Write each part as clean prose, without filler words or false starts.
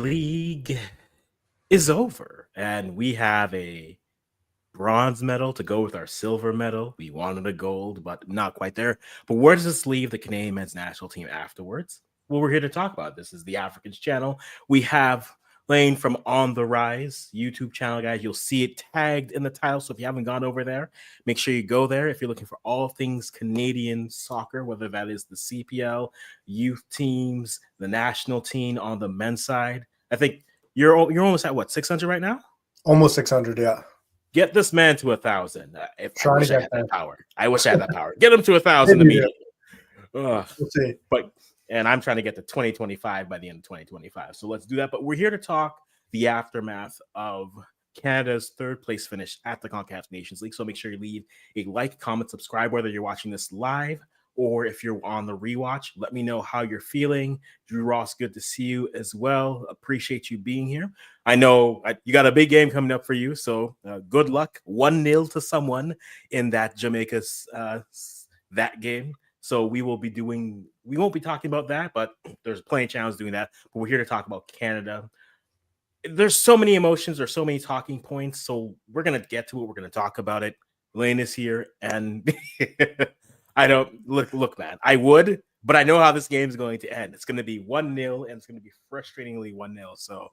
League is over, and we have a bronze medal to go with our silver medal. We wanted a gold, but not quite there. But where does this leave the Canadian men's national team afterwards? Well, we're here to talk about. This is the Africans channel. We have Lane from On the Rise YouTube channel, guys. You'll see it tagged in the title. So if you haven't gone over there, make sure you go there. If you're looking for all things Canadian soccer, whether that is the CPL, youth teams, the national team on the men's side, I think you're almost at what, 600 right now? Almost 600, yeah. Get this man to 1,000. If I Trying to wish I get had there. that power. I wish I had that power. Get him to 1,000 Maybe, yeah. immediately. Ugh. We'll see. And I'm trying to get to 2025 by the end of 2025. So let's do that. But we're here to talk the aftermath of Canada's third place finish at the CONCACAF Nations League. So make sure you leave a like, comment, subscribe, whether you're watching this live or if you're on the rewatch. Let me know how you're feeling. Drew Ross, good to see you as well. Appreciate you being here. I know you got a big game coming up for you, so good luck. 1-0 to someone in that Jamaica's that game. So we won't be talking about that, but there's plenty of channels doing that. But we're here to talk about Canada. There's so many emotions, there's so many talking points. So we're gonna get to it. We're gonna talk about it. Lane is here, and I don't look, man. I would, but I know how this game is going to end. It's going to be 1-0, and it's going to be frustratingly 1-0. So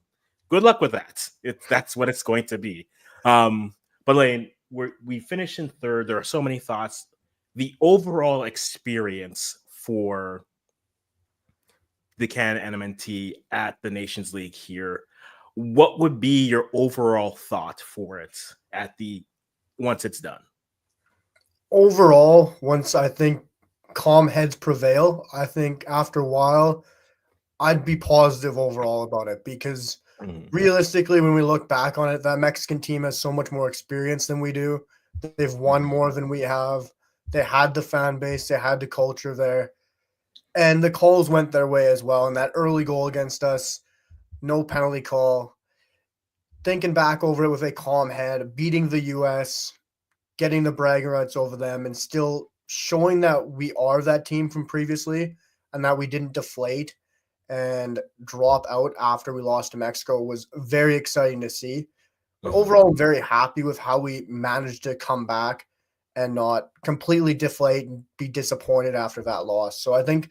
good luck with that. That's what it's going to be. But Lane, we finished in third. There are so many thoughts. The overall experience for the CANMNT at the Nations League here, what would be your overall thought for it once it's done? Overall, once I think calm heads prevail, I think after a while, I'd be positive overall about it because realistically, when we look back on it, that Mexican team has so much more experience than we do. They've won more than we have. They had the fan base, they had the culture there, and the calls went their way as well. And that early goal against us, no penalty call. Thinking back over it with a calm head, beating the U.S., getting the bragging rights over them, and still showing that we are that team from previously and that we didn't deflate and drop out after we lost to Mexico was very exciting to see. But overall, I'm very happy with how we managed to come back and not completely deflate and be disappointed after that loss. So I think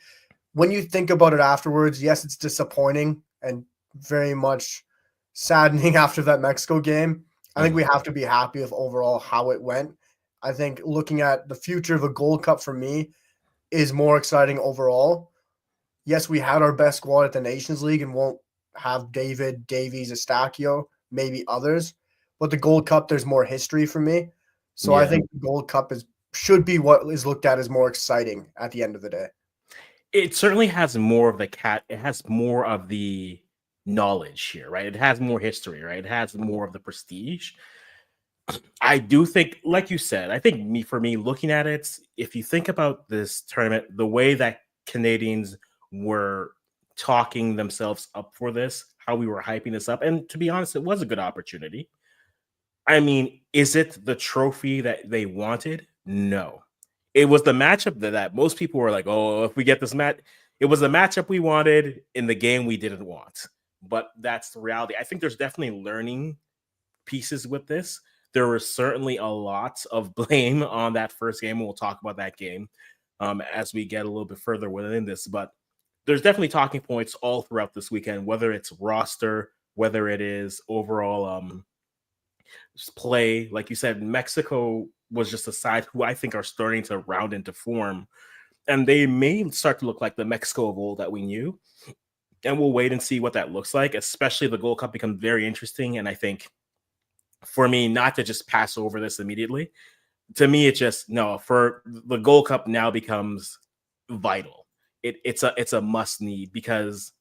when you think about it afterwards, yes, it's disappointing and very much saddening after that Mexico game. I think we have to be happy with overall how it went. I think looking at the future of a Gold Cup for me is more exciting overall. Yes, we had our best squad at the Nations League and won't have David, Davies, Estacio, maybe others. But the Gold Cup, there's more history for me. So I think the Gold Cup should be what is looked at as more exciting at the end of the day. It certainly has more of it has more of the knowledge here, right? It has more history, right? It has more of the prestige. I do think, like you said, I think for me looking at it, if you think about this tournament, the way that Canadians were talking themselves up for this, how we were hyping this up, and to be honest, it was a good opportunity. I mean, is it the trophy that they wanted? No. It was the matchup that most people were like, oh, if we get this match, it was the matchup we wanted in the game we didn't want. But that's the reality. I think there's definitely learning pieces with this. There was certainly a lot of blame on that first game. We'll talk about that game as we get a little bit further within this. But there's definitely talking points all throughout this weekend, whether it's roster, whether it is overall play. Like you said, Mexico was just a side who I think are starting to round into form. And they may start to look like the Mexico of old that we knew. And we'll wait and see what that looks like, especially the Gold Cup becomes very interesting. And I think for me, not to just pass over this immediately, to me, it's just for the Gold Cup now becomes vital. It's a must need because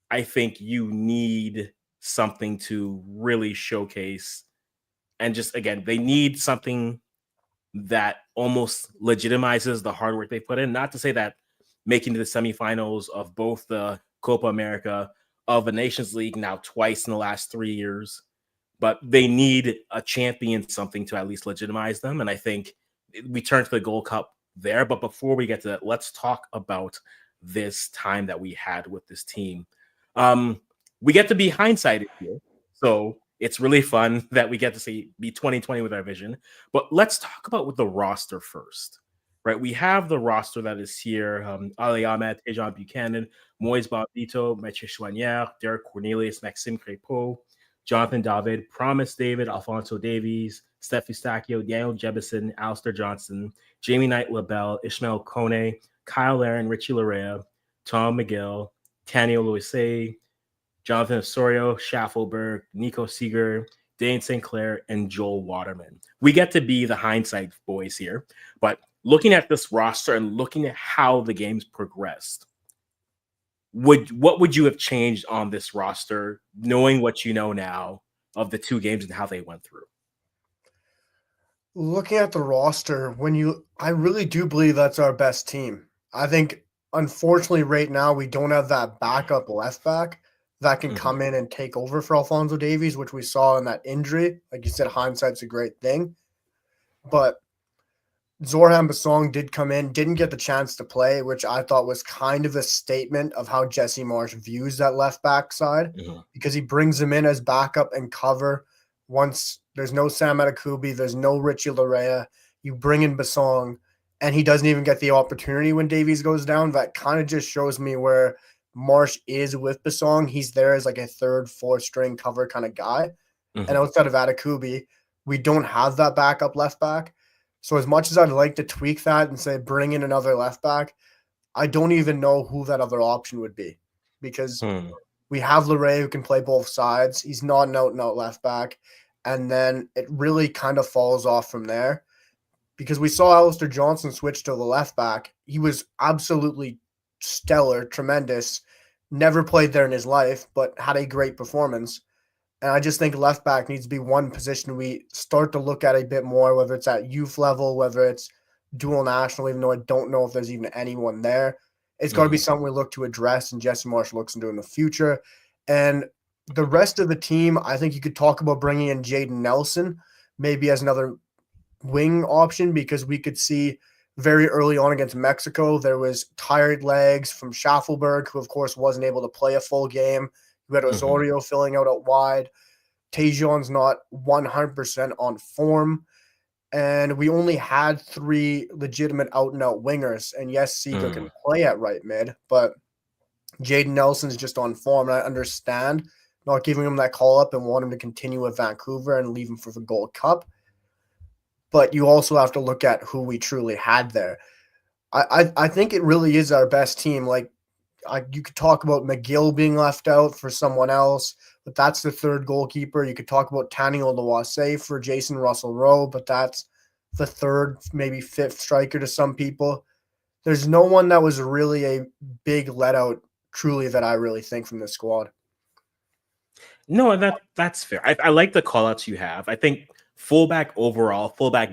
I think you need something to really showcase. And just again, they need something that almost legitimizes the hard work they put in. Not to say that making the semifinals of both the Copa America, of the Nations League now twice in the last 3 years, but they need a champion something to at least legitimize them. And I think we turn to the Gold Cup there. But before we get to that, let's talk about this time that we had with this team. we get to be hindsighted here. So it's really fun that we get to be 2020 with our vision. But let's talk about with the roster first, right? We have the roster that is here: Ali Ahmed, Tejan Buchanan, Moise Bambito, Mathieu Chouanière, Derek Cornelius, Maxime Crépeau, Jonathan David, Promise David, Alfonso Davies, Steph Eustachio, Daniel Jebison, Alistair Johnson, Jamie Knight LaBelle, Ishmael Kone, Kyle Larin, Richie Larea, Tom McGill, Tanio Luise, Jonathan Osorio, Schaffelberg, Nico Seeger, Dane St. Clair, and Joel Waterman. We get to be the hindsight boys here, but looking at this roster and looking at how the games progressed, what would you have changed on this roster, knowing what you know now of the two games and how they went through? Looking at the roster, I really do believe that's our best team. I think, unfortunately, right now we don't have that backup left back that can come in and take over for Alfonso Davies, which we saw in that injury. Like you said, hindsight's a great thing. But Zorhan Basong did come in, didn't get the chance to play, which I thought was kind of a statement of how Jesse Marsh views that left back side, because he brings him in as backup and cover. Once there's no Sam Adekubi, there's no Richie Larea, you bring in Basong, and he doesn't even get the opportunity when Davies goes down. That kind of just shows me where Marsh is with Basong. He's there as like a third, fourth string cover kind of guy. And outside of Adekubi, we don't have that backup left back. So as much as I'd like to tweak that and say bring in another left back, I don't even know who that other option would be, because we have Larea who can play both sides. He's not an out-and-out left back. And then it really kind of falls off from there, because we saw Alistair Johnson switch to the left back. He was absolutely stellar, tremendous, never played there in his life, but had a great performance. And I just think left back needs to be one position we start to look at a bit more, whether it's at youth level, whether it's dual national, even though I don't know if there's even anyone there. It's got to be something we look to address, and Jesse Marsh looks into in the future. And the rest of the team, I think you could talk about bringing in Jaden Nelson, maybe as another wing option, because we could see very early on against Mexico, there was tired legs from Schaffelberg, who of course wasn't able to play a full game. We had Osorio filling out wide. Tejan's not 100% on form. And we only had 3 legitimate out-and-out wingers. And yes, Seeger can play at right mid, but Jaden Nelson's just on form. And I understand not giving him that call-up and want him to continue with Vancouver and leave him for the Gold Cup. But you also have to look at who we truly had there. I think it really is our best team. Like, you could talk about McGill being left out for someone else, but that's the third goalkeeper. You could talk about Tanio Lawase for Jason Russell-Rowe, but that's the third, maybe fifth striker to some people. There's no one that was really a big let-out, truly, that I really think from this squad. No, that's fair. I like the call-outs you have. I think fullback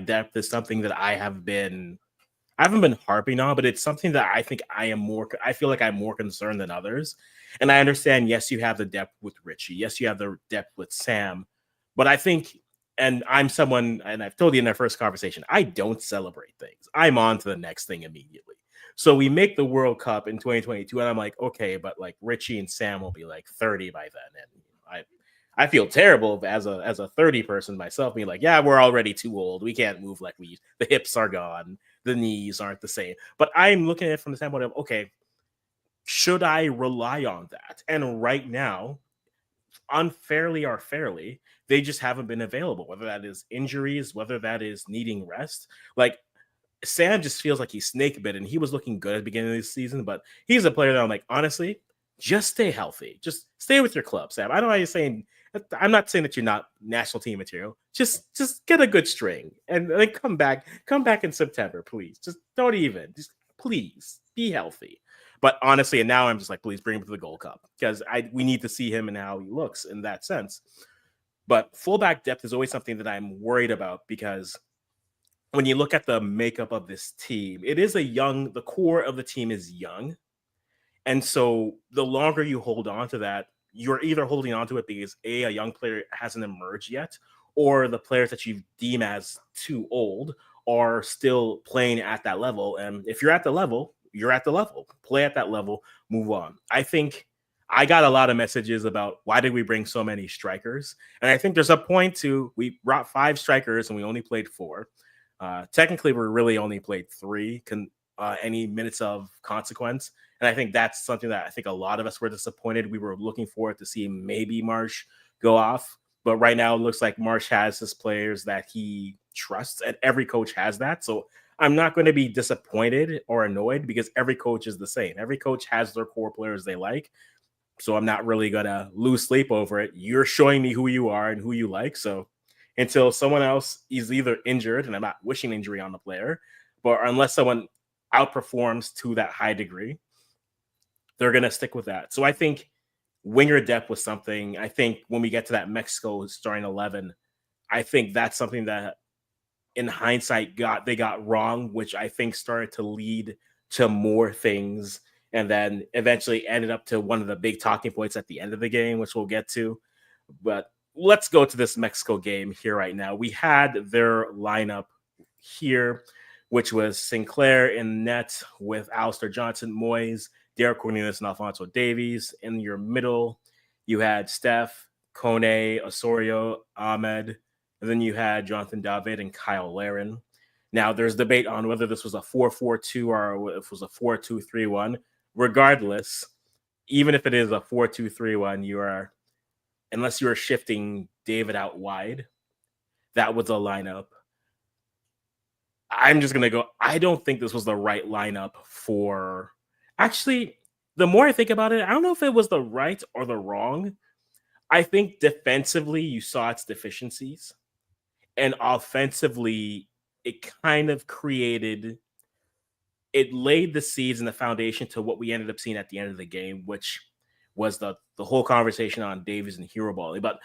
depth is something that I haven't been harping on, but it's something that I think I feel like I'm more concerned than others. And I understand, yes, you have the depth with Richie. Yes, you have the depth with Sam. But I think, and I'm someone, and I've told you in our first conversation, I don't celebrate things. I'm on to the next thing immediately. So we make the World Cup in 2022, and I'm like, okay, but like Richie and Sam will be like 30 by then. And I feel terrible as a 30 person myself, being like, yeah, we're already too old. We can't move like the hips are gone. The knees aren't the same. But I'm looking at it from the standpoint of, okay, should I rely on that? And right now, unfairly or fairly, they just haven't been available, whether that is injuries, whether that is needing rest. Like, Sam just feels like he's snake bit, and he was looking good at the beginning of the season, but he's a player that I'm like, honestly, just stay healthy. Just stay with your club, Sam. I know you're saying, I'm not saying that you're not national team material. Just get a good string and then come back in September, please. Just please be healthy. But honestly, and now I'm just like, please bring him to the Gold Cup, because we need to see him and how he looks in that sense. But fullback depth is always something that I'm worried about, because when you look at the makeup of this team, it is the core of the team is young. And so the longer you hold on to that, you're either holding on to it because a young player hasn't emerged yet, or the players that you deem as too old are still playing at that level. And if you're at the level, you're at the level. Play at that level, move on. I think I got a lot of messages about why did we bring so many strikers, and I think there's a point to we brought 5 strikers and we only played 4. Technically, we really only played 3. Any minutes of consequence, and I think that's something that I think a lot of us were disappointed. We were looking forward to see maybe Marsh go off, but right now it looks like Marsh has his players that he trusts, and every coach has that. So I'm not going to be disappointed or annoyed because every coach is the same. Every coach has their core players they like. So I'm not really going to lose sleep over it. You're showing me who you are and who you like. So until someone else is either injured, and I'm not wishing injury on the player, but unless someone outperforms to that high degree, they're going to stick with that. So I think winger depth was something. I think when we get to that Mexico starting 11, I think that's something that in hindsight they got wrong, which I think started to lead to more things, and then eventually ended up to one of the big talking points at the end of the game, which we'll get to. But let's go to this Mexico game here right now. We had their lineup here, which was Sinclair in net with Alistair Johnson, Moyes, Derek Cornelius, and Alfonso Davies. In your middle, you had Steph, Kone, Osorio, Ahmed, and then you had Jonathan David and Kyle Larin. Now, there's debate on whether this was a 4-4-2 or if it was a 4-2-3-1. Regardless, even if it is a 4-2-3-1, unless you are shifting David out wide, that was the lineup. I'm just going to go, I don't think this was the right lineup for... Actually, the more I think about it, I don't know if it was the right or the wrong. I think defensively, you saw its deficiencies. And offensively, it kind of laid the seeds and the foundation to what we ended up seeing at the end of the game, which was the whole conversation on Davies and hero balling. But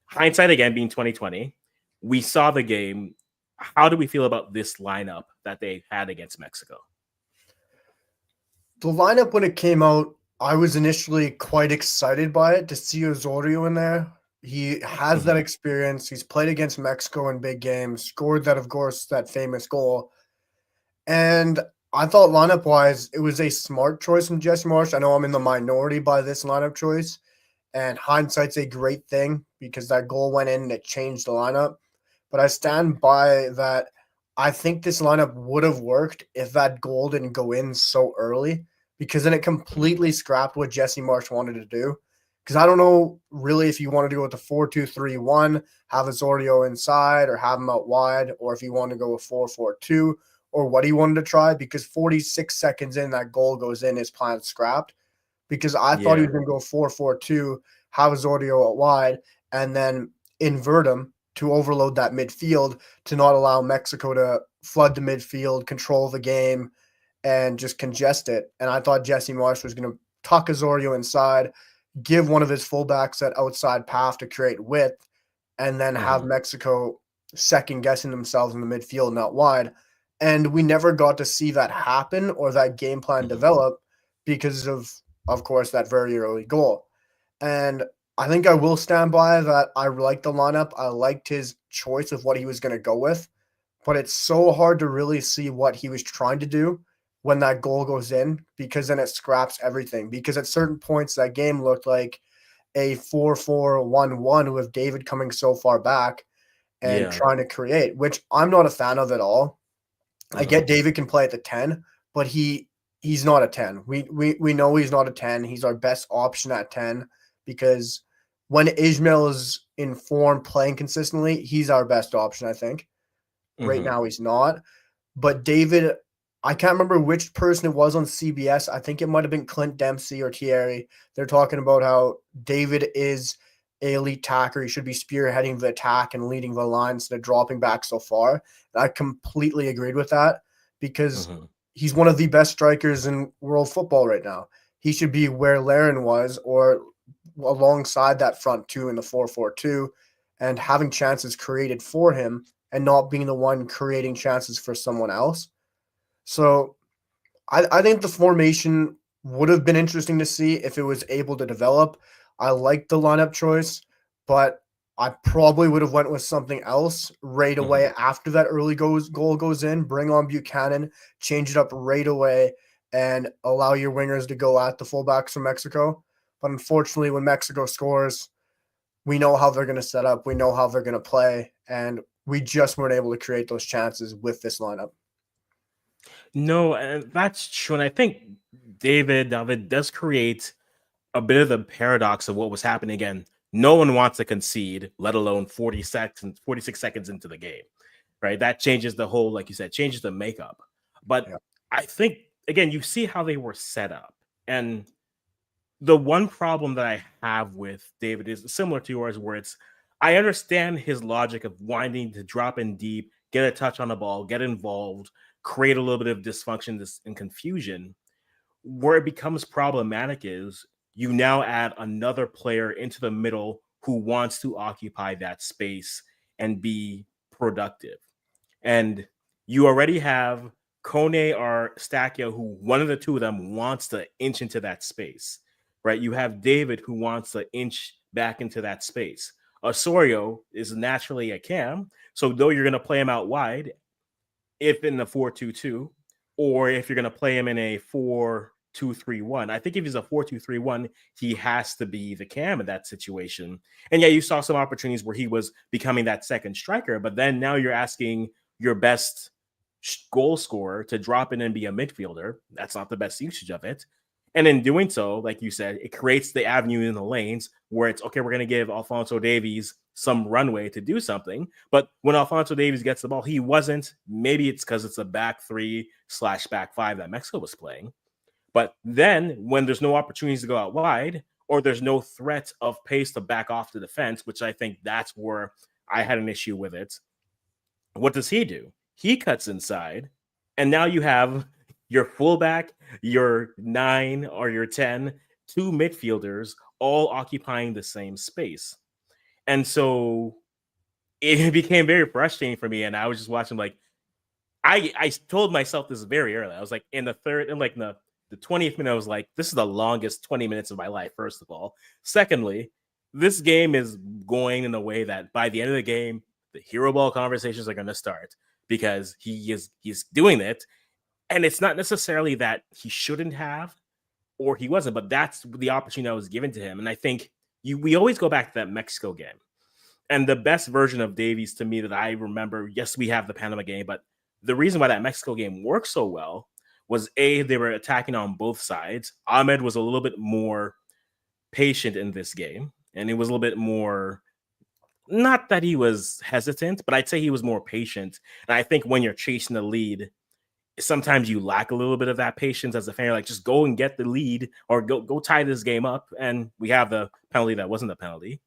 hindsight, again, being 2020, we saw the game. How do we feel about this lineup that they had against Mexico? The lineup, when it came out, I was initially quite excited by it to see Osorio in there. He has that experience. He's played against Mexico in big games, scored that, of course, that famous goal. And I thought lineup-wise, it was a smart choice from Jesse Marsh. I know I'm in the minority by this lineup choice, and hindsight's a great thing because that goal went in and it changed the lineup. But I stand by that. I think this lineup would have worked if that goal didn't go in so early, because then it completely scrapped what Jesse Marsh wanted to do. Because I don't know really if you wanted to go with the 4-2-3-1, have Osorio inside or have him out wide, or if you want to go with 4-4-2, or what he wanted to try, because 46 seconds in, that goal goes in, his plan scrapped. Because I thought he was going to go 4-4-2, have Osorio out wide, and then invert him to overload that midfield to not allow Mexico to flood the midfield, control the game, and just congest it. And I thought Jesse Marsh was going to tuck Osorio inside, give one of his fullbacks that outside path to create width, and then have Mexico second-guessing themselves in the midfield, not wide. And we never got to see that happen or that game plan develop because of course, that very early goal. And I think I will stand by that. I liked the lineup. I liked his choice of what he was going to go with. But it's so hard to really see what he was trying to do when that goal goes in, because then it scraps everything. Because at certain points, that game looked like a 4-4-1-1 with David coming so far back and trying to create, which I'm not a fan of at all. I get David can play at the 10, but he's not a 10. We know he's not a 10. He's our best option at 10, because when Ismail is in form playing consistently, he's our best option, I think. Right now he's not. But David, I can't remember which person it was on CBS. I think it might have been Clint Dempsey or Thierry. They're talking about how David is an elite attacker. He should be spearheading the attack and leading the line instead of dropping back so far. And I completely agreed with that, because he's one of the best strikers in world football right now. He should be where Larin was, or alongside that front two in the 4-4-2, and having chances created for him and not being the one creating chances for someone else. So I think the formation would have been interesting to see if it was able to develop. I like the lineup choice, but I probably would have went with something else right away after that early goal goes in. Bring on Buchanan, change it up right away, and allow your wingers to go at the fullbacks from Mexico. But unfortunately, when Mexico scores, we know how they're going to set up. We know how they're going to play. And we just weren't able to create those chances with this lineup. No, and that's true. And I think David does create a bit of the paradox of what was happening again. No one wants to concede, let alone 46 seconds into the game, right? That changes the whole, like you said, changes the makeup. But Yeah. I think, again, you see how they were set up. And the one problem that I have with David is similar to yours, where I understand his logic of wanting to drop in deep, get a touch on the ball, get involved, create a little bit of dysfunction and confusion. Where it becomes problematic is you now add another player into the middle who wants to occupy that space and be productive. And you already have Kone or Stakio, who one of the two of them wants to inch into that space, right? You have David who wants to inch back into that space. Osorio is naturally a cam. So though you're going to play him out wide, if in the 4-2-2, or if you're going to play him in a 4-2-3-1. I think if he's a 4-2-3-1, he has to be the cam in that situation. And yeah, you saw some opportunities where he was becoming that second striker, but then now you're asking your best goal scorer to drop in and be a midfielder. That's not the best usage of it. And in doing so, like you said, it creates the avenue in the lanes where it's okay, we're going to give Alphonso Davies some runway to do something. But when Alphonso Davies gets the ball, he wasn't. Maybe it's because it's a back 3/back 5 that Mexico was playing. But then when there's no opportunities to go out wide, or there's no threat of pace to back off the defense, which I think that's where I had an issue with it. What does he do? He cuts inside, and now you have your fullback, your 9 or your 10, two midfielders all occupying the same space. And so it became very frustrating for me. And I was just watching, like, I told myself this very early. I was like, in the 20th minute, I was like, this is the longest 20 minutes of my life, first of all. Secondly, this game is going in a way that by the end of the game, the hero ball conversations are going to start because he's doing it. And it's not necessarily that he shouldn't have or he wasn't, but that's the opportunity that was given to him. And I think we always go back to that Mexico game. And the best version of Davies to me that I remember, yes, we have the Panama game, but the reason why that Mexico game worked so well was they were attacking on both sides. Ahmed was a little bit more patient in this game, and it was a little bit more, not that he was hesitant, but I'd say he was more patient. And I think when you're chasing the lead, sometimes you lack a little bit of that patience as a fan. Like, just go and get the lead or go tie this game up. And we have the penalty that wasn't a penalty.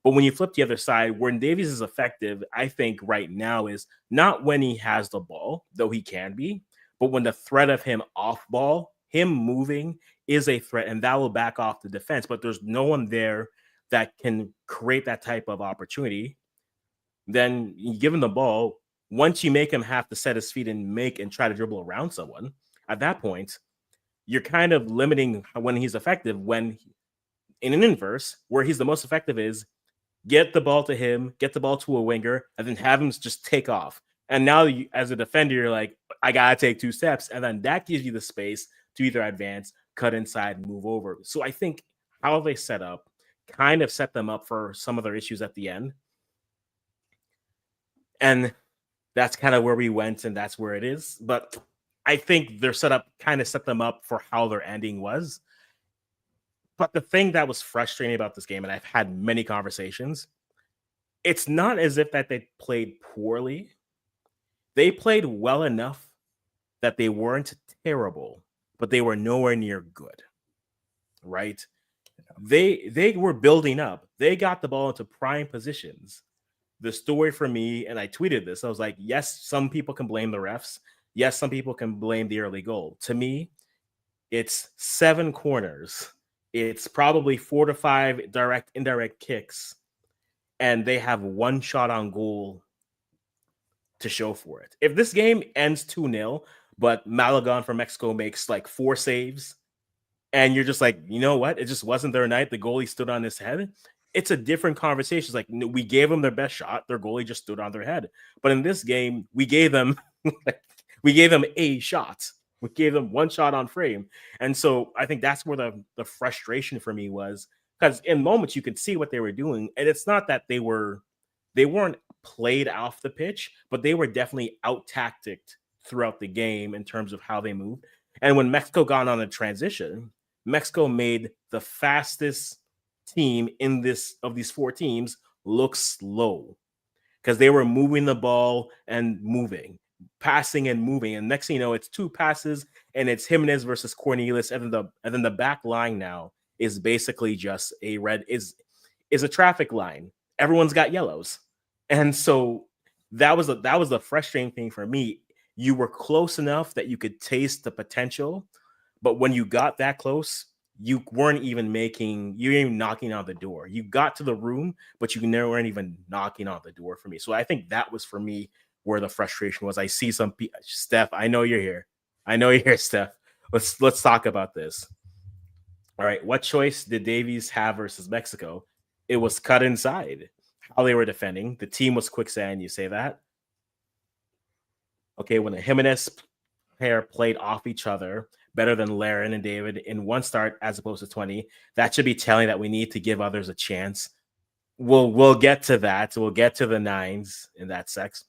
But when you flip the other side, when Davies is effective, I think right now is not when he has the ball, though he can be, but when the threat of him off ball, him moving is a threat, and that will back off the defense. But there's no one there that can create that type of opportunity. Then you give him the ball. Once you make him have to set his feet and try to dribble around someone, at that point, you're kind of limiting when he's effective. When in an inverse, where he's the most effective is get the ball to him, get the ball to a winger, and then have him just take off. And now you, as a defender, you're like, I got to take 2 steps. And then that gives you the space to either advance, cut inside, and move over. So I think how they set up kind of set them up for some of their issues at the end. And that's kind of where we went, and that's where it is. But I think their setup kind of set them up for how their ending was. But the thing that was frustrating about this game, and I've had many conversations, it's not as if that they played poorly. They played well enough that they weren't terrible, but they were nowhere near good, right? They were building up. They got the ball into prime positions. The story for me, and I tweeted this, I was like, yes, some people can blame the refs. Yes, some people can blame the early goal. To me, it's 7 corners. It's probably 4 to 5 direct, indirect kicks, and they have 1 shot on goal to show for it. If this game ends 2-0, but Malagon from Mexico makes like 4 saves, and you're just like, you know what? It just wasn't their night. The goalie stood on his head. It's a different conversation. It's like, we gave them their best shot. Their goalie just stood on their head. But in this game, we gave them a shot. We gave them one shot on frame. And so I think that's where the frustration for me was, because in moments you could see what they were doing. And it's not that they weren't played off the pitch, but they were definitely out tacticked throughout the game in terms of how they moved. And when Mexico got on a transition, Mexico made the fastest team in this of these four teams look slow because they were moving the ball and moving, passing and moving. And next thing you know, it's two passes and it's Jimenez versus Cornelius. And then the back line now is basically just is a traffic line. Everyone's got yellows. And so that was the frustrating thing for me. You were close enough that you could taste the potential, but when you got that close, you weren't even knocking on the door. You got to the room, but you never weren't even knocking on the door for me. So I think that was for me where the frustration was. I see some people. Steph, I know you're here. Steph. Let's talk about this. All right, what choice did Davies have versus Mexico? It was cut inside. How they were defending. The team was quicksand. You say that? Okay, when the Jimenez pair played off each other better than Laren and David in one start as opposed to 20, that should be telling that we need to give others a chance. We'll get to that. We'll get to the nines in that sex.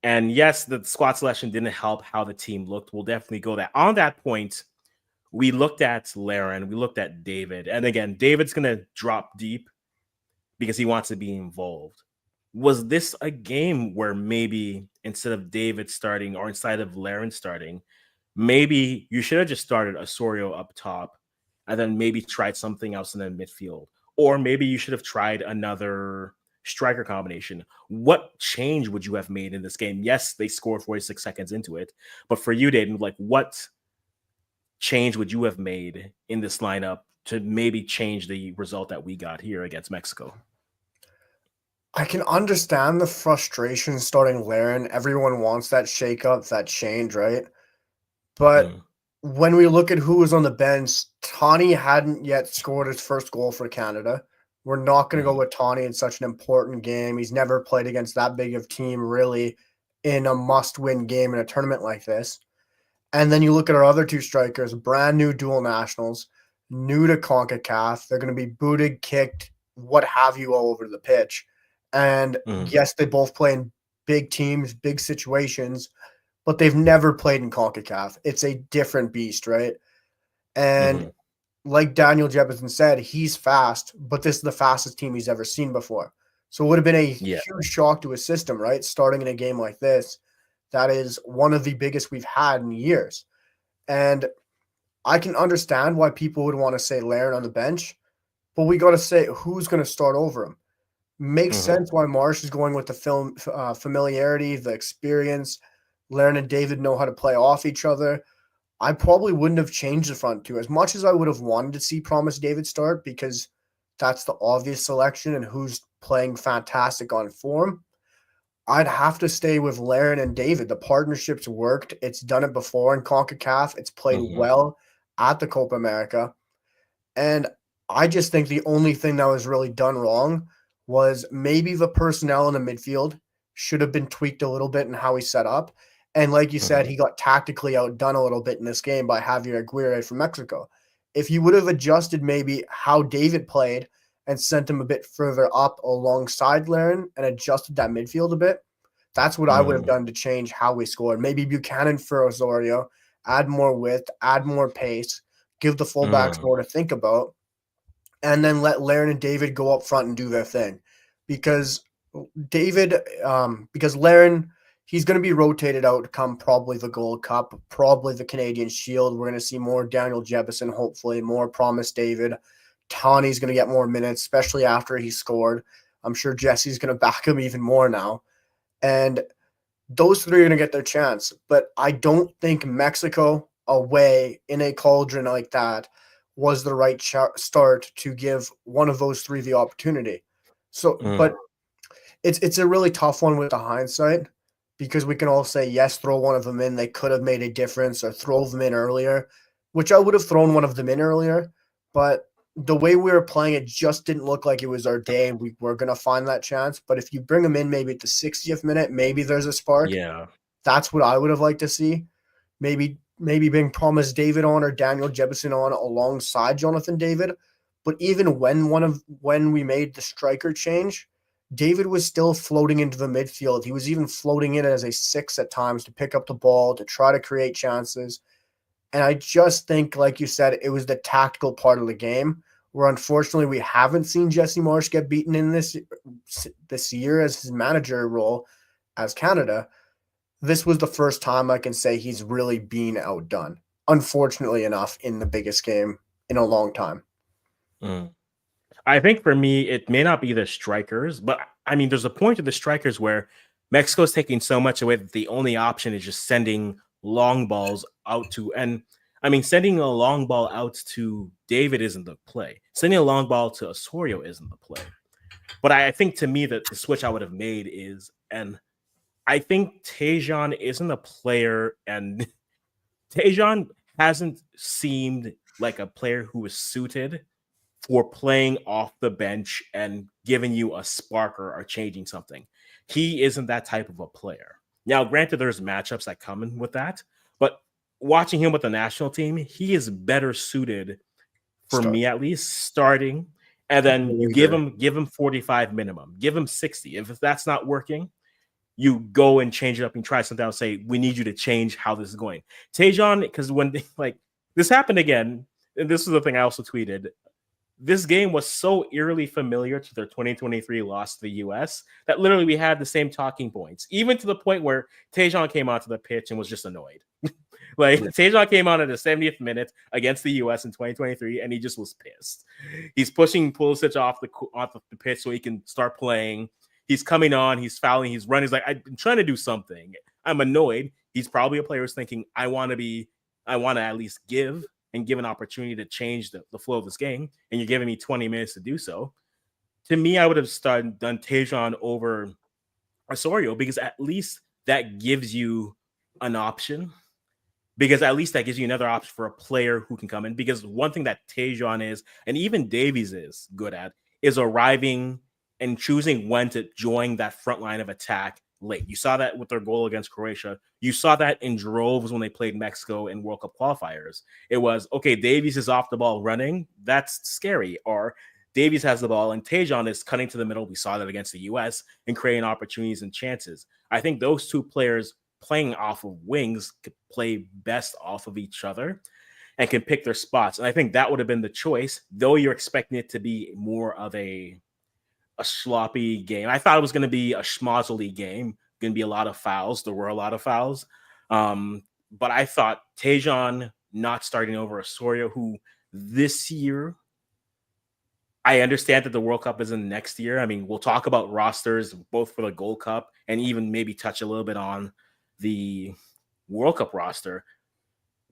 And yes, the squad selection didn't help how the team looked. We'll definitely go that. On that point, we looked at Laren, we looked at David. And again, David's going to drop deep because he wants to be involved. Was this a game where maybe instead of David starting or instead of Laren starting, maybe you should have just started Osorio up top and then maybe tried something else in the midfield? Or maybe you should have tried another striker combination. What change would you have made in this game? Yes, they scored 46 seconds into it. But for you, Dayton, like what change would you have made in this lineup to maybe change the result that we got here against Mexico? I can understand the frustration starting Laren. Everyone wants that shakeup, that change, right? But when we look at who was on the bench, Tani hadn't yet scored his first goal for Canada. We're not going to go with Tani in such an important game. He's never played against that big of team, really, in a must-win game in a tournament like this. And then you look at our other two strikers, brand new dual nationals, new to CONCACAF. They're going to be booted, kicked, what have you, all over the pitch. And yes, they both play in big teams, big situations, but they've never played in CONCACAF. It's a different beast, right? And like Daniel Jefferson said, he's fast, but this is the fastest team he's ever seen before. So it would have been a huge shock to his system, right? Starting in a game like this, that is one of the biggest we've had in years. And I can understand why people would want to say Laren on the bench, but we got to say who's going to start over him. Makes sense why Marsh is going with the familiarity, the experience. Laren and David know how to play off each other. I probably wouldn't have changed the front two as much as I would have wanted to see Promise David start because that's the obvious selection and who's playing fantastic on form. I'd have to stay with Laren and David. The partnership's worked. It's done it before in CONCACAF. It's played well at the Copa America. And I just think the only thing that was really done wrong was maybe the personnel in the midfield should have been tweaked a little bit in how he set up. And like you said, he got tactically outdone a little bit in this game by Javier Aguirre from Mexico. If you would have adjusted maybe how David played and sent him a bit further up alongside Laren and adjusted that midfield a bit, that's what I would have done to change how we scored. Maybe Buchanan for Osorio, add more width, add more pace, give the fullbacks more to think about, and then let Laren and David go up front and do their thing. Because Laren, he's going to be rotated out come probably the Gold Cup, probably the Canadian Shield. We're going to see more Daniel Jefferson, hopefully, more Promise David. Tani's going to get more minutes, especially after he scored. I'm sure Jesse's going to back him even more now. And those three are going to get their chance. But I don't think Mexico away in a cauldron like that was the right start to give one of those three the opportunity. So, but it's a really tough one with the hindsight because we can all say, yes, throw one of them in. They could have made a difference or throw them in earlier, which I would have thrown one of them in earlier. But the way we were playing, it just didn't look like it was our day and we were going to find that chance. But if you bring them in maybe at the 60th minute, maybe there's a spark. Yeah. That's what I would have liked to see. maybe being promised David on or Daniel Jebison on alongside Jonathan David. But even when we made the striker change, David was still floating into the midfield. He was even floating in as a 6 at times to pick up the ball, to try to create chances. And I just think, like you said, it was the tactical part of the game where unfortunately we haven't seen Jesse Marsh get beaten in this year as his manager role as Canada. This was the first time I can say he's really been outdone, unfortunately enough, in the biggest game in a long time. I think for me, it may not be the strikers, but I mean, there's a point to the strikers where Mexico's taking so much away that the only option is just sending long balls out to, and I mean, sending a long ball out to David isn't the play. Sending a long ball to Osorio isn't the play. But I think to me that the switch I would have made is, and I think Tejan isn't a player, and Tejan hasn't seemed like a player who is suited for playing off the bench and giving you a spark or changing something. He isn't that type of a player. Now, granted, there's matchups that come in with that, but watching him with the national team, he is better suited for me at least starting. And then you give him 45 minimum, give him 60. If that's not working, you go and change it up and try something else. Say, we need you to change how this is going. Tejan, because when this happened again, and this is the thing I also tweeted, this game was so eerily familiar to their 2023 loss to the US that literally we had the same talking points, even to the point where Tejan came onto the pitch and was just annoyed. Tejan came on at the 70th minute against the US in 2023, and he just was pissed. He's pushing Pulisic off the pitch so he can start playing. He's coming on, he's fouling, he's running. He's like, I've been trying to do something. I'm annoyed. He's probably a player who's thinking, I want to at least give an opportunity to change the flow of this game, and you're giving me 20 minutes to do so. To me, I would have done Tejan over Osorio, because at least that gives you an option. Because at least that gives you another option for a player who can come in. Because one thing that Tejan is, and even Davies is good at, is arriving and choosing when to join that front line of attack late. You saw that with their goal against Croatia. You saw that in droves when they played Mexico in World Cup qualifiers. It was, okay, Davies is off the ball running. That's scary. Or Davies has the ball and Tejan is cutting to the middle. We saw that against the US and creating opportunities and chances. I think those two players playing off of wings could play best off of each other and can pick their spots. And I think that would have been the choice, though you're expecting it to be more of a sloppy game. I thought it was going to be a schmozzly game, going to be a lot of fouls. There were a lot of fouls. But I thought Tejan not starting over Osorio, who this year, I understand that the World Cup is in next year. I mean, we'll talk about rosters both for the Gold Cup and even maybe touch a little bit on the World Cup roster.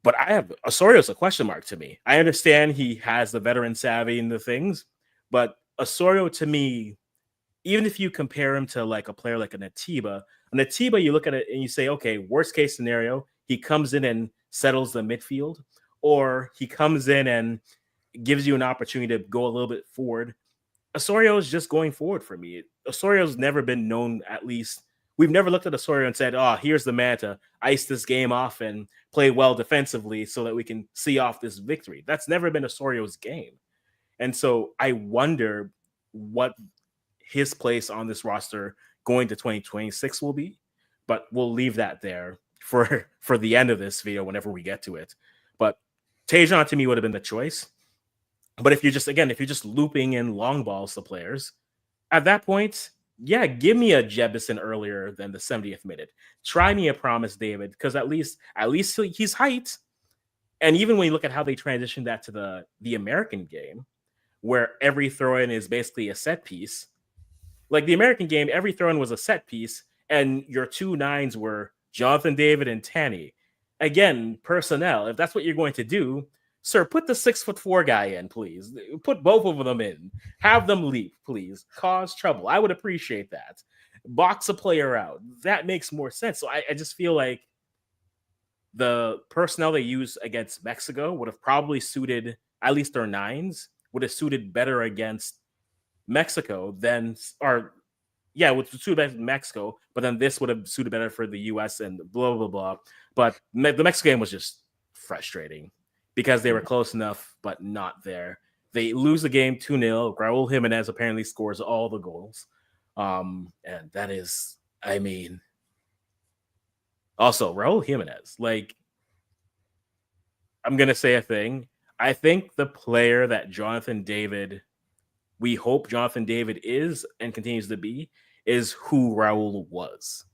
But Osorio's a question mark to me. I understand he has the veteran savvy and the things, but Osorio to me, even if you compare him to like a player like an Atiba, you look at it and you say, okay, worst case scenario, he comes in and settles the midfield, or he comes in and gives you an opportunity to go a little bit forward. Osorio is just going forward for me. Osorio's never been known, at least we've never looked at Osorio and said, oh, here's the man to ice this game off and play well defensively so that we can see off this victory. That's never been Osorio's game. And so I wonder what his place on this roster going to 2026 will be, but we'll leave that there for the end of this video whenever we get to it. But Tejan to me would have been the choice. But if you're just looping in long balls to players, at that point, yeah, give me a Jebison earlier than the 70th minute. Try me a Promise David, because at least he's height. And even when you look at how they transitioned that to the American game, where every throw-in is basically a set piece. Like the American game, every throw-in was a set piece, and your 2 9s were Jonathan David and Tanny. Again, personnel, if that's what you're going to do, sir, put the 6'4" guy in, please. Put both of them in. Have them leap, please. Cause trouble. I would appreciate that. Box a player out. That makes more sense. So I just feel like the personnel they use against Mexico would have probably suited, at least their 9s, would have suited better against Mexico than, or yeah, would suit better in Mexico, but then this would have suited better for the US and blah, blah, blah. But the Mexico game was just frustrating because they were close enough, but not there. They lose the game 2-0. Raul Jimenez apparently scores all the goals. And that is, I mean, also Raul Jimenez, like, I'm going to say a thing. I think the player that we hope Jonathan David is and continues to be, is who Raul was.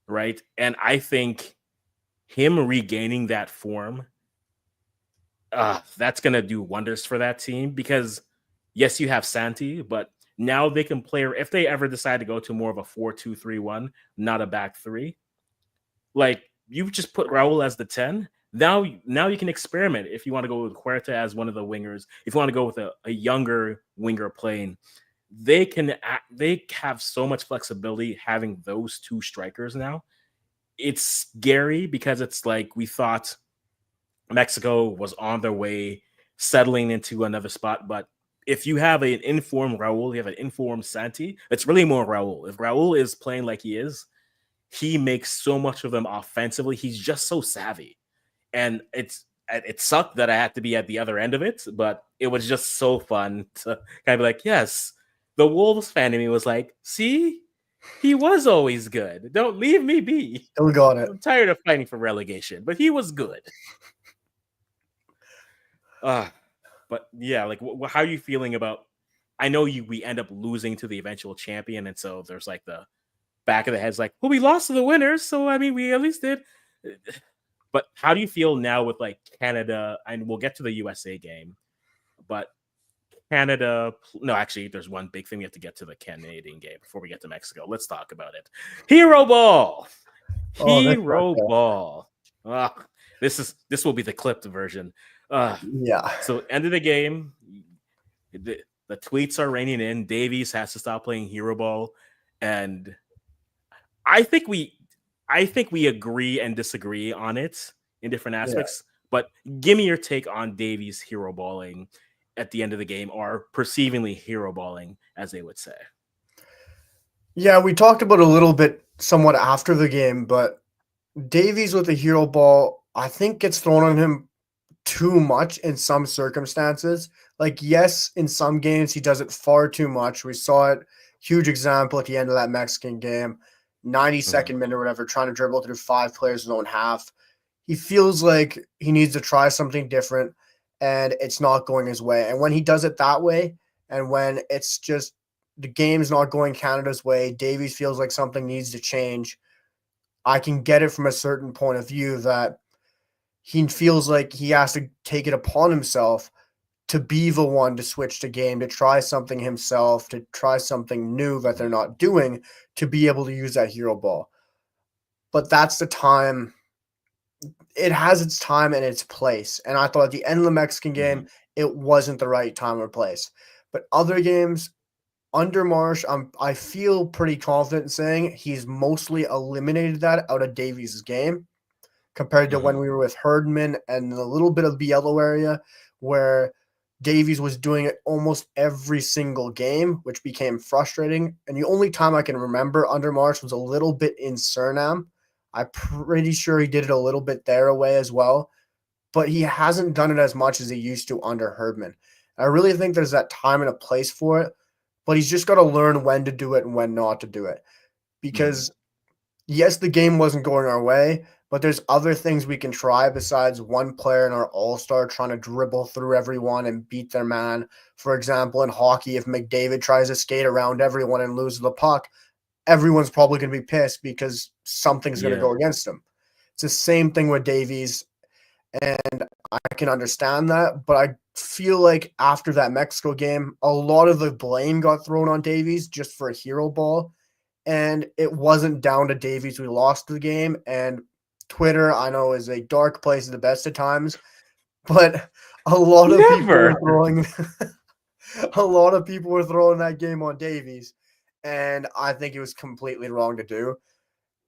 Right? And I think him regaining that form, that's going to do wonders for that team because, yes, you have Santi, but now they can play, if they ever decide to go to more of a 4-2-3-1, not a back three, like you just put Raul as the 10. Now you can experiment if you want to go with Huerta as one of the wingers. If you want to go with a younger winger playing, they have so much flexibility having those two strikers now. It's scary because it's like we thought Mexico was on their way settling into another spot, but if you have an informed Raul, you have an informed Santi, it's really more Raul. If Raul is playing like he is, he makes so much of them offensively. He's just so savvy. And it sucked that I had to be at the other end of it, but it was just so fun to kind of be like, yes, the Wolves fan in me was like, see, he was always good. Don't leave me be. Still got it. I'm tired of fighting for relegation, but he was good. But yeah, like, how are you feeling about? I know we end up losing to the eventual champion, and so there's like the back of the head's like, well, we lost to the winners, so I mean, we at least did. But how do you feel now with like Canada? And we'll get to the USA game, but Canada. No, actually, there's one big thing we have to get to the Canadian game before we get to Mexico. Let's talk about it. Hero ball. Hero ball. This will be the clipped version. Yeah. So end of the game, the tweets are raining in. Davies has to stop playing hero ball, and I think we agree and disagree on it in different aspects. Yeah. But give me your take on Davies hero balling at the end of the game, or perceivingly hero balling, as they would say. Yeah, we talked about a little bit somewhat after the game, but Davies with the hero ball, I think gets thrown on him too much in some circumstances. Like, yes, in some games he does it far too much. We saw it, huge example at the end of that Mexican game, 92nd minute or whatever, trying to dribble through 5 players in his own half. He feels like he needs to try something different, and it's not going his way. And when he does it that way, and when it's just the game's not going Canada's way, Davies feels like something needs to change. I can get it from a certain point of view that he feels like he has to take it upon himself to be the one to switch the game, to try something himself, to try something new that they're not doing, to be able to use that hero ball. But that's the time. It has its time and its place. And I thought at the end of the Mexican game, it wasn't the right time or place. But other games, under Marsh, I feel pretty confident in saying he's mostly eliminated that out of Davies' game compared to when we were with Herdman and a little bit of the yellow area where Davies was doing it almost every single game, which became frustrating. And the only time I can remember under Marsh was a little bit in Suriname. I'm pretty sure he did it a little bit there away as well, but he hasn't done it as much as he used to under Herdman. I really think there's that time and a place for it, but he's just got to learn when to do it and when not to do it. Because, yes, the game wasn't going our way, but there's other things we can try besides one player in our all-star trying to dribble through everyone and beat their man. For example, in hockey, if McDavid tries to skate around everyone and lose the puck, everyone's probably going to be pissed because something's going to go against him. It's the same thing with Davies, and I can understand that, but I feel like after that Mexico game, a lot of the blame got thrown on Davies just for a hero ball, and it wasn't down to Davies. We lost the game, and Twitter, I know, is a dark place at the best of times, but a lot of people were throwing a lot of people were throwing that game on Davies, and I think it was completely wrong to do.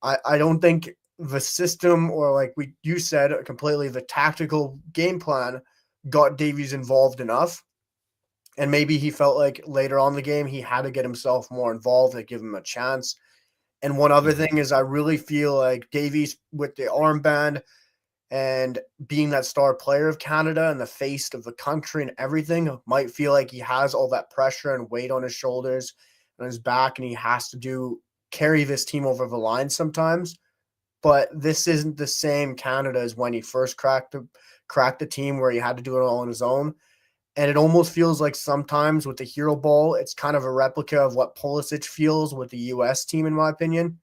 I don't think the system, or like you said, completely the tactical game plan got Davies involved enough. And maybe he felt like later on in the game he had to get himself more involved and give him a chance. And one other thing is I really feel like Davies with the armband and being that star player of Canada and the face of the country and everything might feel like he has all that pressure and weight on his shoulders and his back, and he has to carry this team over the line sometimes. But this isn't the same Canada as when he first cracked the team where he had to do it all on his own. And it almost feels like sometimes with the hero ball, it's kind of a replica of what Pulisic feels with the US team, in my opinion,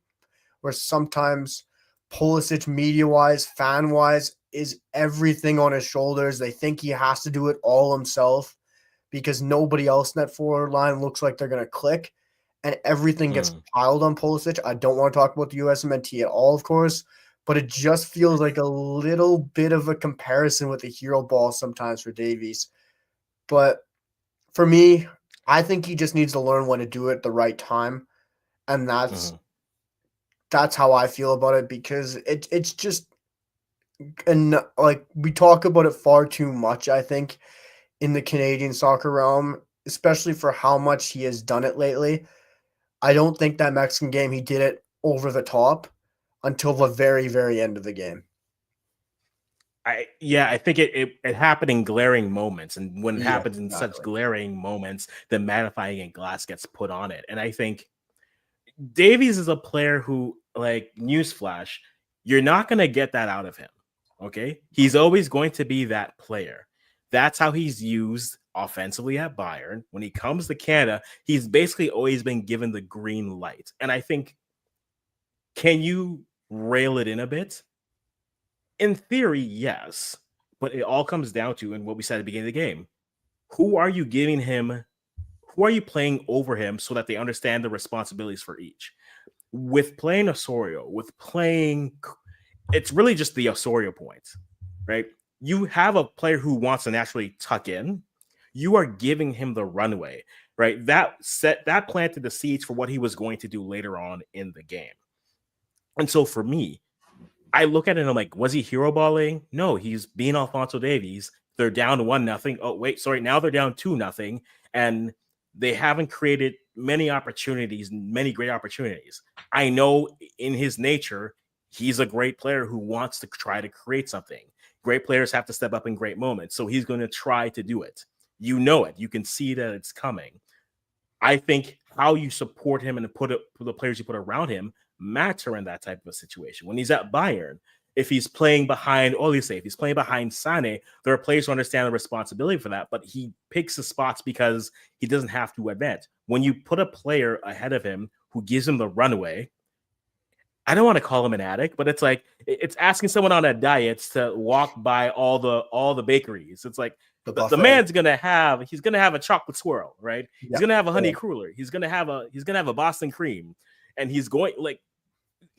where sometimes Pulisic, media-wise, fan-wise, is everything on his shoulders. They think he has to do it all himself because nobody else in that forward line looks like they're going to click, and everything gets piled on Pulisic. I don't want to talk about the USMNT at all, of course, but it just feels like a little bit of a comparison with the hero ball sometimes for Davies. But for me, I think he just needs to learn when to do it at the right time, and that's how I feel about it, because it's just, and like we talk about it far too much, I think, in the Canadian soccer realm, especially for how much he has done it lately. I don't think that Mexican game he did it over the top until the very, very end of the game. I think it happened in glaring moments, and when it happens in such glaring moments, the magnifying glass gets put on it. And I think Davies is a player who, like, newsflash, you're not going to get that out of him. Okay, he's always going to be that player. That's how he's used offensively at Bayern. When he comes to Canada, he's basically always been given the green light. And I think, can you rail it in a bit? In theory, yes, but it all comes down to, and what we said at the beginning of the game, who are you giving him? Who are you playing over him so that they understand the responsibilities for each? With playing Osorio, it's really just the Osorio points, right? You have a player who wants to naturally tuck in. You are giving him the runway, right? That planted the seeds for what he was going to do later on in the game. And so for me, I look at it and I'm like, was he hero balling? No, he's being Alphonso Davies. They're down 1-0. Oh, wait, sorry. Now they're down 2-0. And they haven't created many great opportunities. I know in his nature, he's a great player who wants to try to create something. Great players have to step up in great moments. So he's going to try to do it. You know it. You can see that it's coming. I think how you support him and the players you put around him matter in that type of a situation. When he's at Bayern, if he's playing behind Olise, if he's playing behind Sane, there are players who understand the responsibility for that, but he picks the spots because he doesn't have to advance. When you put a player ahead of him who gives him the runaway, I don't want to call him an addict, but it's like it's asking someone on a diet to walk by all the bakeries. It's like the man's gonna have a chocolate swirl, right? Yeah. He's gonna have a honey cruller. He's gonna have a Boston cream, and he's going like.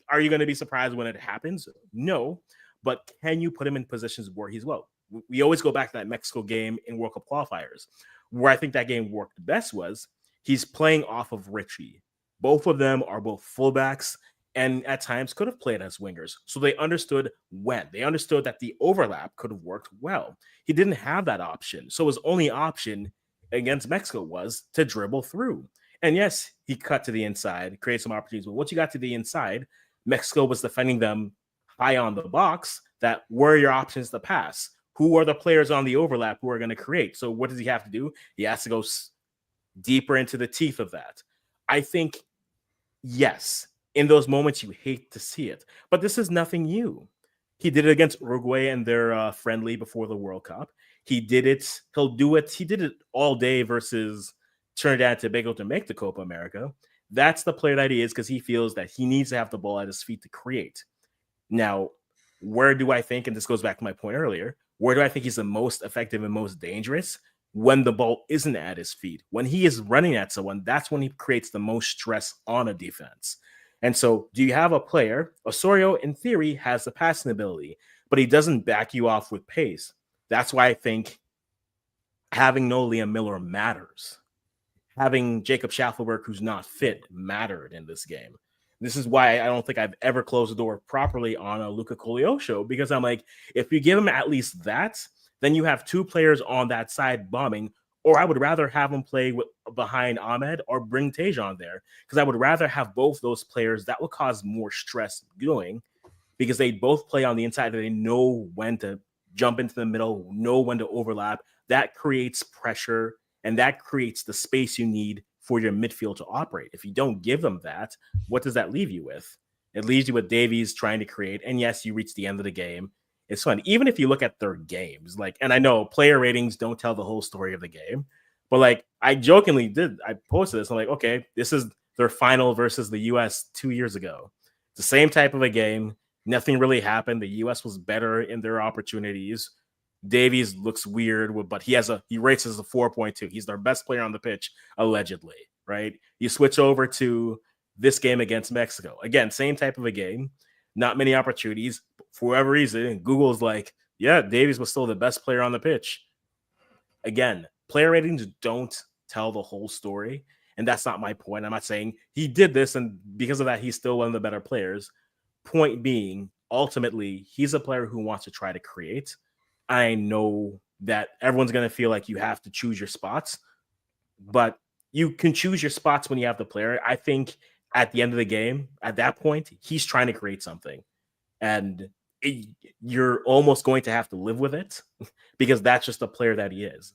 Are you going to be surprised when it happens? No, but can you put him in positions where he's well? We always go back to that Mexico game in World Cup qualifiers, where I think that game worked best was he's playing off of Richie. Both of them are both fullbacks and at times could have played as wingers. So they understood when. They understood that the overlap could have worked well. He didn't have that option. So his only option against Mexico was to dribble through. And yes, he cut to the inside, created some opportunities. But once you got to the inside, Mexico was defending them high on the box. That were your options to pass. Who are the players on the overlap who are going to create? So what does he have to do? He has to go deeper into the teeth of that. I think, yes, in those moments you hate to see it, but this is nothing new. He did it against Uruguay and their friendly before the World Cup. He did it. He'll do it. He did it all day versus Trinidad and Tobago to make the Copa America. That's the player that he is because he feels that he needs to have the ball at his feet to create. Now, where do I think, and this goes back to my point earlier, where do I think he's the most effective and most dangerous? When the ball isn't at his feet. When he is running at someone, that's when he creates the most stress on a defense. And so do you have a player? Osorio, in theory, has the passing ability, but he doesn't back you off with pace. That's why I think having no Liam Miller matters. Having Jacob Schaffelberg, who's not fit, mattered in this game. This is why I don't think I've ever closed the door properly on a Luca Colio, because I'm like, if you give him at least that, then you have two players on that side bombing Or I would rather have him play behind Ahmed or bring Tejan there, because I would rather have both those players. That would cause more stress doing, because they both play on the inside and they know when to jump into the middle, know when to overlap. That creates pressure, and that creates the space you need for your midfield to operate. If you don't give them that, what does that leave you with? It leaves you with Davies trying to create. And yes, you reach the end of the game. It's fun. Even if you look at their games, like, and I know player ratings don't tell the whole story of the game, but like I jokingly I posted this. I'm like, okay, this is their final versus the US 2 years ago. It's the same type of a game. Nothing really happened. The US was better in their opportunities. Davies looks weird, but he rates as a 4.2. He's their best player on the pitch, allegedly, right? You switch over to this game against Mexico. Again, same type of a game, not many opportunities. For whatever reason, Google's like, yeah, Davies was still the best player on the pitch. Again, player ratings don't tell the whole story, and that's not my point. I'm not saying he did this, and because of that, he's still one of the better players. Point being, ultimately, he's a player who wants to try to create. I know that everyone's going to feel like you have to choose your spots, but you can choose your spots when you have the player. I think at the end of the game, at that point, he's trying to create something, and you're almost going to have to live with it, because that's just the player that he is.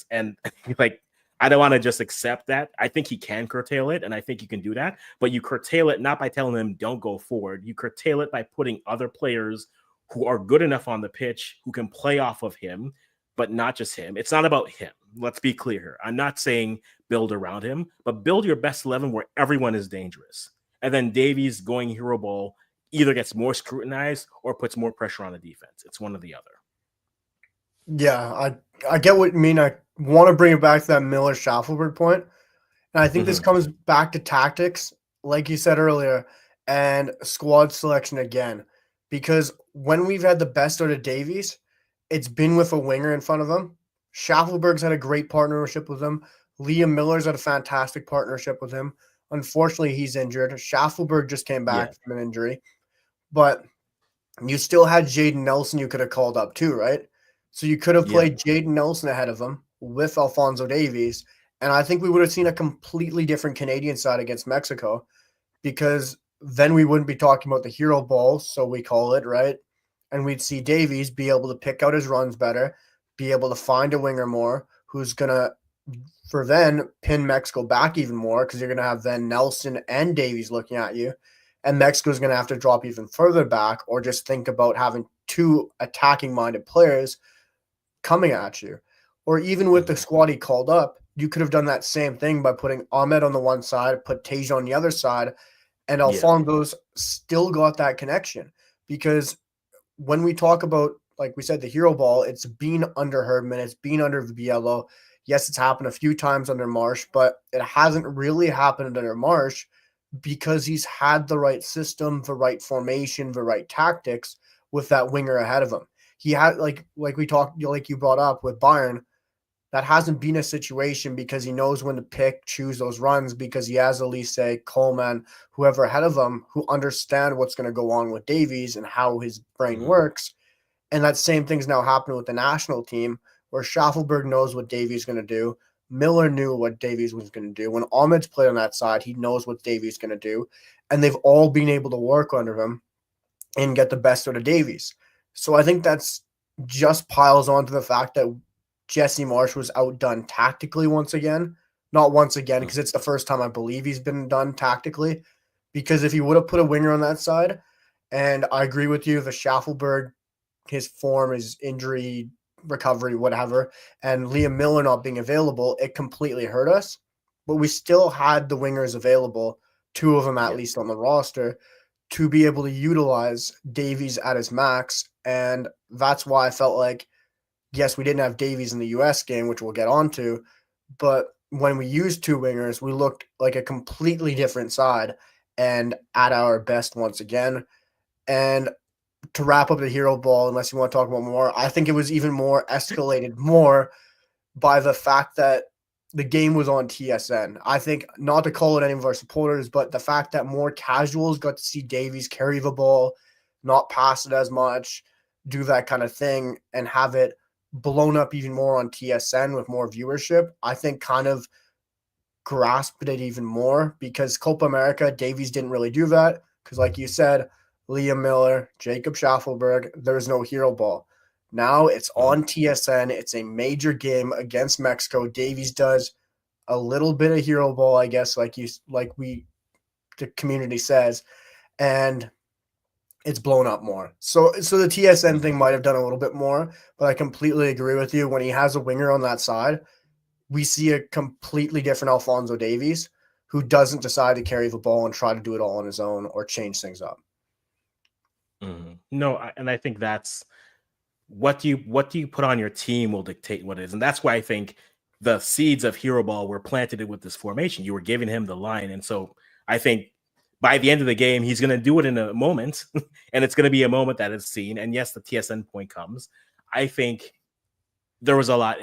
And like, I don't want to just accept that. I think he can curtail it, and I think you can do that, but you curtail it not by telling him don't go forward. You curtail it by putting other players who are good enough on the pitch, who can play off of him, but not just him. It's not about him. Let's be clear here. I'm not saying build around him, but build your best 11 where everyone is dangerous. And then Davies going hero ball either gets more scrutinized or puts more pressure on the defense. It's one or the other. Yeah, I get what you mean. I want to bring it back to that Miller-Schaffelberg point. And I think this comes back to tactics, like you said earlier, and squad selection again. Because when we've had the best out of Davies, it's been with a winger in front of him. Schaffelberg's had a great partnership with him. Liam Miller's had a fantastic partnership with him. Unfortunately, he's injured. Schaffelberg just came back from an injury. But you still had Jaden Nelson you could have called up too, right? So you could have played Jaden Nelson ahead of him with Alphonso Davies, and I think we would have seen a completely different Canadian side against Mexico, because then we wouldn't be talking about the hero ball, so we call it, right? And we'd see Davies be able to pick out his runs better, be able to find a winger more who's going to, for then, pin Mexico back even more, because you're going to have then Nelson and Davies looking at you, and Mexico's going to have to drop even further back, or just think about having two attacking-minded players coming at you. Or even with the squad he called up, you could have done that same thing by putting Ahmed on the one side, put Teja on the other side, and Alfonso's still got that connection. Because when we talk about, like we said, the hero ball, it's been under Herdman, it's been under Biello. Yes, it's happened a few times under Marsh, but it hasn't really happened under Marsh because he's had the right system, the right formation, the right tactics with that winger ahead of him. He had, like we talked, like you brought up with Bayern, that hasn't been a situation because he knows when to choose those runs, because he has Elise, Coleman, whoever ahead of him who understand what's going to go on with Davies and how his brain works. And that same thing's now happening with the national team, where Schaffelberg knows what Davies is going to do. Miller knew what Davies was going to do. When Ahmed's played on that side, he knows what Davies is going to do. And they've all been able to work under him and get the best out of Davies. So I think that's just piles on to the fact that Jesse Marsh was outdone tactically once again. Not once again, because it's the first time I believe he's been done tactically. Because if he would have put a winger on that side, and I agree with you, the Schaffelberg, his form, his injury recovery, whatever, and Liam Miller not being available, it completely hurt us. But we still had the wingers available, two of them at least on the roster, to be able to utilize Davies at his max. And that's why I felt like, yes, we didn't have Davies in the US game, which we'll get onto, but when we used two wingers, we looked like a completely different side and at our best once again. And to wrap up the hero ball, unless you want to talk about more, I think it was even more escalated more by the fact that the game was on TSN. I think, not to call it any of our supporters, but the fact that more casuals got to see Davies carry the ball, not pass it as much, do that kind of thing, and have it blown up even more on TSN with more viewership, I think kind of grasped it even more because Copa America, Davies didn't really do that because, like you said, Liam Miller, Jacob Schaffelberg, there's no hero ball. Now it's on TSN. It's a major game against Mexico. Davies does a little bit of hero ball, I guess, the community says, and it's blown up more. So the TSN thing might have done a little bit more, but I completely agree with you. When he has a winger on that side, we see a completely different Alphonso Davies who doesn't decide to carry the ball and try to do it all on his own or change things up. No, and I think that's what you put on your team will dictate what it is, and that's why I think the seeds of hero ball were planted with this formation. You were giving him the line, and so I think by the end of the game, he's going to do it in a moment, and it's going to be a moment that is seen. And yes, the TSN point comes. I think there was a lot.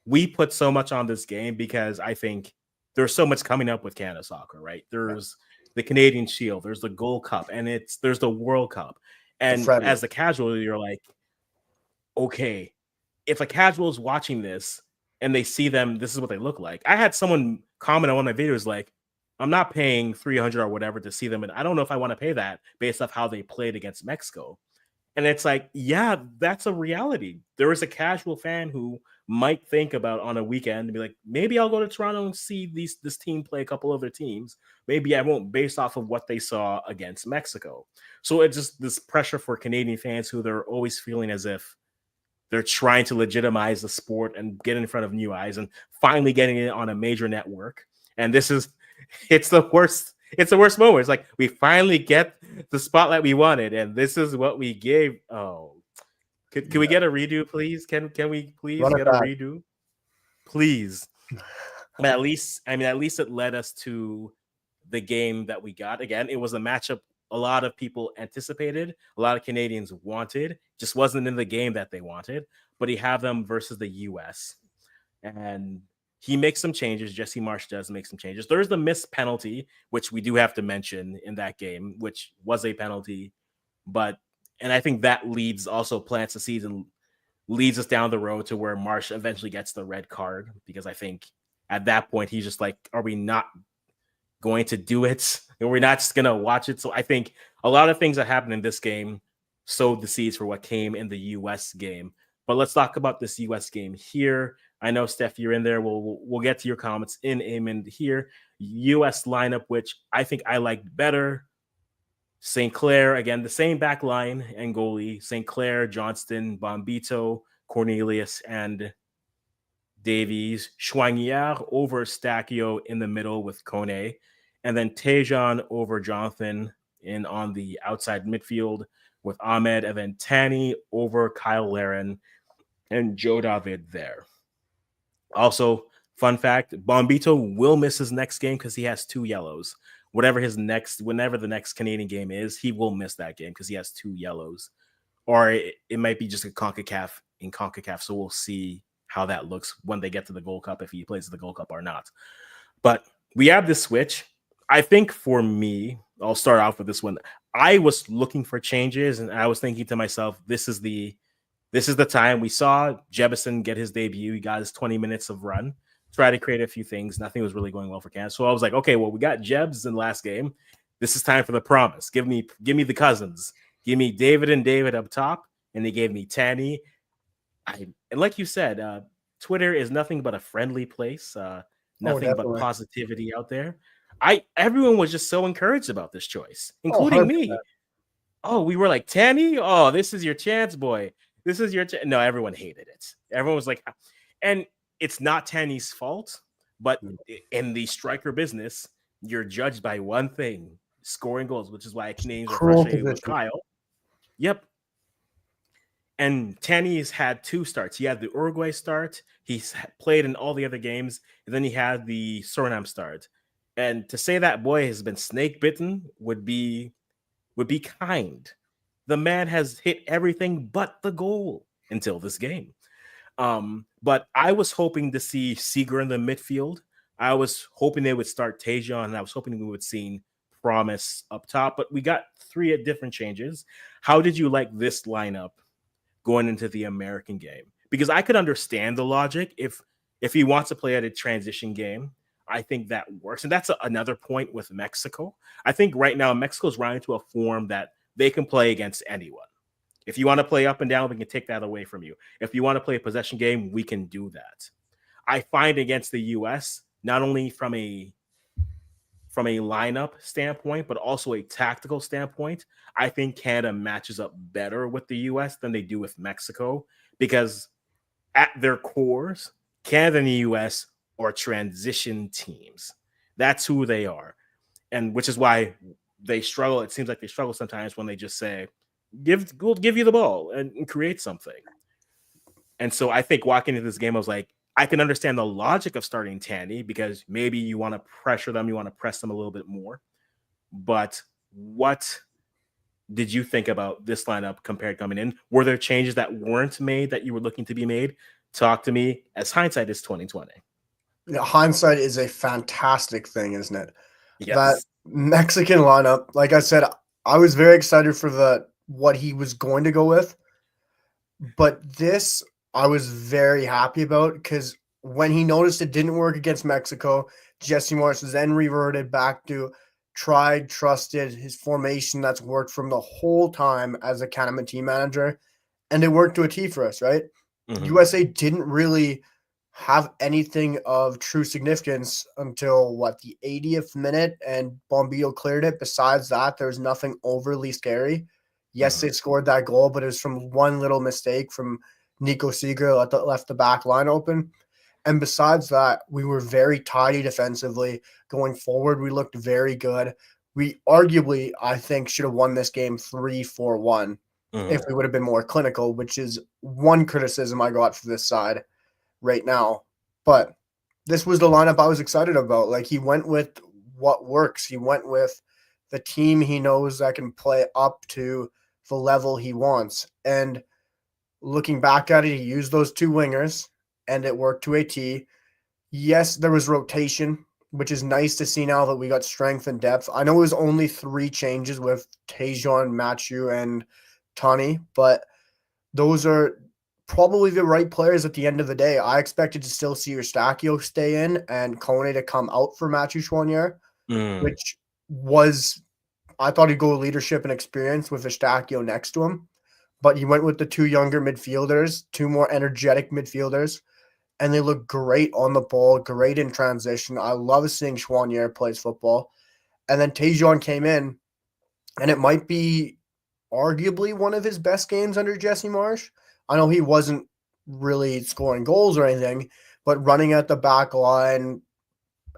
We put so much on this game because I think there's so much coming up with Canada soccer, right? There's the Canadian Shield, there's the Gold Cup, and there's the World Cup. And as the casual, you're like, okay, if a casual is watching this and they see them, this is what they look like. I had someone comment on one of my videos like, I'm not paying 300 or whatever to see them, and I don't know if I want to pay that based off how they played against Mexico. And it's like, yeah, that's a reality. There is a casual fan who might think about on a weekend and be like, maybe I'll go to Toronto and see this team play a couple other teams. Maybe I won't, based off of what they saw against Mexico. So it's just this pressure for Canadian fans who they're always feeling as if they're trying to legitimize the sport and get in front of new eyes and finally getting it on a major network. And it's the worst. It's the worst moment. It's like we finally get the spotlight we wanted, and this is what we gave. Oh, can we get a redo, please? Can we please get a redo, please? But at least it led us to the game that we got. Again, it was a matchup a lot of people anticipated, a lot of Canadians wanted, just wasn't in the game that they wanted. But he have them versus the U.S. and he makes some changes. Jesse Marsch does make some changes. There's the missed penalty, which we do have to mention in that game, which was a penalty. And I think that plants the seeds and leads us down the road to where Marsch eventually gets the red card, because I think at that point he's just like, are we not going to do it? And we're not just going to watch it. So I think a lot of things that happened in this game sowed the seeds for what came in the U.S. game. But let's talk about this U.S. game here. I know, Steph, you're in there. We'll get to your comments in a minute here. U.S. lineup, which I think I liked better. St. Clair, again, the same back line and goalie. St. Clair, Johnston, Bombito, Cornelius, and Davies. Schwanier over Stacchio in the middle with Kone. And then Tejan over Jonathan on the outside midfield with Ahmed. And then Tanny over Kyle Laren and Joe David there. Also, fun fact, Bombito will miss his next game because he has 2 yellows. Whenever the next Canadian game is, he will miss that game because he has 2 yellows. Or it might be just a CONCACAF. So we'll see how that looks when they get to the Gold Cup, if he plays the Gold Cup or not. But we have this switch. I think for me, I'll start off with this one. I was looking for changes, and I was thinking to myself, this is the time. We saw Jebison get his debut. He got his 20 minutes of run, try to create a few things. Nothing was really going well for Canada. So I was like, okay, well, we got Jebs in the last game. This is time for the promise. Give me the cousins. Give me David and David up top. And they gave me Tanny. And like you said, Twitter is nothing but a friendly place. Nothing but positivity out there. Everyone was just so encouraged about this choice, including me. Oh, we were like, Tanny? Oh, this is your chance, boy. This is your no, everyone hated it. Everyone was like, and it's not Tanny's fault, but in the striker business, you're judged by one thing: scoring goals, which is why Canadians are frustrated with Kyle. Yep. And Tanny's had 2 starts. He had the Uruguay start. He's played in all the other games, and then he had the Suriname start. And to say that boy has been snake bitten would be kind. The man has hit everything but the goal until this game. But I was hoping to see Seager in the midfield. I was hoping they would start Tejan, and I was hoping we would see Promise up top. But we got 3 different changes. How did you like this lineup going into the American game? because I could understand the logic if he wants to play at a transition game. I think that works, and that's another point with Mexico. I think right now Mexico's running to a form that they can play against anyone. If you want to play up and down, we can take that away from you. If you want to play a possession game, we can do that. I find against the U.S., not only from a lineup standpoint, but also a tactical standpoint, I think Canada matches up better with the U.S. than they do with Mexico, because at their cores, Canada and the U.S. are transition teams. That's who they are, and which is why they struggle. It seems like they struggle sometimes when they just say, we'll give you the ball and create something. And so I think walking into this game, I was like, I can understand the logic of starting Tandy, because maybe you want to pressure them, you want to press them a little bit more. But what did you think about this lineup compared coming in? Were there changes that weren't made that you were looking to be made? Talk to me, as hindsight is 2020. Yeah, hindsight is a fantastic thing, isn't it? Yes. That Mexican lineup, like I said, I was very excited for what he was going to go with. But this I was very happy about, because when he noticed it didn't work against Mexico, Jesse Marsh then reverted back to tried, trusted, his formation that's worked from the whole time as a CANMNT team manager. And it worked to a T for us, right? Mhm. USA didn't really have anything of true significance until the 80th minute, and Bombillo cleared it. Besides that, there's nothing overly scary. Yes, they scored that goal, but it was from one little mistake from Nico Seeger that left the back line open. And besides that, we were very tidy defensively. Going forward, we looked very good. We arguably, I think, should have won this game 3-4-1 if we would have been more clinical, which is one criticism I got for this side right now. But this was the lineup I was excited about. Like, he went with what works. He went with the team he knows that can play up to the level he wants. And looking back at it, he used those two wingers and it worked to a T. Yes, there was rotation, which is nice to see now that we got strength and depth. I know it was only 3 changes with Tejon, Matthew, and Tani, but those are probably the right players at the end of the day. I expected to still see Eustachio stay in and Kone to come out for Matthew Choinière, which was, I thought he'd go leadership and experience with Eustachio next to him. But he went with the 2 younger midfielders, 2 more energetic midfielders, and they look great on the ball, great in transition. I love seeing Choinière plays football. And then Tejon came in, and it might be arguably one of his best games under Jesse Marsh. I know he wasn't really scoring goals or anything, but running at the back line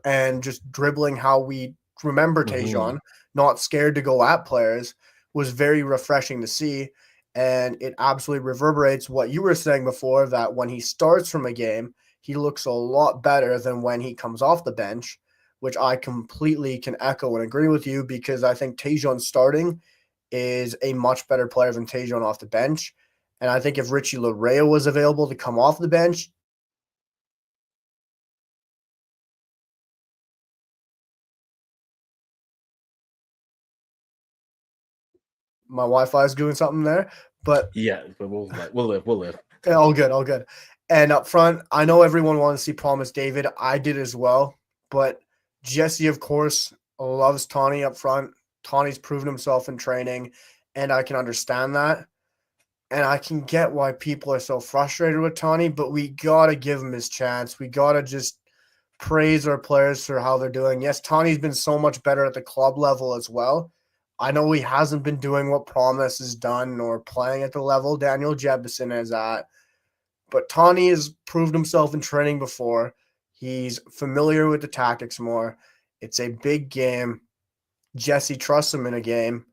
and just dribbling how we remember Tejon, not scared to go at players, was very refreshing to see. And it absolutely reverberates what you were saying before, that when he starts from a game, he looks a lot better than when he comes off the bench, which I completely can echo and agree with you, because I think Tejon starting is a much better player than Tejon off the bench. And I think if Richie Laryea was available to come off the bench, my Wi-Fi is doing something there, but yeah, but we'll live. all good. And up front, I know everyone wanted to see Promise David. I did as well, but Jesse, of course, loves Tawny up front. Tawny's proven himself in training, and I can understand that. And I can get why people are so frustrated with Tawny, but we got to give him his chance. We got to just praise our players for how they're doing. Yes, Tawny's been so much better at the club level as well. I know he hasn't been doing what Promise has done or playing at the level Daniel Jebison is at, but Tawny has proved himself in training before. He's familiar with the tactics more. It's a big game. Jesse trusts him in a game.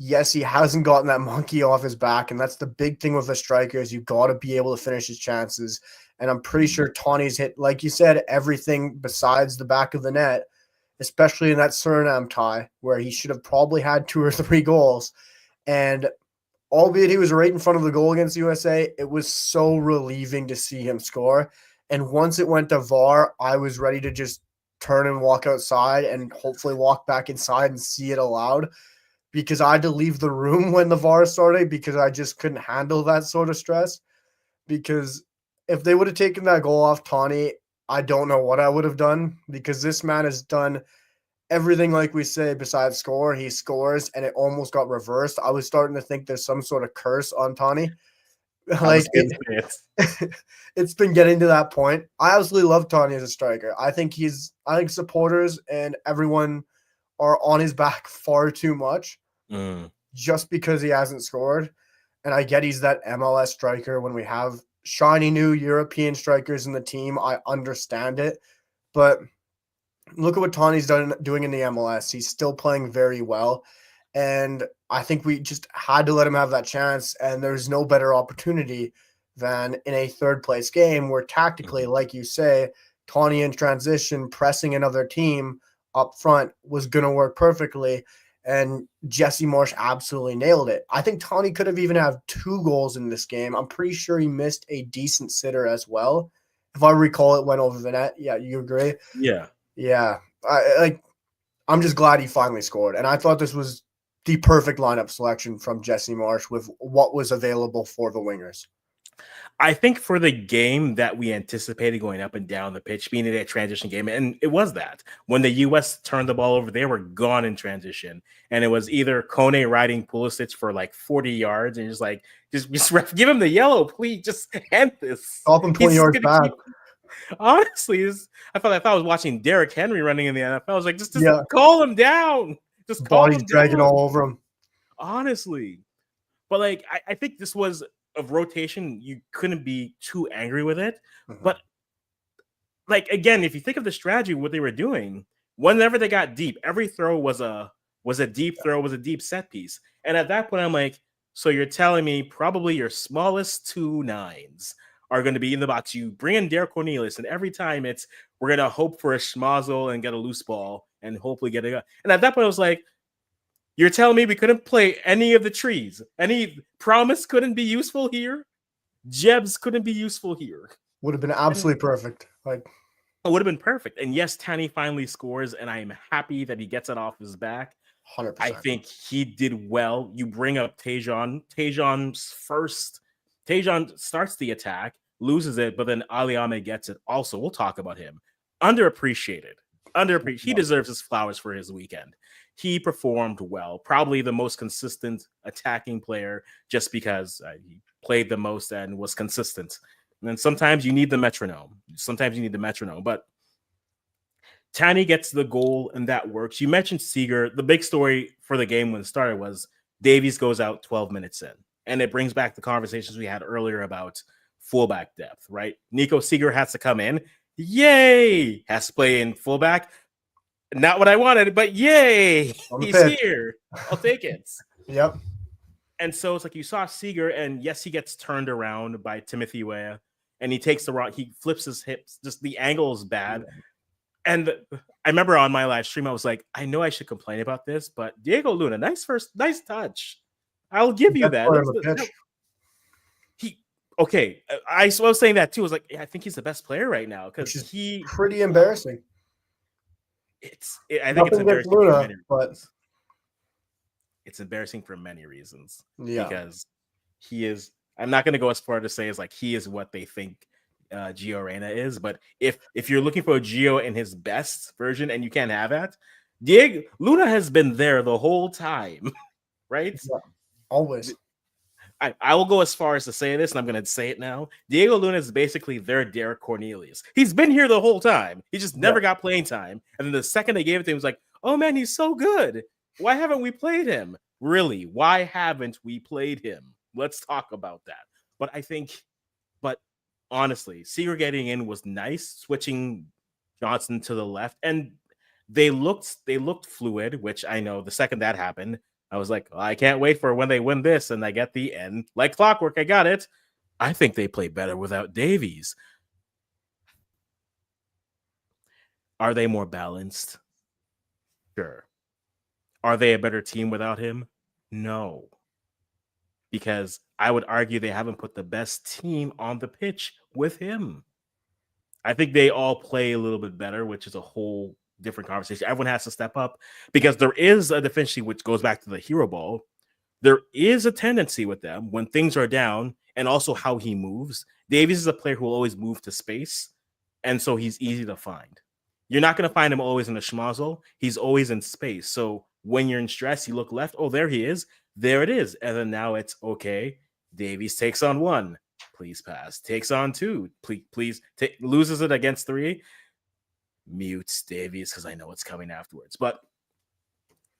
Yes, he hasn't gotten that monkey off his back, and that's the big thing with a striker, is you've got to be able to finish his chances. And I'm pretty sure Tawny's hit, like you said, everything besides the back of the net, especially in that Suriname tie, where he should have probably had 2 or 3 goals. And albeit he was right in front of the goal against the USA, it was so relieving to see him score. And once it went to VAR, I was ready to just turn and walk outside and hopefully walk back inside and see it aloud, because I had to leave the room when the VAR started, because I just couldn't handle that sort of stress. Because if they would have taken that goal off Tawny, I don't know what I would have done, because this man has done everything like we say besides score. He scores, and it almost got reversed. I was starting to think there's some sort of curse on Tawny. I was going to say it. It's been getting to that point. I absolutely love Tawny as a striker. I think supporters and everyone are on his back far too much just because he hasn't scored. And I get he's that MLS striker. When we have shiny new European strikers in the team, I understand it. But look at what Tawny's doing in the MLS. He's still playing very well. And I think we just had to let him have that chance. And there's no better opportunity than in a third place game where tactically, like you say, Tawny in transition, pressing another team up front was going to work perfectly. And Jesse Marsch absolutely nailed it. I think Tawny could have even had 2 goals in this game. I'm pretty sure he missed a decent sitter as well. If I recall, it went over the net. Yeah, you agree? Yeah. Yeah. I'm just glad he finally scored. And I thought this was the perfect lineup selection from Jesse Marsch with what was available for the wingers. I think for the game that we anticipated going up and down the pitch, being in a transition game, and it was that. When the U.S. turned the ball over, they were gone in transition. And it was either Kone riding Pulisic for like 40 yards and just ref, give him the yellow, please. Just end this. Stop him 20 yards back. Honestly, I thought I was watching Derrick Henry running in the NFL. I was like, just call him down. Just call him down. Body's dragging all over him. Honestly. But like, I think this was of rotation. You couldn't be too angry with it. But like, again, if you think of the strategy, what they were doing, whenever they got deep, every throw was a deep throw, was a deep set piece. And at that point, I'm like, so you're telling me probably your smallest 2 nines are going to be in the box. You bring in Derek Cornelius, and every time we're going to hope for a schmozzle and get a loose ball and hopefully get it. And at that point, I was like, you're telling me we couldn't play any of the trees? Any Promise couldn't be useful here? Jebs couldn't be useful here? Would have been absolutely perfect. Like, it would have been perfect. And yes, Tani finally scores, and I am happy that he gets it off his back. 100%. I think he did well. You bring up Tejan. Tejan starts the attack, loses it, but then Aliame gets it. Also, we'll talk about him. Underappreciated. He deserves his flowers for his weekend. He performed well. Probably the most consistent attacking player, just because he played the most and was consistent. And then sometimes you need the metronome. But Tani gets the goal, and that works. You mentioned Seager. The big story for the game when it started was Davies goes out 12 minutes in. And it brings back the conversations we had earlier about fullback depth, right? Nico Seager has to come in. Yay! Has to play in fullback. Not what I wanted, but yay! He's here. I'll take it. Yep. And so it's like you saw Seager, and yes, he gets turned around by Timothy Weah, and he takes the rock. He flips his hips. Just the angle is bad. And I remember on my live stream, I was like, I know I should complain about this, but Diego Luna, nice touch. I'll give you that. I was saying that too. I was like, I think he's the best player right now because he's pretty embarrassing. I think it's embarrassing for many reasons. It's embarrassing for many reasons. Yeah. Because he is. I'm not going to go as far to say as like he is what they think Gio Reyna is, but if you're looking for a Gio in his best version and you can't have that, Diego Luna has been there the whole time, right? Yeah, always. I will go as far as to say this, and I'm going to say it now. Diego Luna is basically their Derek Cornelius. He's been here the whole time. He just never got playing time. And then the second they gave it to him, he was like, oh man, he's so good. Why haven't we played him? Really? Why haven't we played him? Let's talk about that. But honestly, Seager getting in was nice, switching Johnson to the left, and they looked fluid, which I know the second that happened, I was like, I can't wait for when they win this and I get the end. Like clockwork, I got it. I think they play better without Davies. Are they more balanced? Sure. Are they a better team without him? No. Because I would argue they haven't put the best team on the pitch with him. I think they all play a little bit better, which is a whole different conversation. Everyone has to step up because there is a deficiency, which goes back to the hero ball. There is a tendency with them when things are down, and also how he moves. Davies is a player who will always move to space, and so he's easy to find. You're not going to find him always in the schmozzle. He's always in space. So when you're in stress, you look left. Oh, there he is. There it is. And then now it's okay. Davies takes on 1. Please pass. Takes on 2. Please loses it against 3. Mutes Davies because I know it's coming afterwards. But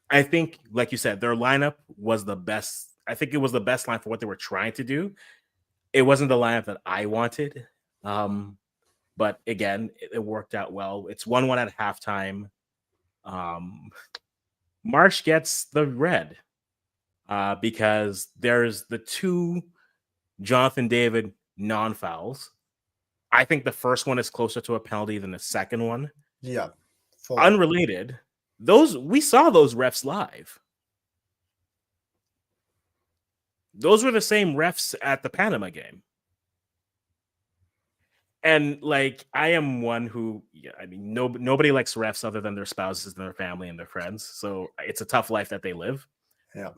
I think, like you said, their lineup was the best. I think it was the best line for what they were trying to do. It wasn't the lineup that I wanted. But again, it worked out well. It's 1-1 at halftime. Marsh gets the red because there's the 2 Jonathan David non-fouls. I think the first one is closer to a penalty than the second one. Yeah. Unrelated. We saw those refs live. Those were the same refs at the Panama game. And like, I am one who, nobody likes refs other than their spouses and their family and their friends. So it's a tough life that they live. Yeah.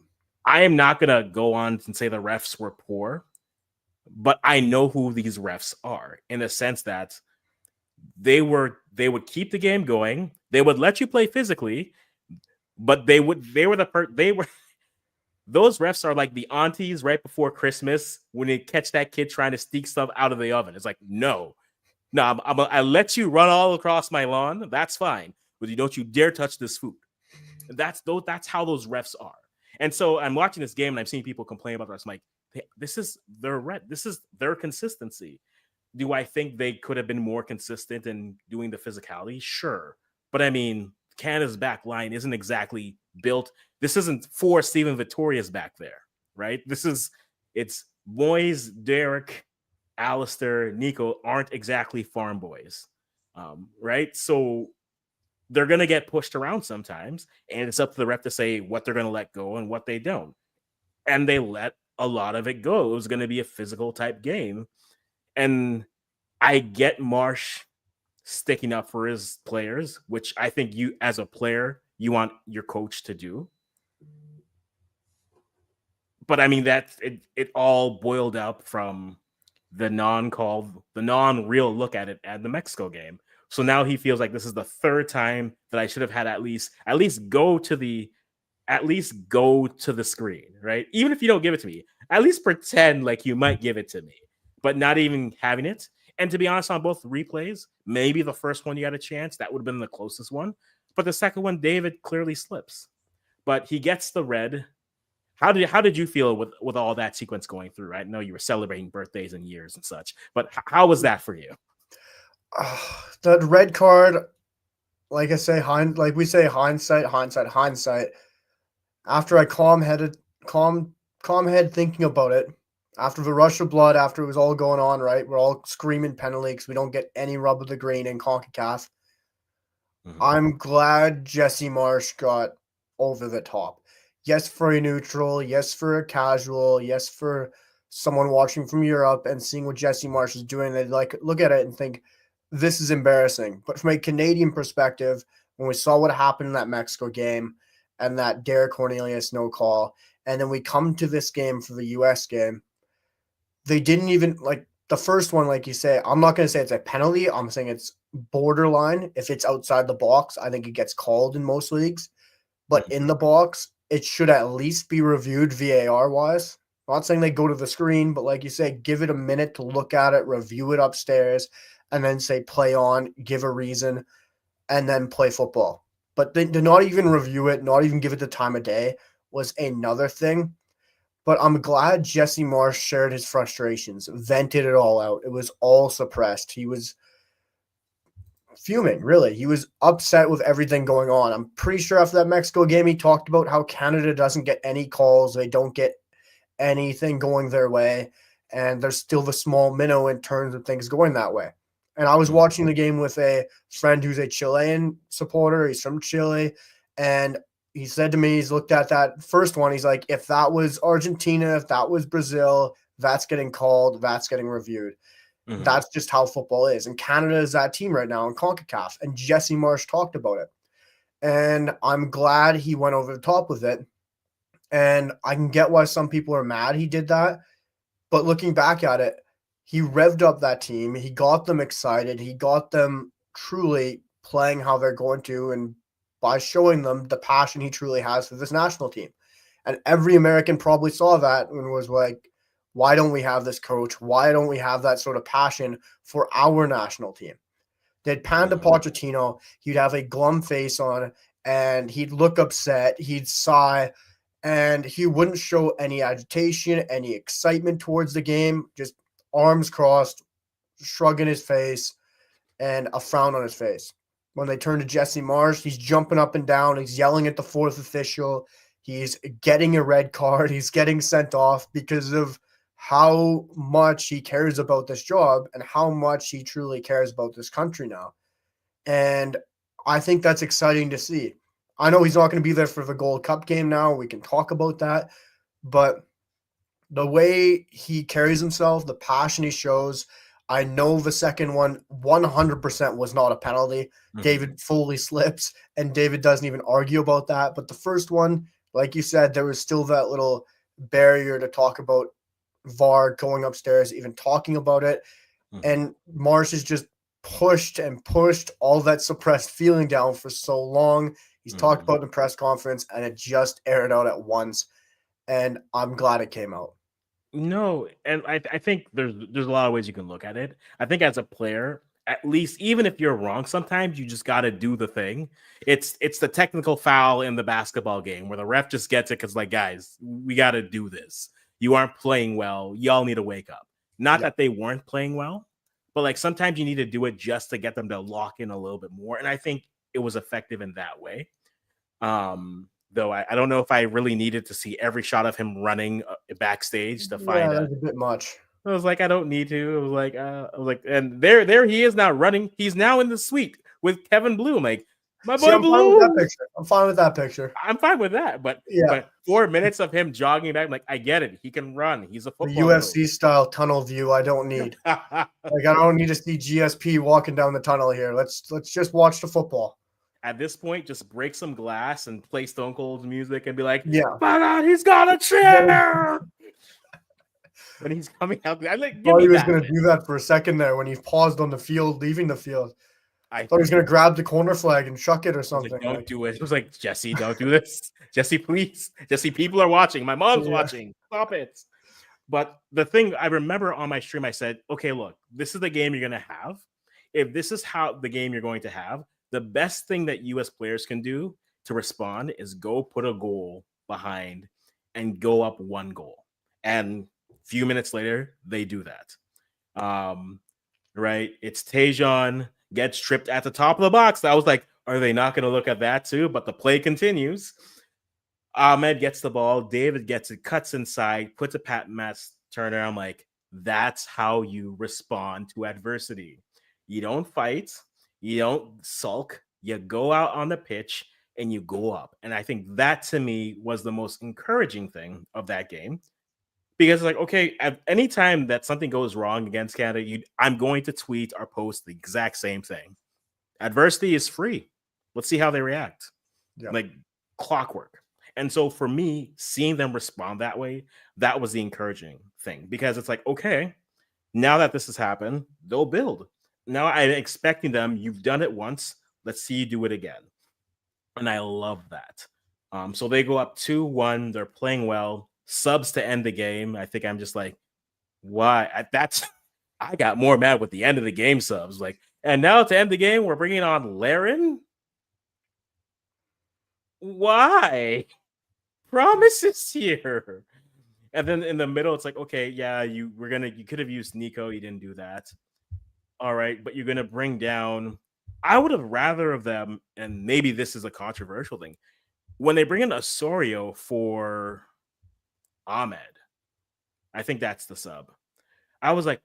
I am not going to go on and say the refs were poor, but I know who these refs are in the sense that they would keep the game going. They would let you play physically, but those refs are like the aunties right before Christmas when they catch that kid trying to sneak stuff out of the oven. It's like, no, I let you run all across my lawn. That's fine, but don't you dare touch this food. That's how those refs are. And so I'm watching this game and I'm seeing people complain about this. I'm like, this is their consistency. Do I think they could have been more consistent in doing the physicality? Sure. But I mean, Canada's back line isn't exactly built. This isn't 4 Stephen Vittoria's back there, right? It's Moyes, Derek, Alistair, Nico aren't exactly farm boys, right? So they're going to get pushed around sometimes, and it's up to the rep to say what they're going to let go and what they don't. And they let a lot of it go. It was going to be a physical type game. And I get Marsh sticking up for his players, which I think you, as a player, you want your coach to do. But I mean, it all boiled up from the non-real look at it at the Mexico game. So now he feels like this is the 3rd time that I should have had at least go to the screen, right? Even if you don't give it to me, at least pretend like you might give it to me, but not even having it. And to be honest, on both replays, maybe the first one you had a chance, that would have been the closest one. But the second one, David clearly slips. But he gets the red. How did you feel with all that sequence going through? I know you were celebrating birthdays and years and such, but how was that for you? That red card, like I say, we say hindsight. After I calm head thinking about it, after the rush of blood, after it was all going on, right? We're all screaming penalty because we don't get any rub of the green in CONCACAF. Mm-hmm. I'm glad Jesse Marsh got over the top. Yes, for a neutral. Yes, for a casual. Yes, for someone watching from Europe and seeing what Jesse Marsh is doing. They look at it and think, this is embarrassing. But from a Canadian perspective, when we saw what happened in that Mexico game and that Derek Cornelius no call, and then we come to this game for the U.S. game, they didn't even, like, the first one, like you say, I'm not going to say it's a penalty. I'm saying it's borderline. If it's outside the box, I think it gets called in most leagues. But in the box, it should at least be reviewed VAR-wise. I'm not saying they go to the screen, but like you say, give it a minute to look at it, review it upstairs, and then say play on, give a reason, and then play football. But to not even review it, not even give it the time of day was another thing. But I'm glad Jesse Marsh shared his frustrations, vented it all out. It was all suppressed. He was fuming, really. He was upset with everything going on. I'm pretty sure after that Mexico game, he talked about how Canada doesn't get any calls. They don't get anything going their way. And there's still the small minnow in terms of things going that way. And I was watching the game with a friend who's a Chilean supporter. He's from Chile. And he said to me, he's looked at that first one. He's like, if that was Argentina, if that was Brazil, that's getting called, that's getting reviewed. Mm-hmm. That's just how football is. And Canada is that team right now in CONCACAF. And Jesse Marsh talked about it. And I'm glad he went over the top with it. And I can get why some people are mad he did that. But looking back at it, he revved up that team. He got them excited. He got them truly playing how they're going to, and by showing them the passion he truly has for this national team. And every American probably saw that and was like, why don't we have this coach? Why don't we have that sort of passion for our national team? They'd pan to Pochettino, he'd have a glum face on, and he'd look upset, he'd sigh, and he wouldn't show any agitation, any excitement towards the game, just arms crossed, shrugging his face, and a frown on his face. When they turn to Jesse Marsh, he's jumping up and down, he's yelling at the fourth official, he's getting a red card, he's getting sent off because of how much he cares about this job and how much he truly cares about this country now. And I think that's exciting to see. I know he's not going to be there for the Gold Cup game now. We can talk about that. But the way he carries himself, the passion he shows, I know the second one 100% was not a penalty. David fully slips, and David doesn't even argue about that. But the first one, like you said, there was still that little barrier to talk about VAR going upstairs, even talking about it. And Marsh has just pushed and pushed all that suppressed feeling down for so long. He's talked about in the press conference, and it just aired out at once. And I'm glad it came out. No, and I think there's a lot of ways you can look at it. I think as a player, at least even if you're wrong, sometimes you just got to do the thing. It's the technical foul in the basketball game where the ref just gets it because, like, guys, we got to do this. You aren't playing well. Y'all need to wake up. Not that they weren't playing well, but like sometimes you need to do it just to get them to lock in a little bit more. And I think it was effective in that way. Though I don't know if I really needed to see every shot of him running backstage to find that's a bit much. I was like, I don't need to. I was like, and there he is now running. He's now in the suite with Kevin Bloom. Like, my boy Bloom. I'm fine with that picture. I'm fine with that. But 4 minutes of him jogging back, I'm like, I get it. He can run. He's a football. The UFC style tunnel view. I don't need. Like, I don't need to see GSP walking down the tunnel here. Let's just watch the football. At this point, just break some glass and play Stone Cold's music and be like, my God, he's got a chair. When he's coming out, I like. Thought he was going to do that for a second there when he paused on the field, leaving the field. I thought he was going to grab the corner flag and chuck it or something. Like, don't do it. It was like, Jesse, don't do this. Jesse, please. Jesse, people are watching. My mom's watching. Stop it. But the thing I remember on my stream, I said, okay, look, this is the game you're going to have. If this is how the game you're going to have, the best thing that you as players can do to respond is go put a goal behind and go up one goal. And few minutes later, they do that. Right? It's Tejan gets tripped at the top of the box. I was like, are they not going to look at that too? But the play continues. Ahmed gets the ball. David gets it, cuts inside, puts a Pat Mass Turner. I'm like, that's how you respond to adversity. You don't fight. You don't sulk. You go out on the pitch and you go up. And I think that to me was the most encouraging thing of that game. Because like, okay, at any time that something goes wrong against Canada, I'm going to tweet or post the exact same thing. Adversity is free. Let's see how they react. Like clockwork. And so for me, seeing them respond that way, that was the encouraging thing. Because it's like, okay, now that this has happened, they'll build. Now I'm expecting them. You've done it once. Let's see you do it again. And I love that. So they go up 2-1. They're playing well. Subs to end the game. I think I'm just like, why? I got more mad with the end of the game subs. Like, and now to end the game, we're bringing on Laren. Why? Promises here. And then in the middle, it's like, okay, yeah, you could have used Nico. You didn't do that. All right, but you're gonna bring down. I would have rather of them, and maybe this is a controversial thing. When they bring in Osorio for Ahmed, I think that's the sub. I was like,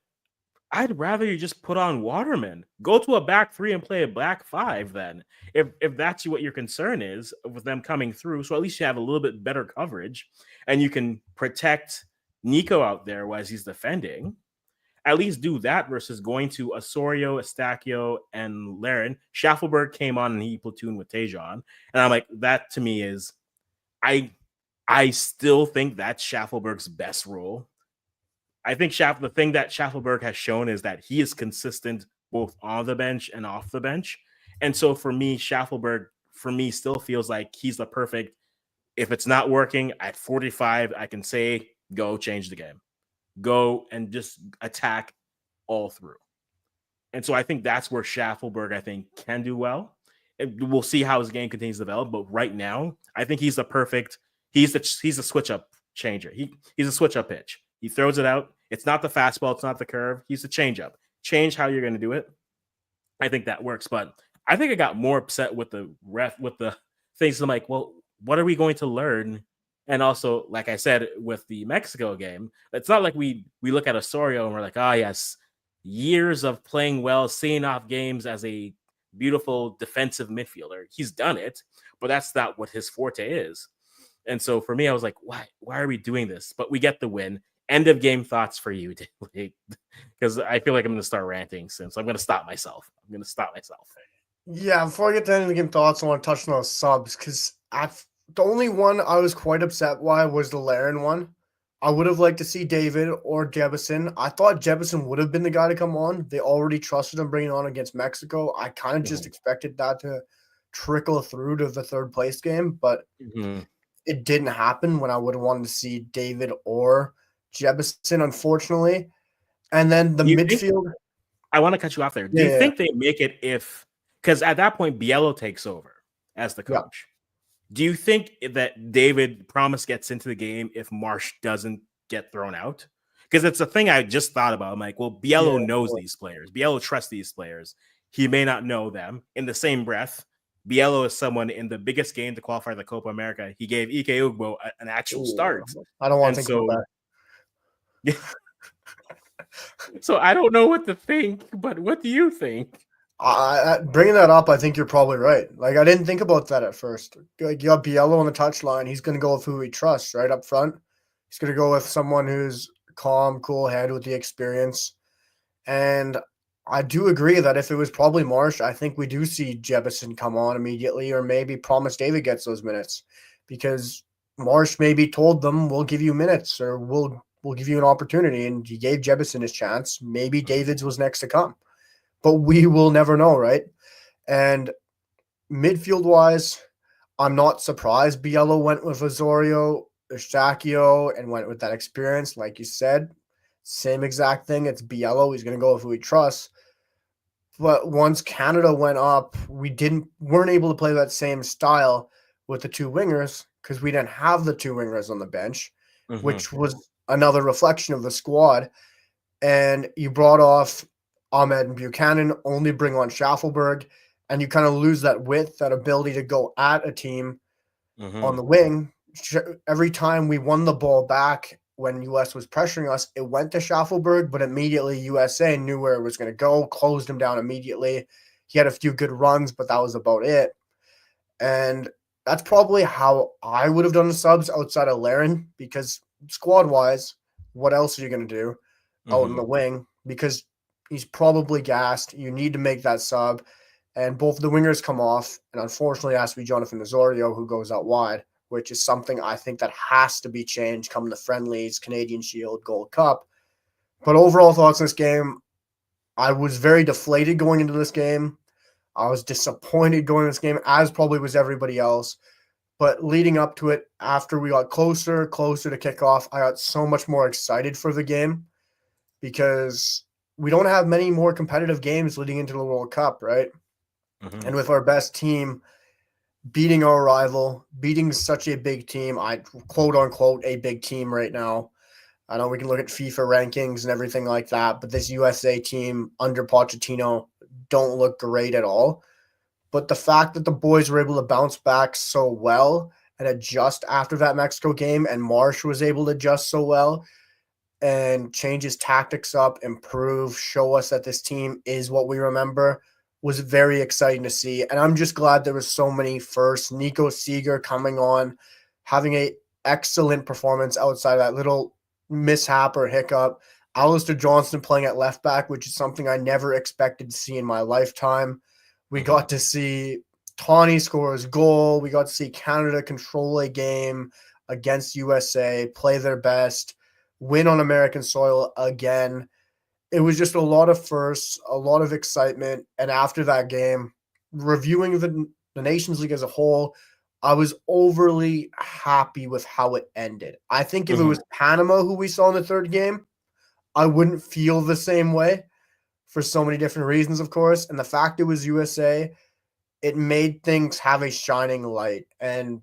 I'd rather you just put on Waterman. Go to a back three and play a back five then. If that's what your concern is with them coming through. So at least you have a little bit better coverage and you can protect Nico out there as he's defending. At least do that versus going to Osorio, Estacio, and Laren. Schaffelberg came on and he platooned with Tejan. And I'm like, that to me is, I still think that's Schaffelberg's best role. I think the thing that Schaffelberg has shown is that he is consistent both on the bench and off the bench. And so for me, Schaffelberg, still feels like he's the perfect. If it's not working at 45, I can say, go change the game. Go and just attack all through. And so I think that's where Schaffelberg, I think, can do well. We'll see how his game continues to develop. But right now, I think he's the perfect. He's a switch up changer. He's a switch up pitch. He throws it out. It's not the fastball. It's not the curve. He's the change up. Change how you're going to do it. I think that works. But I think I got more upset with the things. I'm like, well, what are we going to learn? And also, like I said, with the Mexico game, it's not like we look at Osorio and we're like, oh, yes, years of playing well, seeing off games as a beautiful defensive midfielder. He's done it, but that's not what his forte is. And so for me, I was like, why are we doing this? But we get the win. End of game thoughts for you, because I feel like I'm going to start ranting soon. So I'm going to stop myself. Yeah, before I get to end of the game thoughts, I want to touch on those subs because the only one I was quite upset by was the Laren one. I would have liked to see David or Jebison. I thought Jebison would have been the guy to come on. They already trusted him bringing on against Mexico. I kind of just expected that to trickle through to the third place game, but it didn't happen when I would have wanted to see David or Jebison, unfortunately. And then the midfield. I want to cut you off there. Do you think they make it because at that point, Biello takes over as the coach? Yeah. Do you think that David Promise gets into the game if Marsh doesn't get thrown out? Because it's a thing I just thought about. I'm like, well, Biello knows these players. Biello trusts these players. He may not know them. In the same breath, Biello is someone in the biggest game to qualify for the Copa America. He gave Ike Ugbo an actual start. I don't want to think about that. So I don't know what to think, but what do you think? Bringing that up, I think you're probably right. Like, I didn't think about that at first. Like, you got Biello on the touchline. He's going to go with who he trusts, right up front. He's going to go with someone who's calm, cool head with the experience. And I do agree that if it was probably Marsh, I think we do see Jebison come on immediately, or maybe Promise David gets those minutes, because Marsh maybe told them, we'll give you minutes, or we'll give you an opportunity, and he gave Jebison his chance. Maybe David's was next to come. But we will never know, right? And midfield-wise, I'm not surprised Biello went with Osorio, Eustáquio, and went with that experience. Like you said, same exact thing. It's Biello. He's going to go with who he trusts. But once Canada went up, weren't able to play that same style with the two wingers because we didn't have the two wingers on the bench, which was another reflection of the squad. And you brought off Ahmed and Buchanan, only bring on Schaffelberg, and you kind of lose that width, that ability to go at a team on the wing. Every time we won the ball back when US was pressuring us, it went to Schaffelberg, but immediately USA knew where it was going to go, closed him down immediately. He had a few good runs, but that was about it. And that's probably how I would have done the subs outside of Laren, because squad-wise, what else are you going to do out in the wing? Because he's probably gassed. You need to make that sub. And both the wingers come off. And unfortunately, it has to be Jonathan Osorio who goes out wide, which is something I think that has to be changed come the friendlies, Canadian Shield, Gold Cup. But overall thoughts on this game, I was very deflated going into this game. I was disappointed going into this game, as probably was everybody else. But leading up to it, after we got closer to kickoff, I got so much more excited for the game because we don't have many more competitive games leading into the World Cup, right? And with our best team beating our rival, beating such a big team, quote unquote, a big team right now. I know we can look at FIFA rankings and everything like that, but this USA team under Pochettino don't look great at all. But the fact that the boys were able to bounce back so well and adjust after that Mexico game, and Marsh was able to adjust so well and change his tactics up, improve, show us that this team is what we remember, was very exciting to see. And I'm just glad there was so many firsts. Nico Seeger coming on, having a excellent performance outside of that little mishap or hiccup. Alistair Johnston playing at left back, which is something I never expected to see in my lifetime. We got to see Tawny score his goal. We got to see Canada control a game against USA, play their best. win on American soil again. It was just a lot of firsts, a lot of excitement. And after that game, reviewing the Nations League as a whole, I was overly happy with how it ended. I think if it was Panama who we saw in the third game, I wouldn't feel the same way for so many different reasons, of course. And the fact it was USA, it made things have a shining light and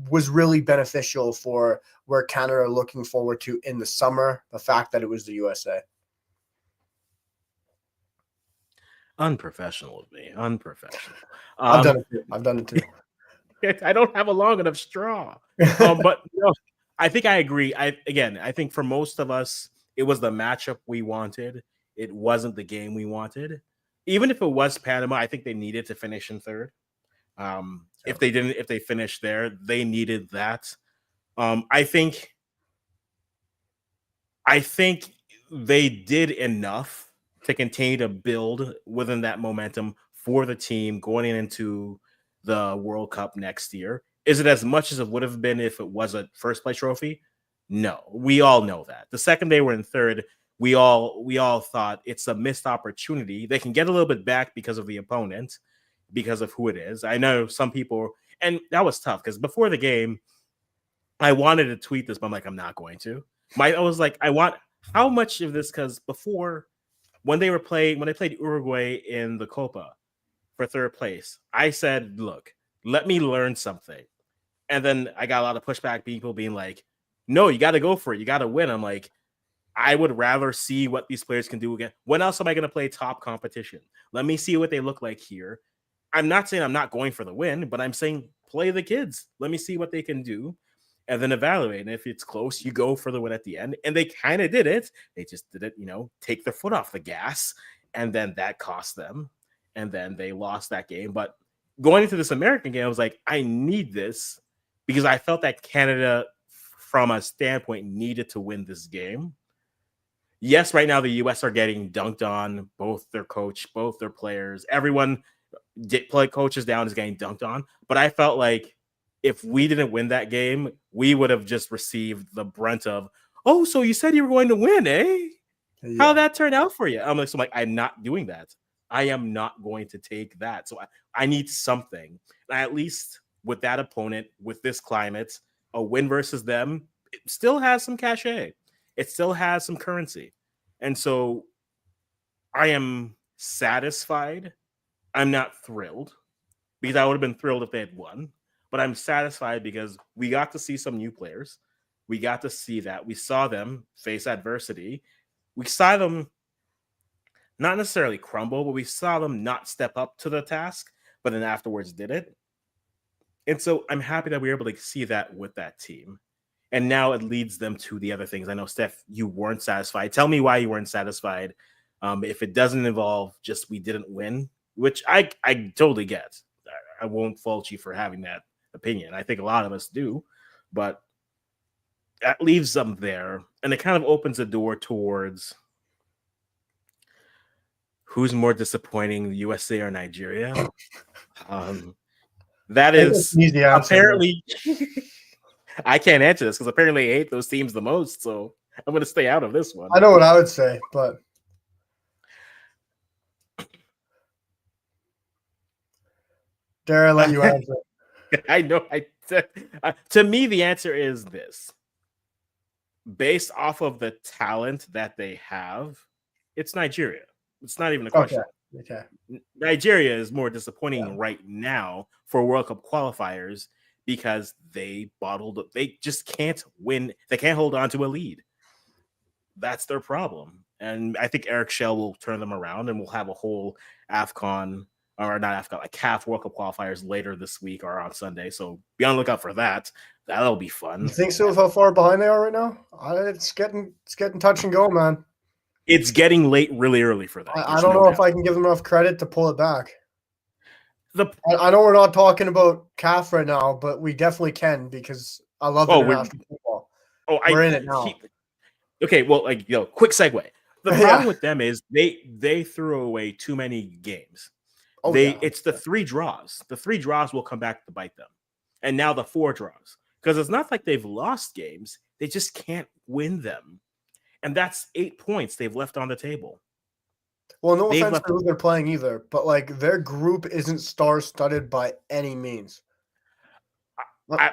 was really beneficial for where Canada are looking forward to in the summer, the fact that it was the USA. Unprofessional of me. Unprofessional. I've done it too. I don't have a long enough straw. But I think I agree. I think for most of us, it was the matchup we wanted. It wasn't the game we wanted. Even if it was Panama, I think they needed to finish in third. If they finished there, they needed that. I think they did enough to continue to build within that momentum for the team going into the World Cup next year. Is it as much as it would have been if it was a first place trophy? No, we all know that. The second they were in third, we all thought it's a missed opportunity. They can get a little bit back because of the opponent, because of who it is. I know some people, and that was tough because before the game, I wanted to tweet this, but I'm like, I'm not going to. I was like, how much of this? Because before, when they played Uruguay in the Copa for third place, I said, look, let me learn something. And then I got a lot of pushback, people being like, no, you got to go for it. You got to win. I'm like, I would rather see what these players can do again. When else am I going to play top competition? Let me see what they look like here. I'm not saying I'm not going for the win, but I'm saying play the kids. Let me see what they can do and then evaluate. And if it's close, you go for the win at the end. And they kind of did it. They just did it, take their foot off the gas. And then that cost them. And then they lost that game. But going into this American game, I was like, I need this because I felt that Canada, from a standpoint, needed to win this game. Yes, right now the U.S. are getting dunked on, both their coach, both their players. Everyone coaches down is getting dunked on. But I felt like if we didn't win that game, we would have just received the brunt of, oh, so you said you were going to win, eh? Yeah. How'd that turn out for you? I'm like, I'm not doing that. I am not going to take that. So I need something. And at least with that opponent, with this climate, a win versus them, it still has some cachet. It still has some currency. And so I am satisfied. I'm not thrilled because I would have been thrilled if they had won. But I'm satisfied because we got to see some new players. We got to see that. We saw them face adversity. We saw them not necessarily crumble, but we saw them not step up to the task, but then afterwards did it. And so I'm happy that we were able to see that with that team. And now it leads them to the other things. I know, Steph, you weren't satisfied. Tell me why you weren't satisfied. If it doesn't involve just we didn't win, which I totally get. I won't fault you for having that opinion. I think a lot of us do, but that leaves them there. And it kind of opens the door towards who's more disappointing, the USA or Nigeria. That is apparently... I can't answer this because apparently I hate those teams the most, so I'm going to stay out of this one. I know what I would say, but dare I let you answer? I know. To me, the answer is this. Based off of the talent that they have, it's Nigeria. It's not even a question. Okay. Nigeria is more disappointing right now for World Cup qualifiers because they bottled up. They just can't win. They can't hold on to a lead. That's their problem. And I think Eric Shell will turn them around and we'll have a whole AFCON, or not AFCON, like CAF World Cup qualifiers later this week or on Sunday. So be on the lookout for that. That'll be fun. You think so? How far behind they are right now? It's getting touch and go, man. It's getting late really early for them. I don't know if I can give them enough credit to pull it back. I know we're not talking about CAF right now, but we definitely can because I love international football. We're in it now. Okay, well, quick segue. The problem with them is they threw away too many games. It's the 3 draws. The 3 draws will come back to bite them. And now the 4 draws. Because it's not like they've lost games. They just can't win them. And that's 8 points they've left on the table. Well, no They've offense left to who they're playing either, but like their group isn't star-studded by any means. I,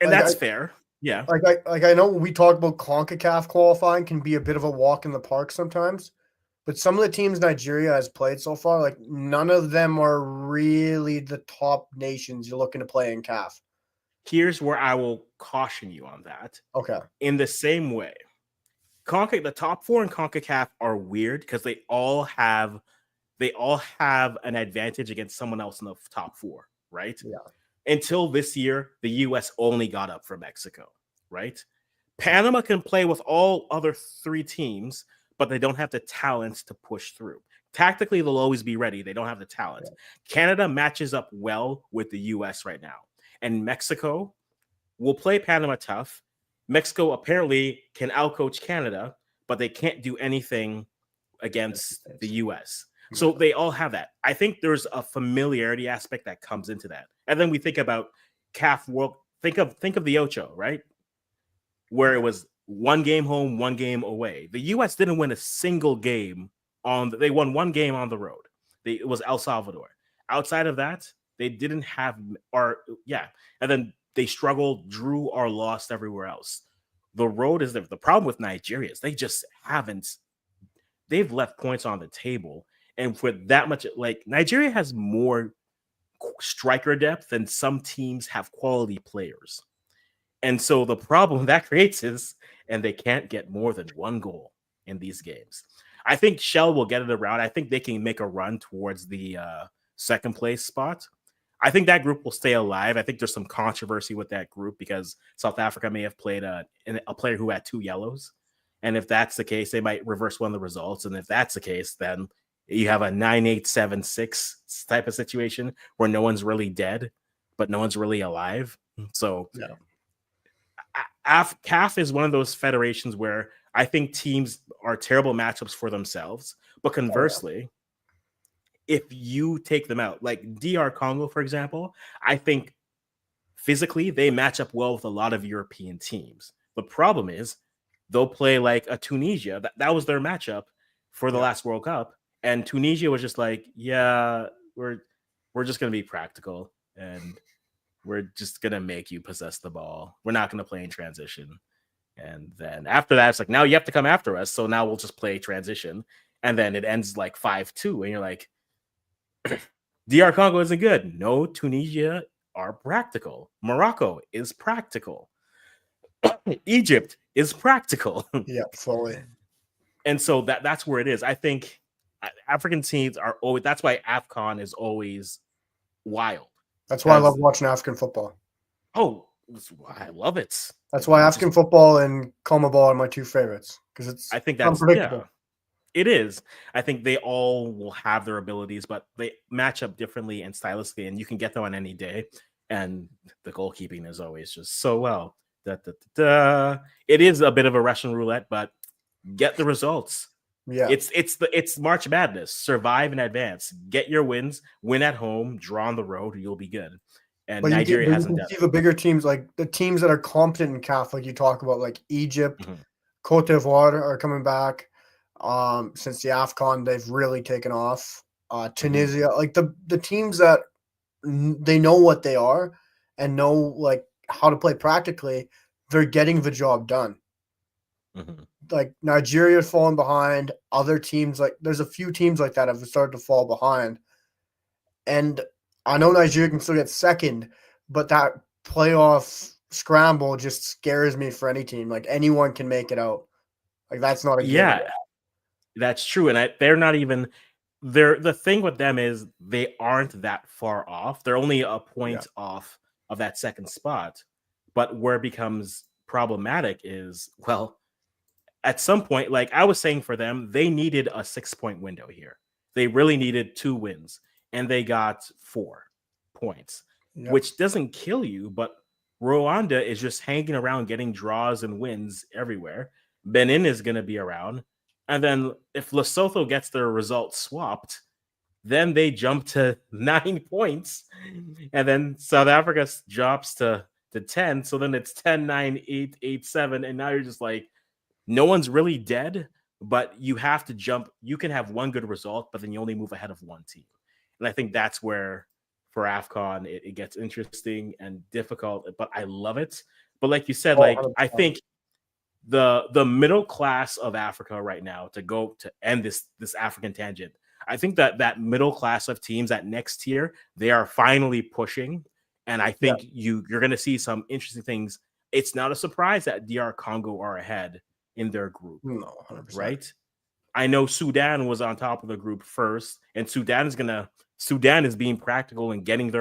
and Like that's fair. Yeah. I know we talk about CONCACAF qualifying can be a bit of a walk in the park sometimes, but some of the teams Nigeria has played so far, like none of them are really the top nations you're looking to play in CAF. Here's where I will caution you on that. Okay. In the same way, the top 4 in CONCACAF are weird because they all have an advantage against someone else in the top 4, right? Yeah. Until this year, the US only got up for Mexico, right? Panama can play with all other 3 teams, but they don't have the talent to push through. Tactically, they'll always be ready. They don't have the talent. Yeah. Canada matches up well with the US right now. And Mexico will play Panama tough. Mexico apparently can outcoach Canada, but they can't do anything against the US. So they all have that. I think there's a familiarity aspect that comes into that. And then we think about CAF World. Think of the Ocho, right? Where it was 1 game home, 1 game away. The US didn't win a single game they won 1 game on the road. It was El Salvador. Outside of that, they didn't have and then they struggled, drew, or lost everywhere else. The road is the problem with Nigeria is they just they've left points on the table. And for that much, like Nigeria has more striker depth than some teams have quality players. And so the problem that creates is, and they can't get more than 1 goal in these games. I think Shell will get it around. I think they can make a run towards the second place spot. I think that group will stay alive. I think there's some controversy with that group because South Africa may have played a player who had 2 yellows. And if that's the case, they might reverse one of the results. And if that's the case, then you have a 9-8-7-6 type of situation where no one's really dead, but no one's really alive. So CAF is one of those federations where I think teams are terrible matchups for themselves. But conversely, if you take them out, like DR Congo, for example, I think physically they match up well with a lot of European teams. The problem is they'll play like a Tunisia. That was their matchup for the last World Cup. And Tunisia was just like, yeah, we're just going to be practical and we're just going to make you possess the ball. We're not going to play in transition. And then after that, it's like, now you have to come after us. So now we'll just play transition. And then it ends like 5-2. And you're like, DR Congo isn't good. No, Tunisia are practical. Morocco is practical. Egypt is practical. Yeah, fully. And so that's where it is. I think African teams are always, that's why AFCON is always wild. That's why I love watching African football. Oh, I love it. That's why African football and CONMEBOL are my 2 favorites because I think that's unpredictable. It is. I think they all will have their abilities, but they match up differently and stylistically, and you can get them on any day. And the goalkeeping is always just so well. It is a bit of a Russian roulette, but get the results. Yeah, it's March Madness. Survive in advance. Get your wins. Win at home. Draw on the road. You'll be good. And but Nigeria hasn't done. See the bigger teams, like the teams that are competent in CAF, like you talk about, like Egypt, Cote d'Ivoire are coming back. Since the AFCON, they've really taken off. Tunisia, like the teams that they know what they are and know like how to play practically, they're getting the job done. Like Nigeria falling behind, other teams, like there's a few teams like that have started to fall behind. And I know Nigeria can still get second, but that playoff scramble just scares me for any team. Like anyone can make it out. Like that's not a game. That's true. And they're not even the thing with them is they aren't that far off. They're only a point off of that second spot. But where it becomes problematic is, well, at some point, like I was saying for them, they needed a 6-point window here. They really needed 2 wins, and they got 4 points, which doesn't kill you. But Rwanda is just hanging around getting draws and wins everywhere. Benin is going to be around. And then if Lesotho gets their results swapped, then they jump to 9 points. And then South Africa drops to 10. So then it's 10, 9, 8, 8, 7. And now you're just like, no one's really dead, but you have to jump. You can have one good result, but then you only move ahead of one team. And I think that's where for AFCON it gets interesting and difficult, but I love it. But like you said, like I 100%. think the middle class of Africa right now to go to end this African tangent. I think that middle class of teams at next tier, they are finally pushing, and I Yeah. think you're going to see some interesting things. It's not a surprise that DR Congo are ahead in their group, No, 100%. right? I know Sudan was on top of the group first, and Sudan is being practical and getting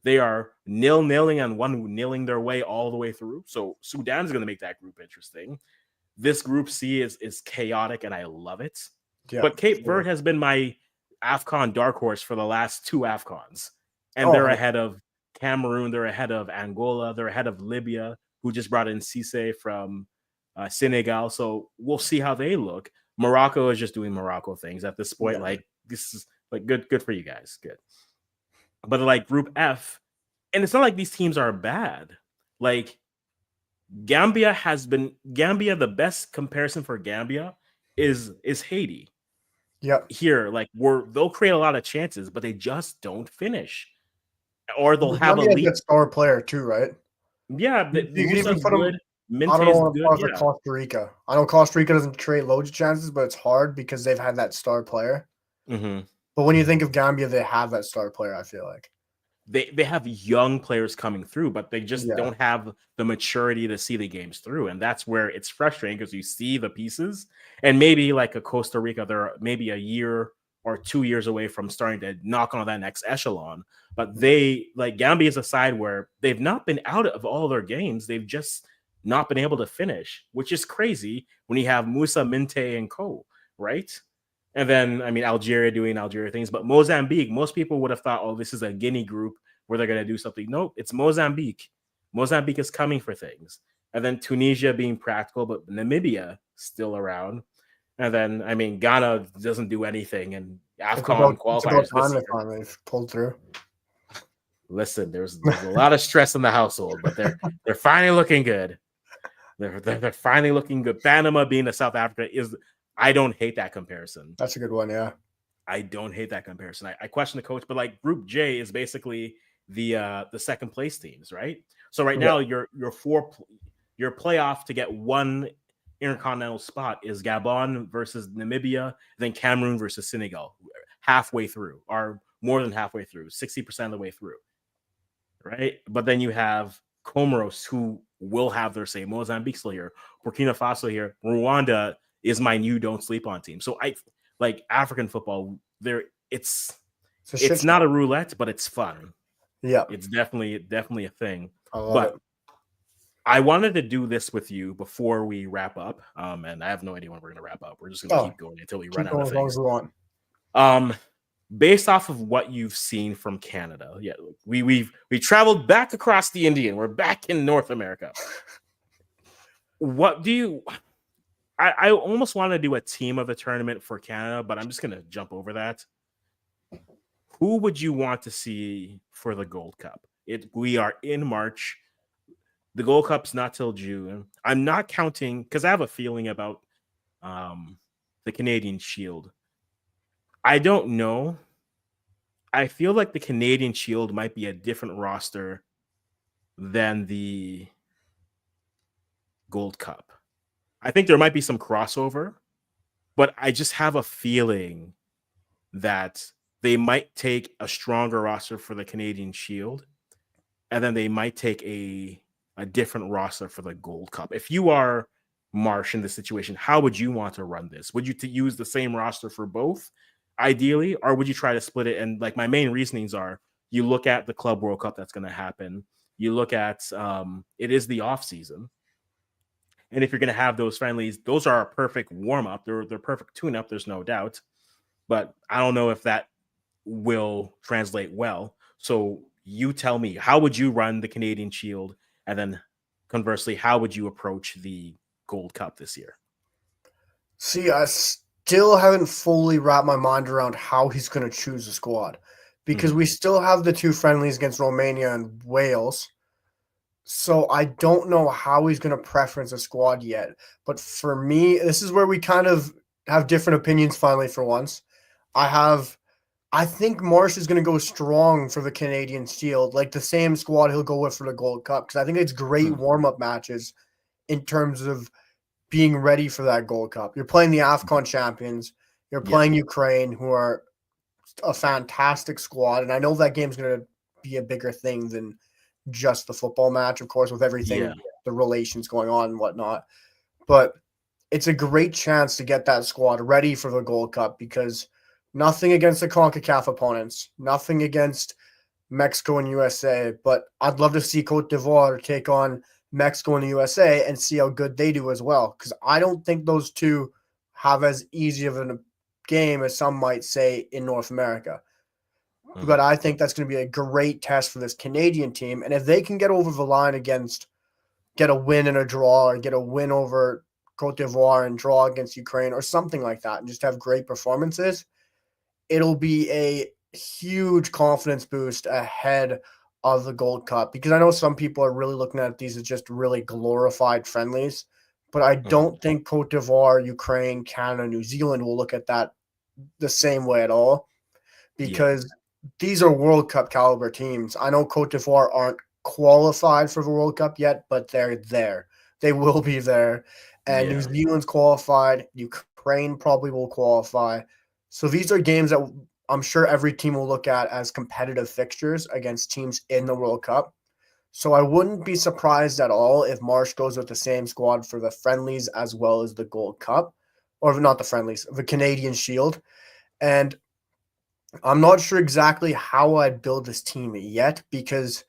they are nil-nilling and one-nilling their way all the way through. So Sudan is going to make that group interesting. This group C is chaotic, and I love it. Yeah, but Cape Verde has been my AFCON dark horse for the last 2 AFCONs. And Oh, they're 100%. ahead of Cameroon, they're ahead of Angola, they're ahead of Libya, who just brought in Cisse from Senegal. So we'll see how they look. Morocco is just doing Morocco things at this point. Yeah. Like, this is like good for you guys. Good. But like Group F, and it's not like these teams are bad. Like Gambia, the best comparison for Gambia is Haiti. Yep. Here, like they'll create a lot of chances, but they just don't finish. Or they'll have Gambia has elite that star player too, right? Yeah, You could even Musa's put them. good. I don't Minte's want to good. pause for Yeah. Costa Rica. I know Costa Rica doesn't create loads of chances, but it's hard because they've had that star player. Mm-hmm. But when you think of Gambia, they have that star player, I feel like. They have young players coming through, but they just don't have the maturity to see the games through. And that's where it's frustrating because you see the pieces. And maybe like a Costa Rica, they're maybe a year or 2 years away from starting to knock on that next echelon. But they, like Gambia is a side where they've not been out of all their games. They've just not been able to finish, which is crazy when you have Musa, Minte, and co, right? And then, I mean, Algeria doing Algeria things, but Mozambique, most people would have thought, oh, this is a Guinea group where they're going to do something. Nope, it's Mozambique. Mozambique is coming for things. And then Tunisia being practical, but Namibia still around. And then, I mean, Ghana doesn't do anything, and AFCON qualifiers this year. Finally pulled through. Listen, there's a lot of stress in the household, but they're finally looking good. They're finally looking good. Panama being a South Africa is. I don't hate that comparison. That's a good one, yeah. I don't hate that comparison. I question the coach, but like Group J is basically the second place teams, right? So right now your playoff to get one intercontinental spot is Gabon versus Namibia, then Cameroon versus Senegal, halfway through, or more than halfway through, 60% of the way through, right? But then you have Comoros, who will have their say, Mozambique still here, Burkina Faso here, Rwanda is my new don't sleep on team. So I like African football. It's not a roulette, but it's fun. Yeah, it's definitely a thing. I love it. I wanted to do this with you before we wrap up. And I have no idea when we're going to wrap up. We're just going to keep going until we run out of things. As long as we want. Based off of what you've seen from Canada, yeah, we traveled back across the Indian. We're back in North America. What do you? I almost want to do a team of the tournament for Canada, but I'm just going to jump over that. Who would you want to see for the Gold Cup? We are in March. The Gold Cup's not till June. I'm not counting because I have a feeling about the Canadian Shield. I don't know. I feel like the Canadian Shield might be a different roster than the Gold Cup. I think there might be some crossover, but I just have a feeling that they might take a stronger roster for the Canadian Shield, and then they might take a different roster for the Gold Cup. If you are Marsh in this situation, how would you want to run this? Would you use the same roster for both, ideally, or would you try to split it? And like my main reasonings are, you look at the Club World Cup that's going to happen. You look at it is the off season. And if you're going to have those friendlies, those are a perfect warm-up. They're perfect tune-up, there's no doubt. But I don't know if that will translate well. So you tell me, how would you run the Canadian Shield? And then conversely, how would you approach the Gold Cup this year? See, I still haven't fully wrapped my mind around how he's going to choose a squad. Because we still have the 2 friendlies against Romania and Wales. So I don't know how he's going to preference a squad yet. But for me, this is where we kind of have different opinions finally for once. I think Marsh is going to go strong for the Canadian Shield, like the same squad he'll go with for the Gold Cup, because I think it's great warm-up matches in terms of being ready for that Gold Cup. You're playing the AFCON champions. You're playing Ukraine, who are a fantastic squad. And I know that game's going to be a bigger thing than just the football match, of course, with everything, the relations going on and whatnot. But it's a great chance to get that squad ready for the Gold Cup, because nothing against the CONCACAF opponents, nothing against Mexico and USA, but I'd love to see Cote d'Ivoire take on Mexico and the USA and see how good they do as well, because I don't think those two have as easy of a game as some might say in North America. But I think that's going to be a great test for this Canadian team. And if they can get over the line get a win and a draw, or get a win over Cote d'Ivoire and draw against Ukraine or something like that, and just have great performances, it'll be a huge confidence boost ahead of the Gold Cup. Because I know some people are really looking at these as just really glorified friendlies, but I don't think Cote d'Ivoire, Ukraine, Canada, New Zealand will look at that the same way at all, because these are World Cup caliber teams. I know Cote d'Ivoire aren't qualified for the World Cup yet, but they're there. They will be there. And New Zealand's qualified. Ukraine probably will qualify. So these are games that I'm sure every team will look at as competitive fixtures against teams in the World Cup. So I wouldn't be surprised at all if Marsh goes with the same squad for the friendlies as well as the Gold Cup, or not the friendlies, the Canadian Shield. And I'm not sure exactly how I'd build this team yet, because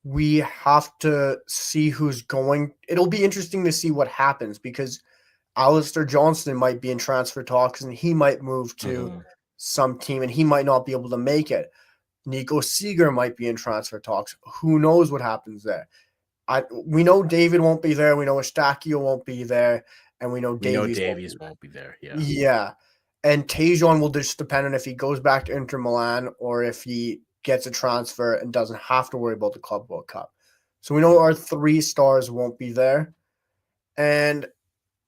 we have to see who's going. It'll be interesting to see what happens, because Alistair Johnston might be in transfer talks and he might move to some team and he might not be able to make it. Nico Seeger might be in transfer talks. Who knows what happens there? We know David won't be there. We know Eustachio won't be there. And we know Davies won't be there. Yeah. And Tejon will just depend on if he goes back to Inter Milan or if he gets a transfer and doesn't have to worry about the Club World Cup. So we know our 3 stars won't be there. And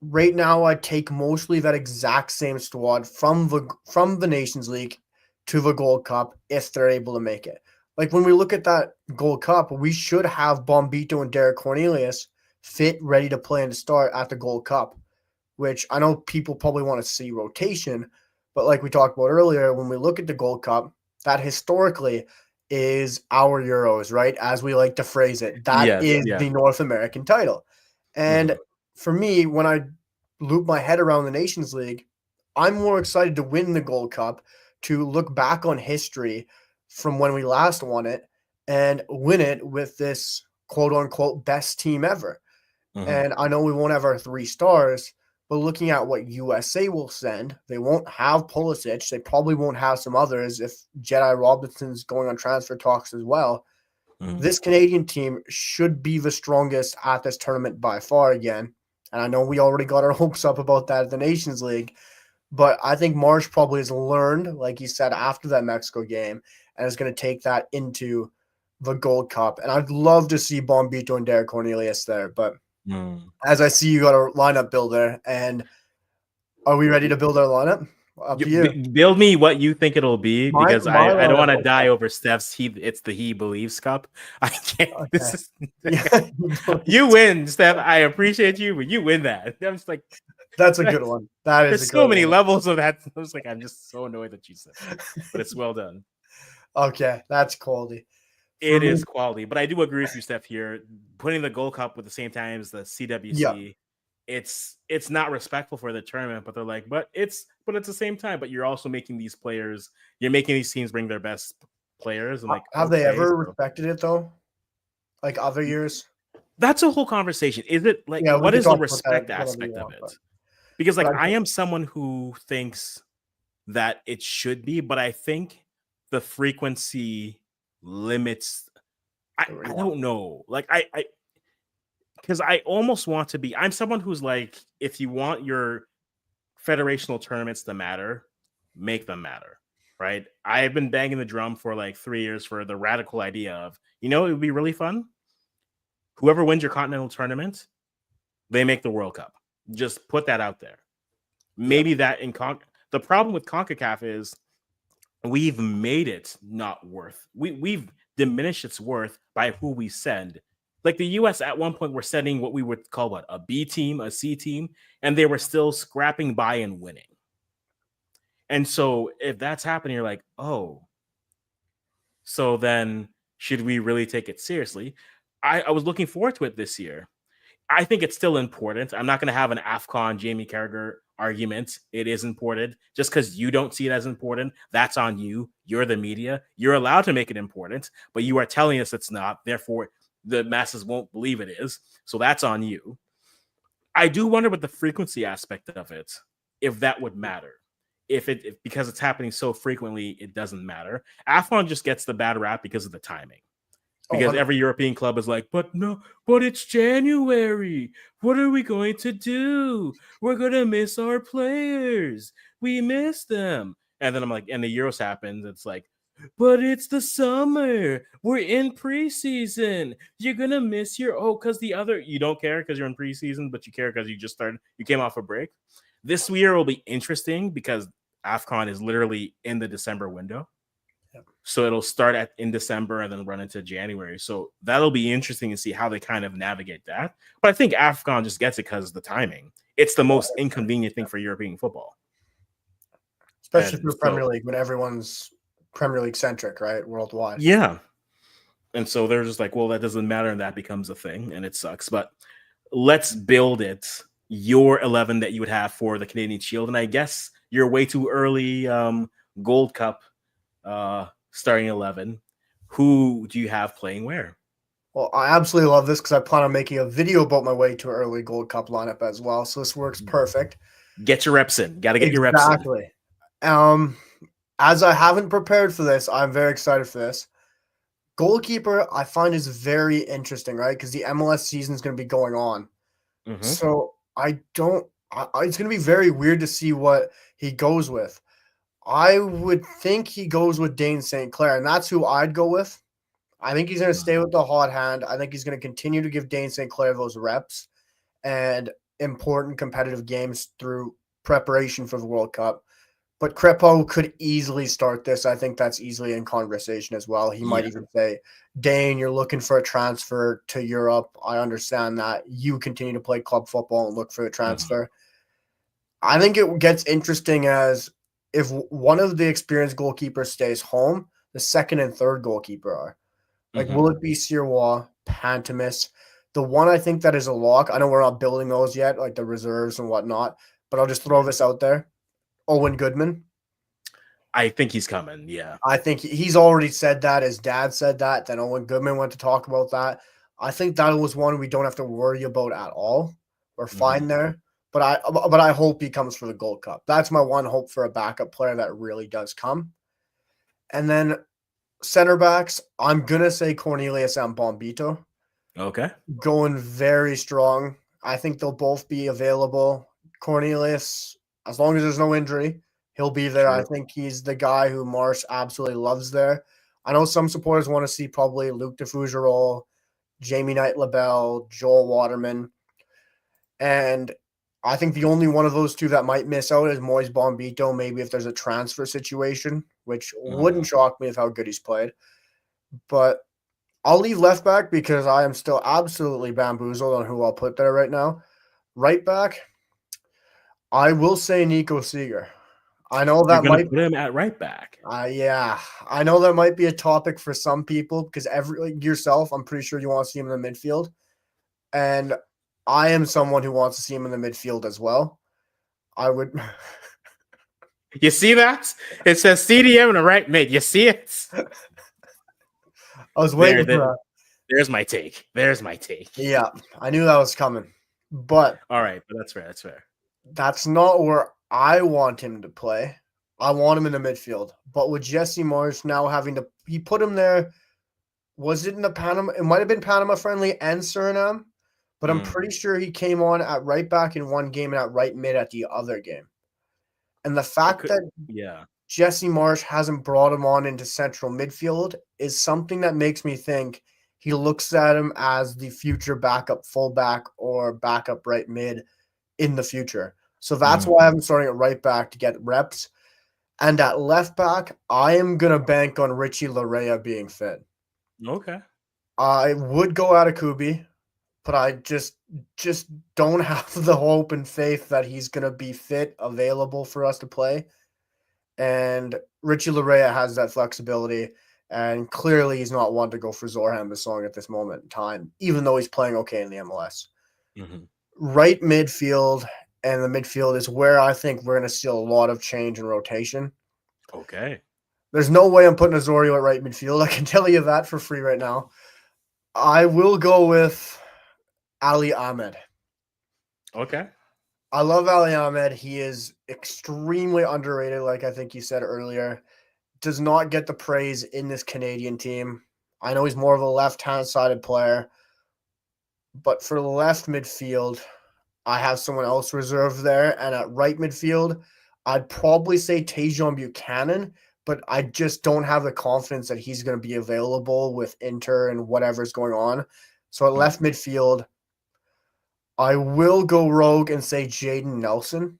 right now I take mostly that exact same squad from the Nations League to the Gold Cup if they're able to make it. Like when we look at that Gold Cup, we should have Bombito and Derek Cornelius fit, ready to play and to start at the Gold Cup, which I know people probably want to see rotation. But like we talked about earlier, when we look at the Gold Cup, that historically is our Euros, right? As we like to phrase it, that is the North American title. And for me, when I loop my head around the Nations League, I'm more excited to win the Gold Cup, to look back on history from when we last won it and win it with this quote unquote best team ever. And I know we won't have our 3 stars, but looking at what USA will send, they won't have Pulisic. They probably won't have some others if Jedi Robinson's going on transfer talks as well. This Canadian team should be the strongest at this tournament by far again. And I know we already got our hopes up about that at the Nations League, but I think Marsh probably has learned, like he said, after that Mexico game, and is going to take that into the Gold Cup. And I'd love to see Bombito and Derek Cornelius there, but as I see, you got a lineup builder, and are we ready to build our lineup? Up to you. Build me what you think it'll be, because I don't want to die over Steph's it's the He Believes Cup. I can't. Okay. This is you win, Steph. I appreciate you, but you win that. I'm just like, that's a good one. That is. There's so many levels of that. I was like, I'm just so annoyed that you said that, but it's well done. Okay, that's quality. It is quality, but I do agree with you, Steph. Here, putting the Gold Cup with the same time as the CWC, it's not respectful for the tournament. But they're like, but it's at the same time. But you're also making these players, you're making these teams bring their best players. And like, have they ever respected it though? Like other years? That's a whole conversation. Is it like what is the respect aspect of it? Because like I am someone who thinks that it should be, but I think the frequency limits. I don't know. Like I because I almost want to be. I'm someone who's like, if you want your federational tournaments to matter, make them matter, right? I've been banging the drum for like 3 years for the radical idea of, it would be really fun Whoever wins your continental tournament, they make the World Cup. Just put that out there. Maybe that in the problem with CONCACAF is we've made it not worth. We've diminished its worth by who we send. Like the US at one point were sending what we would call a B team, a C team, and they were still scrapping by and winning. And so if that's happening, you're like, oh, so then should we really take it seriously? I was looking forward to it this year. I think it's still important. I'm not going to have an AFCON Jamie Carragher argument. It is important. Just because you don't see it as important, that's on you. You're the media. You're allowed to make it important, but you are telling us it's not. Therefore, the masses won't believe it is. So that's on you. I do wonder with the frequency aspect of it, if that would matter. If because it's happening so frequently, it doesn't matter. AFCON just gets the bad rap because of the timing. Because every European club is like, but it's January. What are we going to do? We're going to miss our players. We miss them. And then I'm like, and the Euros happens. It's like, but it's the summer. We're in preseason. You're going to miss because you don't care because you're in preseason, but you care because you came off a break. This year will be interesting because AFCON is literally in the December window. So it'll start in December and then run into January. So that'll be interesting to see how they kind of navigate that. But I think AFCON just gets it because of the timing. It's the most inconvenient thing for European football. Especially for Premier League when everyone's Premier League centric, right? Worldwide. Yeah. And so they're just like, well, that doesn't matter. And that becomes a thing. And it sucks. But let's build it. Your 11 that you would have for the Canadian Shield. And I guess you're way too early Gold Cup starting 11. Who do you have playing where? Well, I absolutely love this because I plan on making a video about my way to early Gold Cup lineup as well. So this works perfect. Get your reps in. Got to get your reps in. Exactly. As I haven't prepared for this, I'm very excited for this. Goalkeeper, I find is very interesting, right? Because the MLS season is going to be going on. Mm-hmm. So it's going to be very weird to see what he goes with. I would think he goes with Dane St. Clair, and that's who I'd go with. I think he's going to stay with the hot hand. I think he's going to continue to give Dane St. Clair those reps and important competitive games through preparation for the World Cup. But Crepeau could easily start this. I think that's easily in conversation as well. He might even say, Dane, you're looking for a transfer to Europe. I understand that. You continue to play club football and look for a transfer. I think it gets interesting as if one of the experienced goalkeepers stays home, the second and third goalkeeper are. Like, will it be Sirois, Pantemis? The one I think that is a lock, I know we're not building those yet, like the reserves and whatnot, but I'll just throw this out there. Owen Goodman. I think he's coming, yeah. I think he's already said that. His dad said that. Then Owen Goodman went to talk about that. I think that was one we don't have to worry about at all. We're fine there. But I hope he comes for the Gold Cup. That's my one hope for a backup player that really does come. And then center backs, I'm going to say Cornelius and Bombito. Okay. Going very strong. I think they'll both be available. Cornelius, as long as there's no injury, he'll be there. Sure. I think he's the guy who Marsh absolutely loves there. I know some supporters want to see probably Luc de Fougerolles, Jamie Knight-Labelle, Joel Waterman. And I think the only one of those two that might miss out is Moise Bombito, maybe if there's a transfer situation, which wouldn't shock me with how good he's played. But I'll leave left back because I am still absolutely bamboozled on who I'll put there right now. Right back, I will say Nico Seeger. I know that might put him at right back. Yeah, I know that might be a topic for some people because yourself, I'm pretty sure you want to see him in the midfield. And I am someone who wants to see him in the midfield as well. I would. You see that? It says CDM and a right mid. You see it? I was waiting for that. There's my take. Yeah, I knew that was coming. But all right, but that's fair. That's not where I want him to play. I want him in the midfield. But with Jesse Marsh now he put him there. Was it in the Panama? It might have been Panama friendly and Suriname. But I'm pretty sure he came on at right back in one game and at right mid at the other game. And the fact that Jesse Marsh hasn't brought him on into central midfield is something that makes me think he looks at him as the future backup fullback or backup right mid in the future. So that's why I'm starting at right back to get reps. And at left back, I am going to bank on Richie Larea being fit. Okay. I would go out of Kubi, but I just don't have the hope and faith that he's going to be fit, available for us to play. And Richie Larea has that flexibility, and clearly he's not one to go for Zorhan Basong at this moment in time, even though he's playing okay in the MLS. Mm-hmm. Right midfield, and the midfield is where I think we're going to see a lot of change and rotation. Okay. There's no way I'm putting Azorio at right midfield. I can tell you that for free right now. I will go with Ali Ahmed. Okay. I love Ali Ahmed. He is extremely underrated, like I think you said earlier. Does not get the praise in this Canadian team. I know he's more of a left-hand sided player, but for the left midfield, I have someone else reserved there. And at right midfield, I'd probably say Tajon Buchanan, but I just don't have the confidence that he's going to be available with Inter and whatever's going on. So at left midfield, I will go rogue and say Jaden Nelson,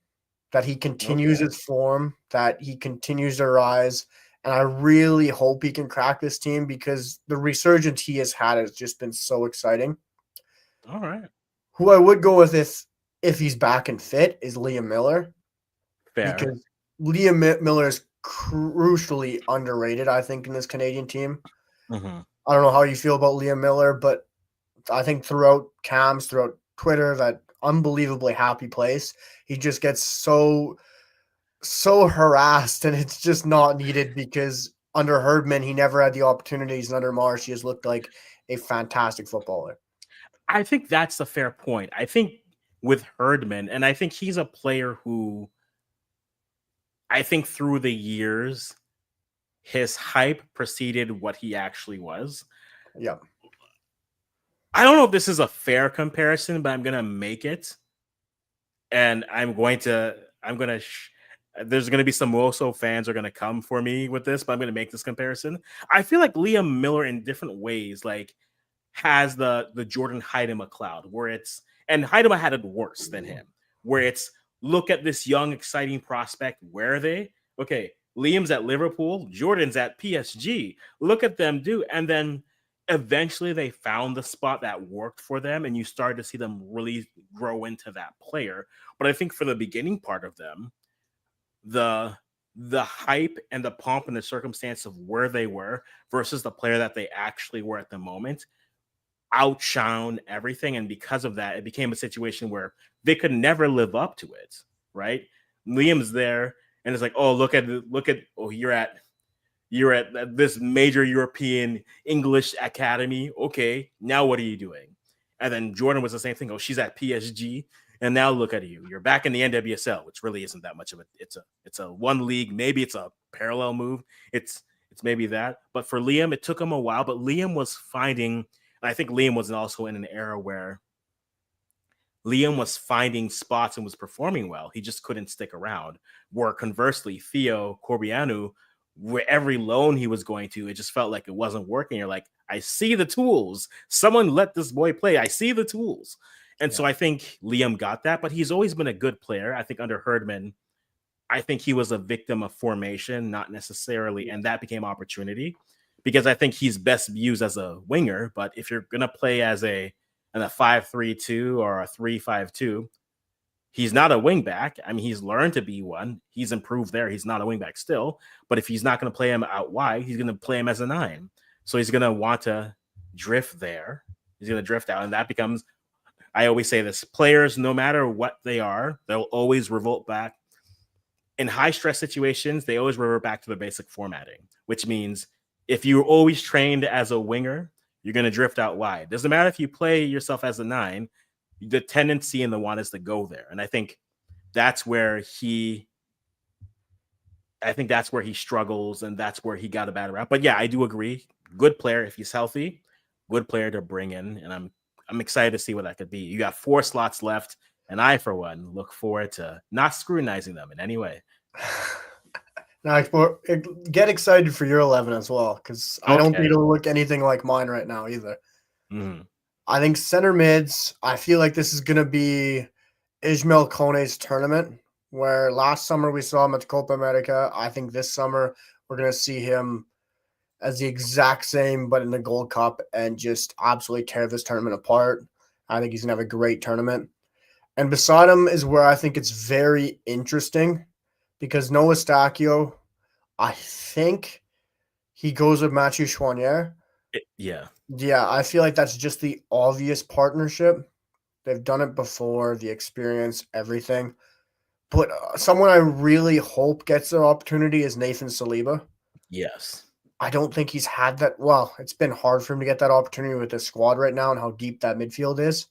that he continues his form, that he continues to rise. And I really hope he can crack this team because the resurgence he has had has just been so exciting. All right. Who I would go with if he's back and fit is Liam Miller. Fair. Because Liam Miller is crucially underrated, I think, in this Canadian team. Mm-hmm. I don't know how you feel about Liam Miller, but I think throughout Twitter, that unbelievably happy place. He just gets so harassed, and it's just not needed because under Herdman, he never had the opportunities, and under Marsh, he has looked like a fantastic footballer. I think that's a fair point. I think with Herdman, and I think he's a player who I think through the years, his hype preceded what he actually was. Yeah. I don't know if this is a fair comparison, but I'm going to make it. And there's going to be some Woso fans are going to come for me with this, but I'm going to make this comparison. I feel like Liam Miller in different ways, like has the Jordan Heidema cloud and Heidema had it worse than him, where it's look at this young, exciting prospect. Where are they? Okay. Liam's at Liverpool. Jordan's at PSG. Look at them do. And then eventually they found the spot that worked for them, and you started to see them really grow into that player. But I think for the beginning part of them, the hype and the pomp and the circumstance of where they were versus the player that they actually were at the moment outshone everything. And because of that, it became a situation where they could never live up to it, right? Liam's there, and it's like, oh, look at you're at this major European English academy. Okay, now what are you doing? And then Jordan was the same thing. Oh, she's at PSG, and now look at you. You're back in the NWSL, which really isn't that much of it's a one league. Maybe it's a parallel move. It's maybe that. But for Liam, it took him a while. But Liam was finding. I think Liam was also in an era where Liam was finding spots and was performing well. He just couldn't stick around. Where conversely, Theo Corbianu, where every loan he was going to, it just felt like it wasn't working. You're like, I see the tools. Someone let this boy play. I see the tools. And so I think Liam got that, but he's always been a good player. I think under Herdman, I think he was a victim of formation, not necessarily, and that became opportunity because I think he's best used as a winger. But if you're going to play as a 5-3-2 or a 3-5-2, he's not a wing back. I mean, he's learned to be one. He's improved there. He's not a wing back still. But if he's not going to play him out wide, he's going to play him as a 9. So he's going to want to drift there. He's going to drift out. And that becomes, I always say this, players, no matter what they are, they'll always revolt back. In high stress situations, they always revert back to the basic formatting, which means if you're always trained as a winger, you're going to drift out wide. Doesn't matter if you play yourself as a 9, the tendency and the want is to go there. And I think that's where he struggles, and that's where he got a bad rap. But yeah, I do agree. Good player if he's healthy, good player to bring in. And I'm excited to see what that could be. You got 4 slots left, and I, for one, look forward to not scrutinizing them in any way. Now, get excited for your 11 as well, because I don't think Okay. it'll look anything like mine right now either. Mm-hmm. I think center mids, I feel like this is going to be Ismail Kone's tournament, where last summer we saw him at the Copa America. I think this summer we're going to see him as the exact same, but in the Gold Cup, and just absolutely tear this tournament apart. I think he's going to have a great tournament. And beside him is where I think it's very interesting, because Noah Stachio, I think he goes with Mathieu Chouanier. Yeah. Yeah, I feel like that's just the obvious partnership. They've done it before, the experience, everything. But someone I really hope gets their opportunity is Nathan Saliba. Yes. I don't think he's had that. Well, it's been hard for him to get that opportunity with his squad right now and how deep that midfield is.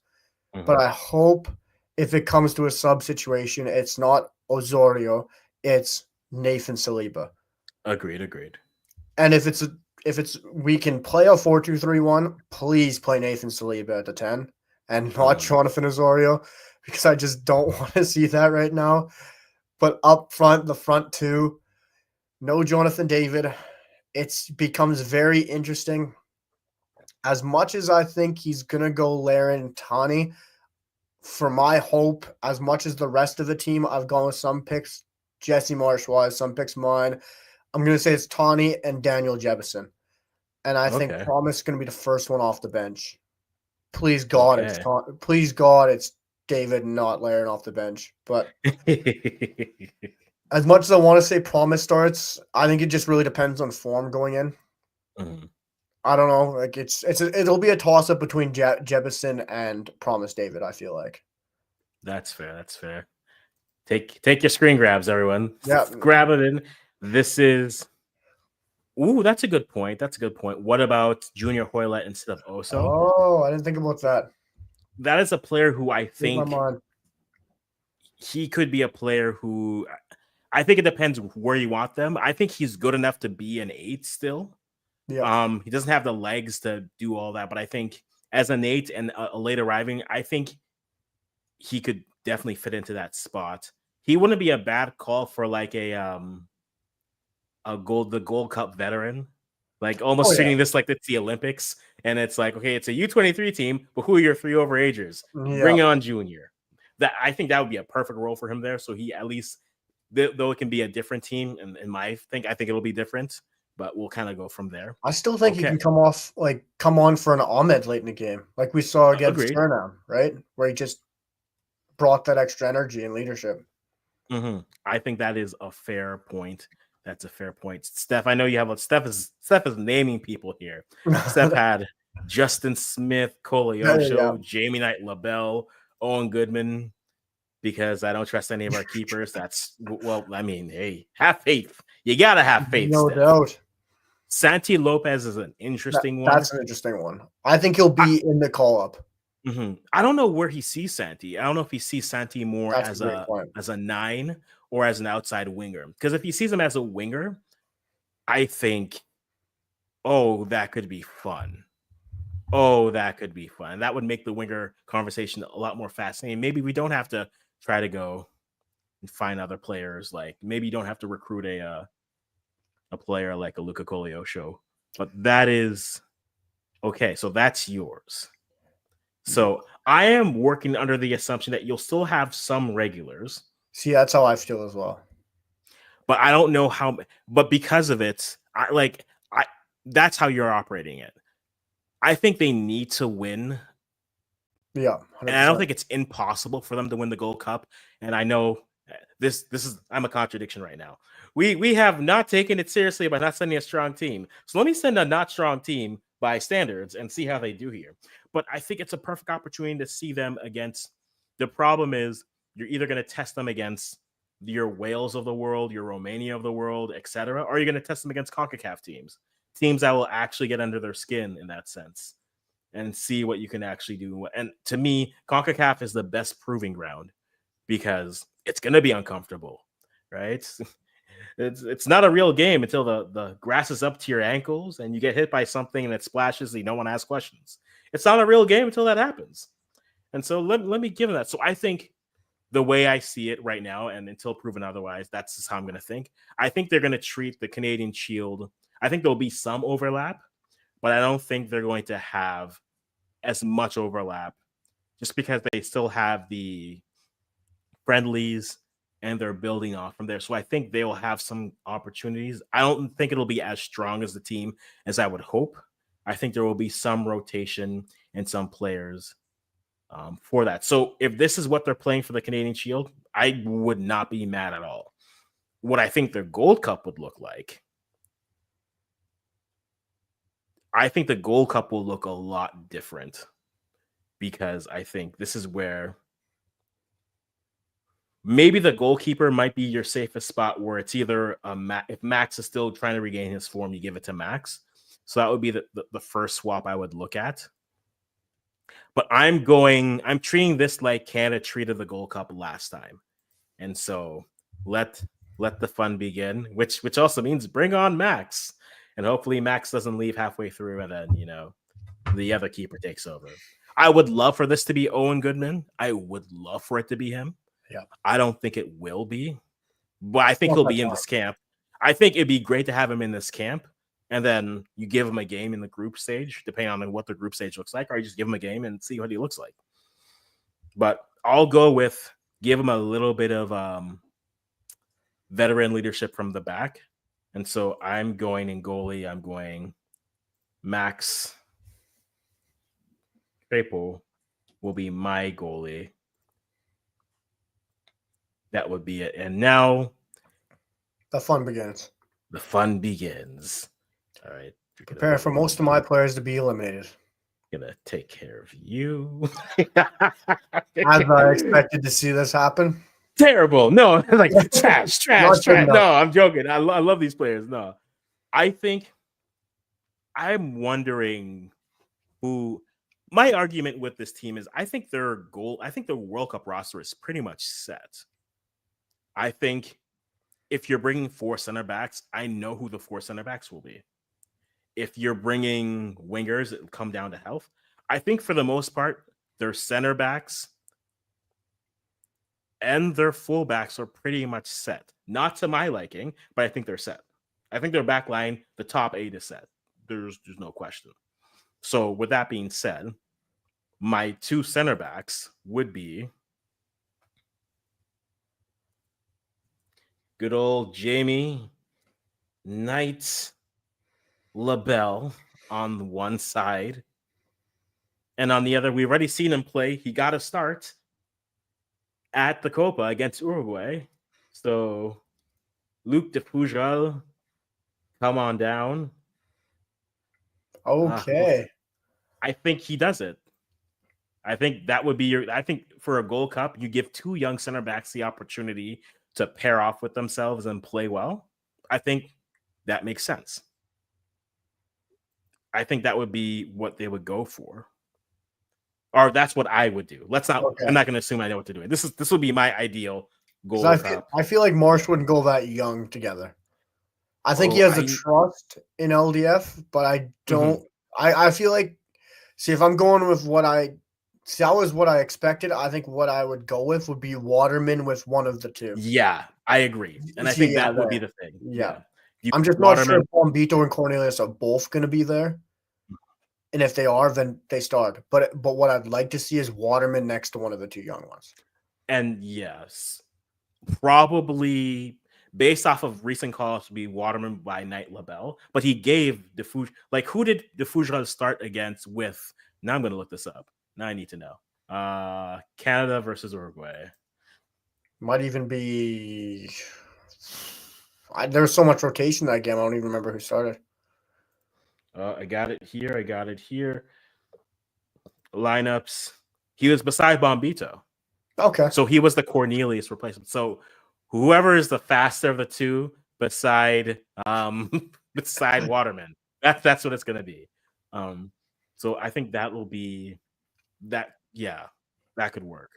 But Mm-hmm. I hope if it comes to a sub situation, it's not Osorio, it's Nathan Saliba. Agreed. And if it's we can play a 4-2-3-1, please play Nathan Saliba at the 10 and not Mm-hmm. Jonathan Osorio, because I just don't want to see that right now. But up front, the front two, no Jonathan David. It becomes very interesting. As much as I think he's gonna go Laren Tani, for my hope, as much as the rest of the team, I've gone with some picks, Jesse Marsh wise, some picks mine. I'm gonna say it's Tani and Daniel Jebison. And I think Okay. Promise is going to be the first one off the bench. Please God, Okay. please God, it's David, not Laren off the bench. But as much as I want to say Promise starts, I think it just really depends on form going in. Mm-hmm. I don't know. Like it'll be a toss up between Jebison and Promise David. I feel like. That's fair. Take your screen grabs, everyone. Yeah. Grab it in. This is. Ooh, that's a good point. What about Junior Hoylett instead of Oso? Oh, I didn't think about that. That is a player who I Leave my think mind. he could be a player who I think it depends where you want them. I think he's good enough to be an 8 still. Yeah. He doesn't have the legs to do all that, but I think as an 8 and a late arriving, I think he could definitely fit into that spot. He wouldn't be a bad call for like the Gold Cup veteran, like Oh almost yeah. treating this like it's the Olympics, and it's like, okay, it's a U23 team, but who are your 3 overagers? Yeah. Bring on Junior. That I think that would be a perfect role for him there. So he at least, though it can be a different team, and in my think, I think it'll be different, but we'll kind of go from there. I still think he Okay, can come on for an Ahmed late in the game, like we saw against agreed. Suriname, right? Where he just brought that extra energy and leadership. I think that is a fair point. That's a fair point. Steph, I know you have Steph is naming people here. Steph had Justin Smith, Yeah. Koleosho, Jamie Knight LaBelle, Owen Goodman, because I don't trust any of our keepers. That's well, I mean, hey, have faith. You gotta have faith, No Steph. doubt. Santi Lopez is an interesting one. That's an interesting one. I think he'll be in the call up. I don't know where he sees Santi. I don't know if he sees Santi more That's a great point. as a 9 or as an outside winger. Because if he sees him as a winger, I think, oh, that could be fun. Oh, that could be fun. That would make the winger conversation a lot more fascinating. Maybe we don't have to try to go and find other players. Like maybe you don't have to recruit a player like a Luca Koleosho. But that is okay. So that's yours. So I am working under the assumption that you'll still have some regulars. See, that's how I feel as well. But I don't know how. But because of it, I that's how you're operating it. I think they need to win. Yeah, 100%. And I don't think it's impossible for them to win the Gold Cup. And I know this is I'm a contradiction right now. We have not taken it seriously by not sending a strong team. So let me send a not strong team by standards and see how they do here. But I think it's a perfect opportunity to see them against. The problem is you're either going to test them against your Wales of the world, your Romania of the world, etc., or you're going to test them against CONCACAF teams that will actually get under their skin in that sense and see what you can actually do. And to me, CONCACAF is the best proving ground because it's going to be uncomfortable, right? It's not a real game until the grass is up to your ankles and you get hit by something and it splashes and you don't want to ask questions. It's not a real game until that happens. And so let me give them that. So I think the way I see it right now, and until proven otherwise, that's just how I'm going to think. I think they're going to treat the Canadian Shield. I think there'll be some overlap, but I don't think they're going to have as much overlap just because they still have the friendlies and they're building off from there. So I think they will have some opportunities. I don't think it'll be as strong as the team as I would hope. I think there will be some rotation and some players for that. So if this is what they're playing for the Canadian Shield, I would not be mad at all. What I think their Gold Cup would look like, I think the Gold Cup will look a lot different because I think this is where maybe the goalkeeper might be your safest spot, where it's either if Max is still trying to regain his form, you give it to Max. So that would be the first swap I would look at. But I'm treating this like Canada treated the Gold Cup last time. And so let the fun begin, which also means bring on Max. And hopefully Max doesn't leave halfway through and then, the other keeper takes over. I would love for this to be Owen Goodman. I would love for it to be him. Yeah. I don't think it will be, but I think he'll be in this camp. I think it'd be great to have him in this camp, and then you give him a game in the group stage, depending on what the group stage looks like, or you just give him a game and see what he looks like. But I'll go with give him a little bit of veteran leadership from the back. And so I'm going in goalie. I'm going Max Crapo will be my goalie. That would be it. And now the fun begins. The fun begins. All right. Prepare for most of my players to be eliminated. Gonna take care of you. As I expected to see this happen. Terrible. No, like trash. No, I'm joking. I love these players. No, I think I'm wondering who. My argument with this team is I think their World Cup roster is pretty much set. I think if you're bringing 4 center backs, I know who the 4 center backs will be. If you're bringing wingers, it'll come down to health. I think for the most part, their center backs and their fullbacks are pretty much set. Not to my liking, but I think they're set. I think their back line, the top 8 is set. There's no question. So with that being said, my 2 center backs would be good old Jamie Knight LaBelle on the one side. And on the other, we've already seen him play. He got a start at the Copa against Uruguay. So Luc de Pujol, come on down. Okay. I think he does it. I think that would be I think for a Gold Cup, you give 2 young center backs the opportunity to pair off with themselves and play well. I think that makes sense. I think that would be what they would go for. Or that's what I would do. Let's not. Okay. I'm not going to assume I know what to do. This would be my ideal Gold Cup. I feel like Marsh wouldn't go that young together. I think he has the trust in LDF, but I don't. I feel like, if I'm going with that was what I expected. I think what I would go with would be Waterman with one of the 2. Yeah, I agree, and I think that would be the thing. Yeah. I'm just not sure if Bombito and Cornelius are both going to be there. And if they are, then they start. But what I'd like to see is Waterman next to one of the 2 young ones. And yes, probably based off of recent calls to be Waterman by Knight LaBelle. But he gave Defouge. Like, who did Defouge start against with? Now I'm going to look this up. Now I need to know. Canada versus Uruguay. Might even be... There's so much rotation that game. I don't even remember who started. I got it here. Lineups. He was beside Bombito. Okay. So he was the Cornelius replacement. So whoever is the faster of the 2 beside Waterman, that's what it's going to be. So I think that will be that. Yeah, that could work.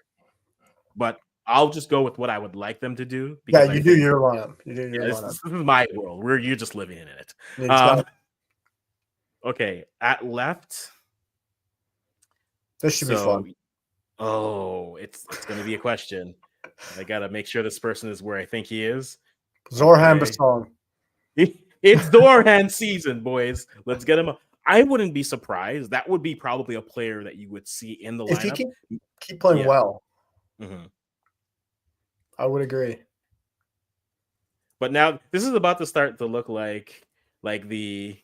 But I'll just go with what I would like them to do. Yeah, you do your lineup. This is my world. You're just living in it. Okay, at left. This should be fun. Oh, it's going to be a question. I gotta make sure this person is where I think he is. Zorhan Okay. Basong. It's Dorhan season, boys. Let's get him. I wouldn't be surprised. That would be probably a player that you would see in the If he lineup. can keep playing well, I would agree. But now this is about to start to look like the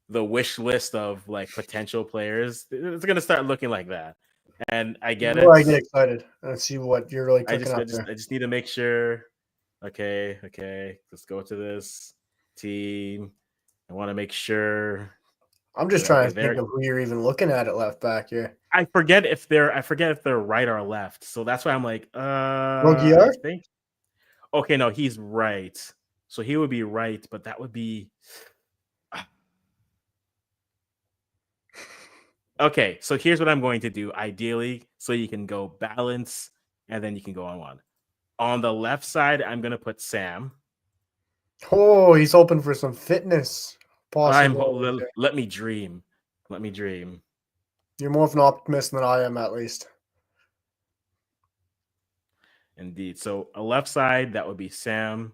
wish list of like potential players. It's gonna start looking like that, and I get it. I get excited and see what you're really cooking up there. I just need to make sure. Okay, let's go to this team. I want to make sure. I'm just trying to think of who you're even looking at left back here. I forget if they're right or left. So that's why I'm like, Rogier? I think. Okay, no, he's right. So he would be right, but that would be okay. So here's what I'm going to do, ideally, so you can go balance and then you can go on one. On the left side, I'm gonna put Sam. Oh, he's hoping for some fitness. Possible. Let me dream. Let me dream. You're more of an optimist than I am, at least. Indeed. So a left side, that would be Sam.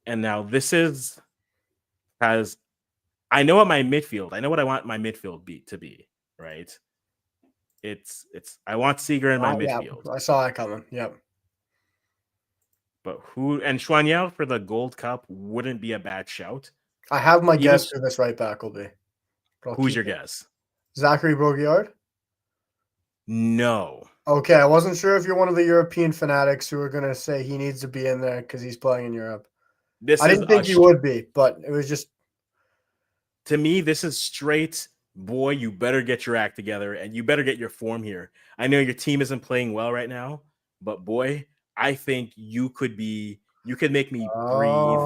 And now this has I know what my midfield. I know what I want my midfield to be. Right. It's I want Seager in my midfield. Yeah, I saw that coming. Yep. But Chouanier for the Gold Cup wouldn't be a bad shout. I have my guess who this right back will be. Who's your guess? Zachary Broguillard? No. Okay, I wasn't sure if you're one of the European fanatics who are going to say he needs to be in there because he's playing in Europe. I didn't think he would be, but it was just... To me, this is straight, boy, you better get your act together and you better get your form here. I know your team isn't playing well right now, but boy, I think you could make me breathe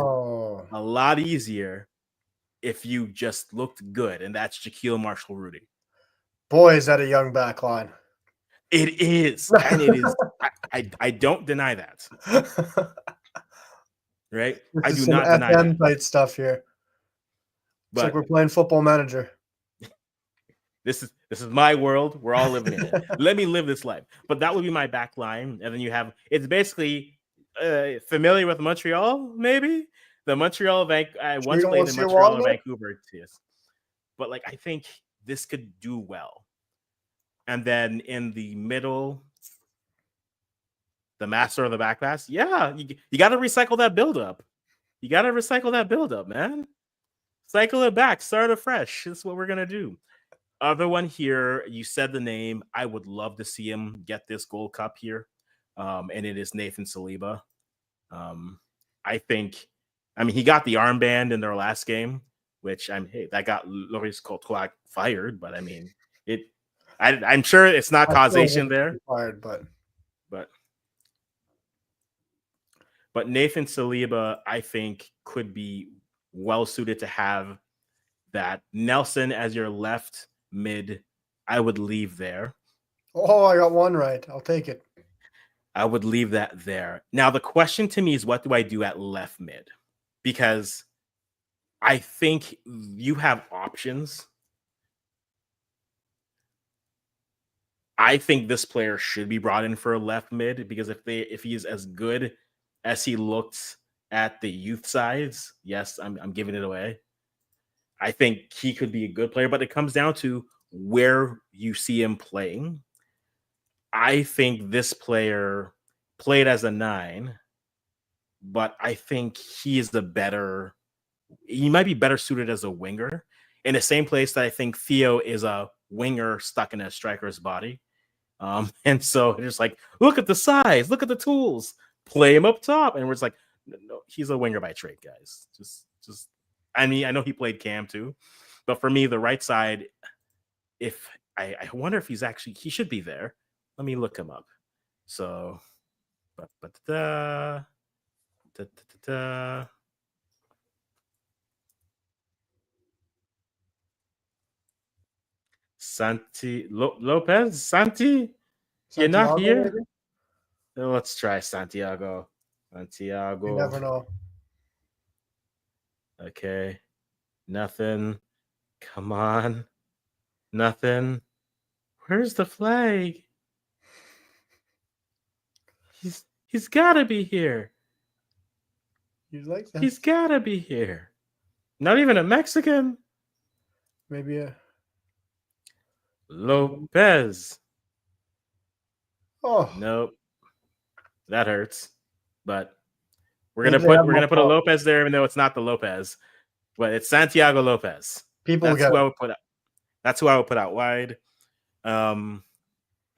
a lot easier if you just looked good, and that's Shaquille Marshall-Rudy. Boy, is that a young back line. It is, and it is. I don't deny that. Right? I do not deny that. FM type stuff here. It's like we're playing Football Manager. This is my world. We're all living in it. Let me live this life. But that would be my back line. And then you have, it's basically familiar with Montreal, maybe? The Montreal, I once played in Montreal and Vancouver. Yes. But like, I think this could do well. And then in the middle, the master of the back pass. Yeah, you got to recycle that buildup. You got to recycle that buildup, man. Cycle it back. Start afresh. That's what we're going to do. Other one here, you said the name. I would love to see him get this Gold Cup here. And it is Nathan Saliba. I think, he got the armband in their last game, which that got Loris Courtois fired, but I'm sure it's not causation there. Fired, but Nathan Saliba, I think, could be well suited to have that. Nelson as your left mid, I would leave there. Oh, I got one right. I'll take it. I would leave that there. Now, the question to me is, what do I do at left mid? Because I think you have options. I think this player should be brought in for a left mid, because if he is as good as he looked at the youth sides, yes, I'm giving it away. I think he could be a good player, but it comes down to where you see him playing. I think this player played as a 9, but I think he might be better suited as a winger, in the same place that I think Theo is a winger stuck in a striker's body. And so it's like, look at the size, look at the tools, play him up top. And we're just like, no, he's a winger by trade, guys. Just I know he played Cam too, but for me, the right side, if I wonder if he should be there. Let me look him up. So, Lopez, you're not here. Maybe? Let's try Santiago. You never know. Okay, nothing. Come on, nothing. Where's the flag? He's gotta be here. He's like that. He's gotta be here. Not even a Mexican. Maybe a Lopez. oh. Nope. That hurts. But we're Maybe gonna they put have we're more gonna put a pop. Lopez there, even though it's not the Lopez, but it's Santiago Lopez. People That's get who I it. would put out. That's who I would put out wide. And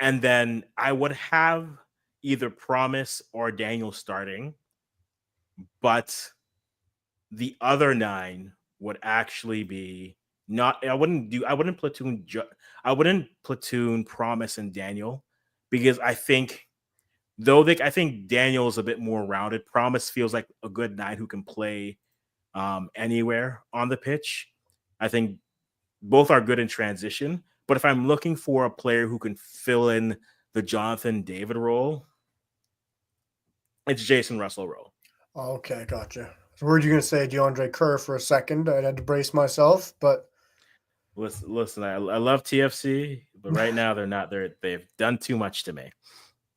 then I would have either Promise or Daniel starting, but the other 9 would actually be not. I wouldn't platoon Promise and Daniel, because I think I think Daniel is a bit more rounded. Promise feels like a good 9 who can play anywhere on the pitch. I think both are good in transition, but if I'm looking for a player who can fill in the Jonathan David role, it's Jason Russell Rowe. Okay, gotcha. So were you gonna say DeAndre Kerr for a second? I had to brace myself, but Listen, I love TFC, but right now they're not. They've done too much to me,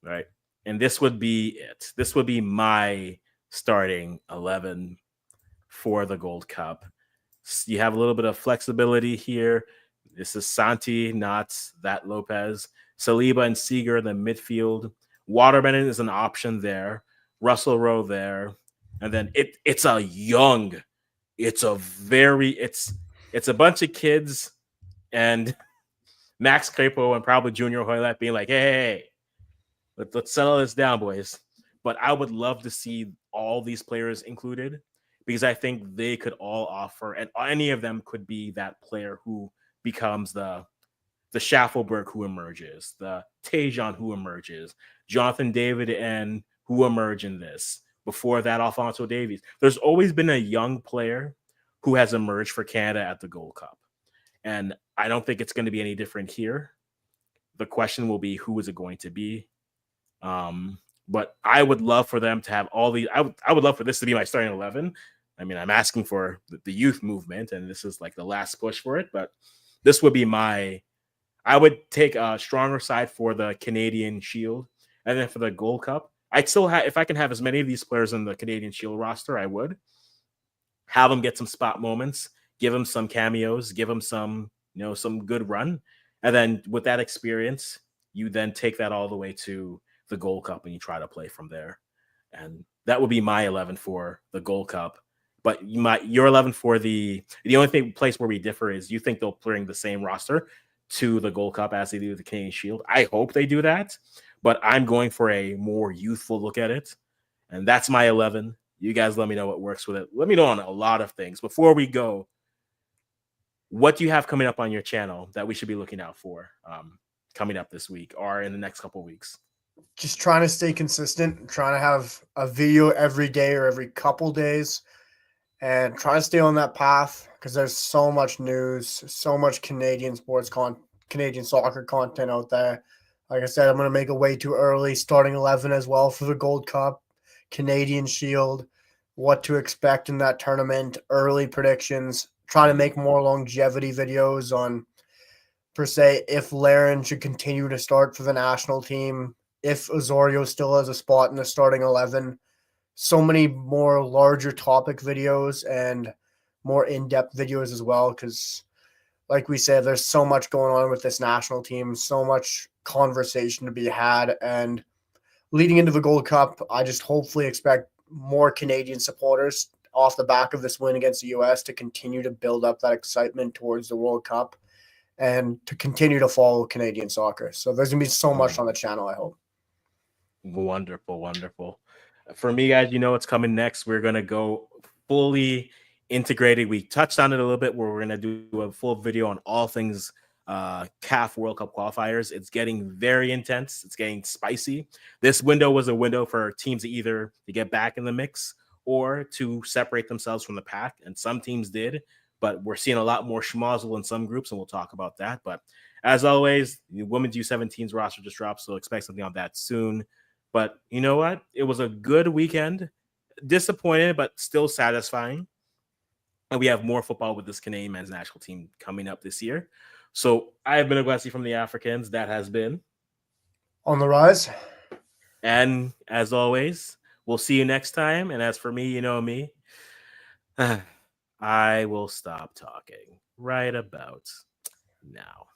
right? And this would be it. This would be my starting 11 for the Gold Cup. You have a little bit of flexibility here. This is Santi, not that Lopez. Saliba and Seeger in the midfield. Waterman is an option there. Russell Rowe there. And then it's a bunch of kids and Max Crepo and probably Junior Hoylett being like, hey, let's settle this down, boys. But I would love to see all these players included, because I think they could all offer, and any of them could be that player who becomes the Schaffelberg who emerges, the Tejan who emerges, Jonathan David and who emerge in this. Before that, Alphonso Davies. There's always been a young player who has emerged for Canada at the Gold Cup. And I don't think it's going to be any different here. The question will be, who is it going to be? But I would love for them to have all these. I would love for this to be my starting 11. I mean, I'm asking for the youth movement, and this is like the last push for it. But this would be my. I would take a stronger side for the Canadian Shield, and then for the Gold Cup, I'd still have. If I can have as many of these players in the Canadian Shield roster, I would have them get some spot moments, give them some cameos, give them some some good run, and then with that experience, you then take that all the way to the Gold Cup and you try to play from there. And that would be my 11 for the Gold Cup. But your 11 for the only place where we differ is you think they'll bring the same roster to the Gold Cup as they do the Canadian Shield. I hope they do that, but I'm going for a more youthful look at it. And that's my 11. You guys let me know what works with it. Let me know on a lot of things. Before we go, what do you have coming up on your channel that we should be looking out for coming up this week or in the next couple of weeks? Just trying to stay consistent, trying to have a video every day or every couple days, and trying to stay on that path because there's so much news, so much Canadian Canadian soccer content out there. Like I said, I'm going to make a way too early starting 11 as well for the Gold Cup, Canadian Shield, what to expect in that tournament, early predictions, trying to make more longevity videos on, per se, if Laren should continue to start for the national team, if Osorio still has a spot in the starting 11. So many more larger topic videos and more in-depth videos as well, because like we said, there's so much going on with this national team, so much conversation to be had. And leading into the Gold Cup, I just hopefully expect more Canadian supporters off the back of this win against the U.S. to continue to build up that excitement towards the World Cup and to continue to follow Canadian soccer. So there's going to be so much on the channel, I hope. Wonderful. For me, guys, what's coming next. We're going to go fully integrated. We touched on it a little bit where we're going to do a full video on all things CAF World Cup qualifiers. It's getting very intense. It's getting spicy. This window was a window for teams to get back in the mix or to separate themselves from the pack. And some teams did, but we're seeing a lot more schmozzle in some groups, and we'll talk about that. But as always, the Women's U17's roster just dropped, so expect something on that soon. But you know what? It was a good weekend. Disappointed, but still satisfying. And we have more football with this Canadian men's national team coming up this year. So I have been Agbasi from the Africans. That has been On the Rise. And as always, we'll see you next time. And as for me, you know me, I will stop talking right about now.